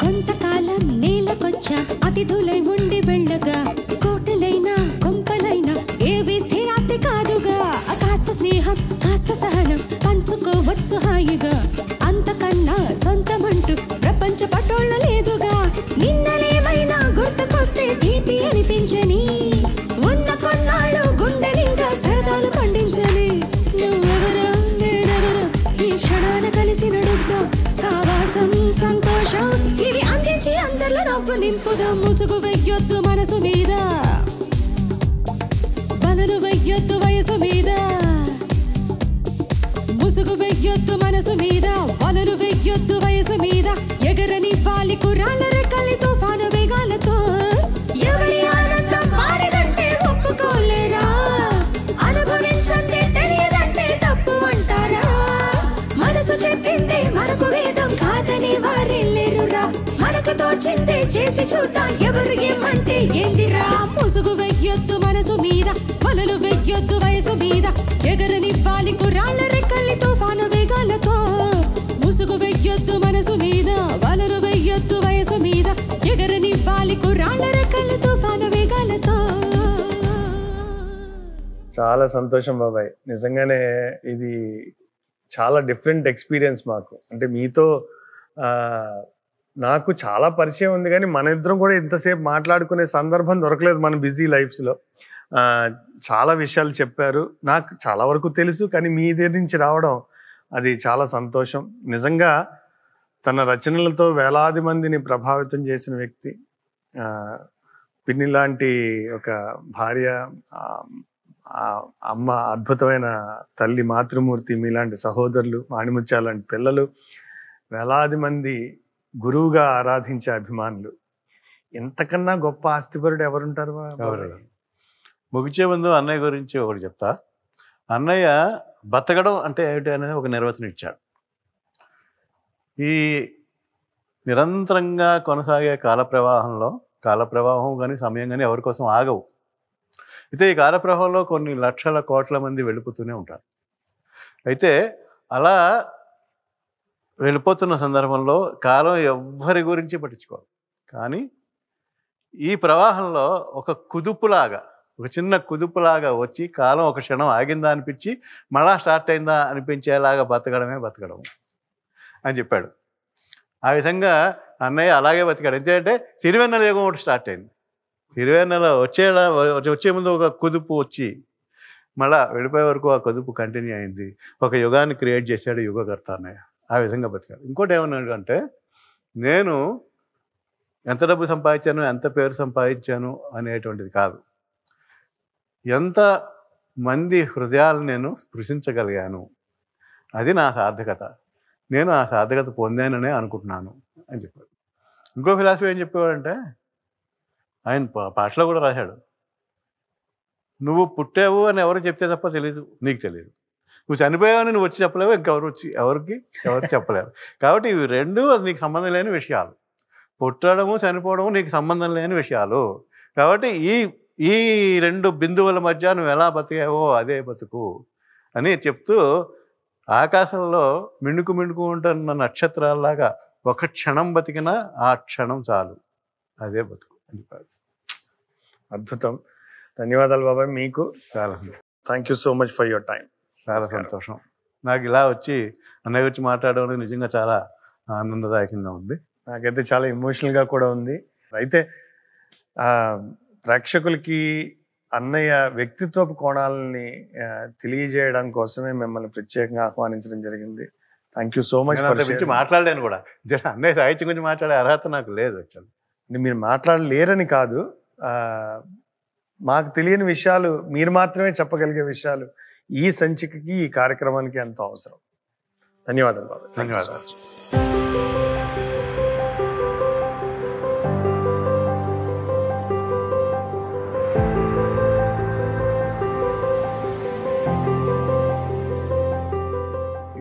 కొంతకాలం నేలకొచ్చా అతిథులై ఉండి వెళ్ళగా, కోటలైనా కొంపలైనా ఏవి స్థిరాస్తి కాదుగా. కాస్త స్నేహం కాస్త సహనం పంచుకోవచ్చు హాయిగా. అంతకన్నా సొంతమంటూ ప్రపంచ పటోళ్ళ లేదుగా. నిన్నలేమైనా గుర్తుకొస్తే తీపి అనిపించని, ఉన్న కొన్నాళ్ళు గుండె నిండా సరదాలు పండించని. నువ్వెవరో నేనెవరో ఈ క్షణాన కలిసి నడుపుతాం, సావాసం సంతోషం ఇవి అందించి అందరిలో నవ్వు నింపుదాం. ముసుగు వెయ్యొద్దు మనసు మీద, వలలు వెయ్యొద్దు వయసు మీద. ముసుగు వెయ్యొద్దు మనసు మీద, వలలు వెయ్యొద్దు వయసు మీద. ఎగరనివ్వాలి కుర్రాళ్ళ రెక్కల్ని తుఫాను వేగాలతో. ఎవరి ఆనందం వారిదంటే ఒప్పుకోలేరా, అనుభవించందే తెలియదంటే తప్పు అంటారా. మనసు చెప్పిందే మనకు వేదం కాదని వారే లేరురా. మనకు తోచిందే చేసి చూద్దాం, ఎవరు ఏమంటే ఏందిరా. ముసుగు వెయ్యొద్దు మనసు మీద, వలలు వెయ్యొద్దు వయసు మీద. ఎగరనివ్వాలి కుర్రాళ్ళ రెక్కల్ని తుఫాను వేగాలతో. ముసుగు వెయ్యొద్దు మనసు మీద, వలలు వెయ్యొద్దు వయసు మీద. ఎగరనివ్వాలి కుర్రాళ్ళ రెక్కల్ని తుఫాను వేగాలతో. చాలా సంతోషం బాబాయ్, నిజంగానే ఇది చాలా డిఫరెంట్ ఎక్స్పీరియన్స్ మాకు. అంటే మీతో నాకు చాలా పరిచయం ఉంది, కానీ మన ఇద్దరం కూడా ఇంతసేపు మాట్లాడుకునే సందర్భం దొరకలేదు మన బిజీ లైఫ్స్లో. చాలా విషయాలు చెప్పారు, నాకు చాలా వరకు తెలుసు, కానీ మీ దగ్గర నుంచి రావడం అది చాలా సంతోషం. నిజంగా తన రచనలతో వేలాది మందిని ప్రభావితం చేసిన వ్యక్తి, పిన్ని లాంటి ఒక భార్య, అమ్మ, అద్భుతమైన తల్లి, మాతృమూర్తి, మీలాంటి సహోదరులు, మాణిముత్యాల లాంటి పిల్లలు, వేలాది మంది గురువుగా ఆరాధించే అభిమానులు. ఎంతకన్నా గొప్ప ఆస్తిపరుడు ఎవరుంటారు? ముగిచే ముందు అన్నయ్య గురించి ఒకటి చెప్తా. అన్నయ్య బతకడం అంటే ఏమిటి అనేది ఒక నిర్వచనం ఇచ్చాడు. ఈ నిరంతరంగా కొనసాగే కాలప్రవాహం కానీ సమయం కానీ ఎవరి కోసం ఆగవు. అయితే ఈ కాలప్రవాహంలో కొన్ని లక్షల కోట్ల మంది వెళ్ళిపోతూనే ఉంటారు. అయితే అలా వెళ్ళిపోతున్న సందర్భంలో కాలం ఎవ్వరి గురించి పట్టించుకోవాలి. కానీ ఈ ప్రవాహంలో ఒక కుదుపులాగా, ఒక చిన్న కుదుపులాగా వచ్చి కాలం ఒక క్షణం ఆగిందా అనిపించి మళ్ళా స్టార్ట్ అయిందా అనిపించేలాగా బతకడం అని చెప్పాడు. ఆ విధంగా అన్నయ్య అలాగే బతికాడు. ఎందుకంటే సిరివెన్నెల యుగం ఒకటి స్టార్ట్ అయింది. సిరివెన్నెల వచ్చే ముందు ఒక కుదుపు వచ్చి మళ్ళా వెళ్ళిపోయే వరకు ఆ కుదుపు కంటిన్యూ అయింది. ఒక యుగాన్ని క్రియేట్ చేశాడు యుగకర్త అన్నయ్య. ఆ విధంగా బతికాడు. ఇంకోటి ఏమన్నాడు అంటే, నేను ఎంత డబ్బు సంపాదించాను, ఎంత పేరు సంపాదించాను అనేటువంటిది కాదు, ఎంత మంది హృదయాలు నేను స్పృశించగలిగాను, అది నా సార్థకత. నేను ఆ సార్థకత పొందాననే అనుకుంటున్నాను అని చెప్పాడు. ఇంకో ఫిలాసఫీ ఏం చెప్పేవాడంటే, ఆయన పాటలో కూడా రాశాడు, నువ్వు పుట్టావు అని ఎవరు చెప్తే తప్ప తెలియదు, నీకు తెలియదు. నువ్వు చనిపోయావని నువ్వు వచ్చి చెప్పలేవు, ఇంకెవరు ఎవరు చెప్పలేరు. కాబట్టి ఇవి రెండు నీకు సంబంధం లేని విషయాలు. పుట్టడము చనిపోవడము నీకు సంబంధం లేని విషయాలు. కాబట్టి ఈ రెండు బిందువుల మధ్య నువ్వు ఎలా బతికావో అదే బతుకు అని చెప్తూ, ఆకాశంలో మిణుకు ఉంటున్న నక్షత్రాల్లాగా ఒక క్షణం బతికినా ఆ క్షణం చాలు, అదే బతుకు అని చెప్పాడు. అద్భుతం. ధన్యవాదాలు బాబాయ్ మీకు. చాలా thank you so much for your time. చాలా సంతోషం. నాకు ఇలా వచ్చి అన్నయ్య గురించి మాట్లాడడం నిజంగా చాలా ఆనందదాయకంగా ఉంది. నాకైతే చాలా ఎమోషనల్గా కూడా ఉంది. అయితే ప్రేక్షకులకి అన్నయ్య వ్యక్తిత్వపు కోణాలని తెలియజేయడం కోసమే మిమ్మల్ని ప్రత్యేకంగా ఆహ్వానించడం జరిగింది. Thank you so much. గురించి మాట్లాడలేను కూడా, అన్నయ్య సాహిత్యం గురించి మాట్లాడే అర్హత నాకు లేదు. యాక్చువల్లీ మీరు మాట్లాడలేరని కాదు, మాకు తెలియని విషయాలు మీరు మాత్రమే చెప్పగలిగే విషయాలు ఈ సంచికకి, ఈ కార్యక్రమానికి ఎంతో అవసరం. ధన్యవాదాలు బాబు. ధన్యవాదాలు.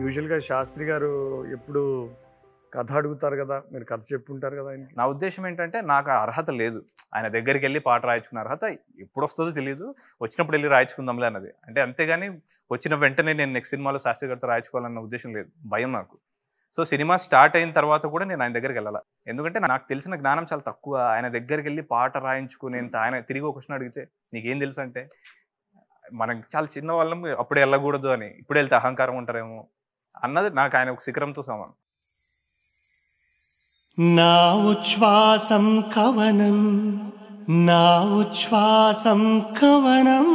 యూజువల్గా శాస్త్రి గారు ఎప్పుడు కథ అడుగుతారు కదా, మీరు కథ చెప్పుంటారు కదా ఆయనకి. నా ఉద్దేశం ఏంటంటే, నాకు ఆ అర్హత లేదు. ఆయన దగ్గరికి వెళ్ళి పాట రాయించుకున్న అర్హత ఎప్పుడు వస్తుందో తెలియదు, వచ్చినప్పుడు వెళ్ళి రాయించుకుందాంలే అన్నది. అంటే అంతేగాని వచ్చిన వెంటనే నేను నెక్స్ట్ సినిమాలో శాస్త్రి గారితో రాయించుకోవాలన్న ఉద్దేశం లేదు, భయం నాకు. సో సినిమా స్టార్ట్ అయిన తర్వాత కూడా నేను ఆయన దగ్గరికి వెళ్ళాలి. ఎందుకంటే నాకు తెలిసిన జ్ఞానం చాలా తక్కువ. ఆయన దగ్గరికి వెళ్ళి పాట రాయించుకునేంత, ఆయన తిరిగి ఒక క్వశ్చన్ అడిగితే నీకేం తెలుసు అంటే, మనం చాలా చిన్న వాళ్ళం, అప్పుడే వెళ్ళకూడదు అని, ఇప్పుడు వెళ్తే అహంకారం ఉంటారేమో అన్నది నాకు ఆయన ఒక శిఖరంతో సమానం. నా ఉచ్ఛ్వాసం కవనం, నా ఉచ్ఛ్వాసం కవనం.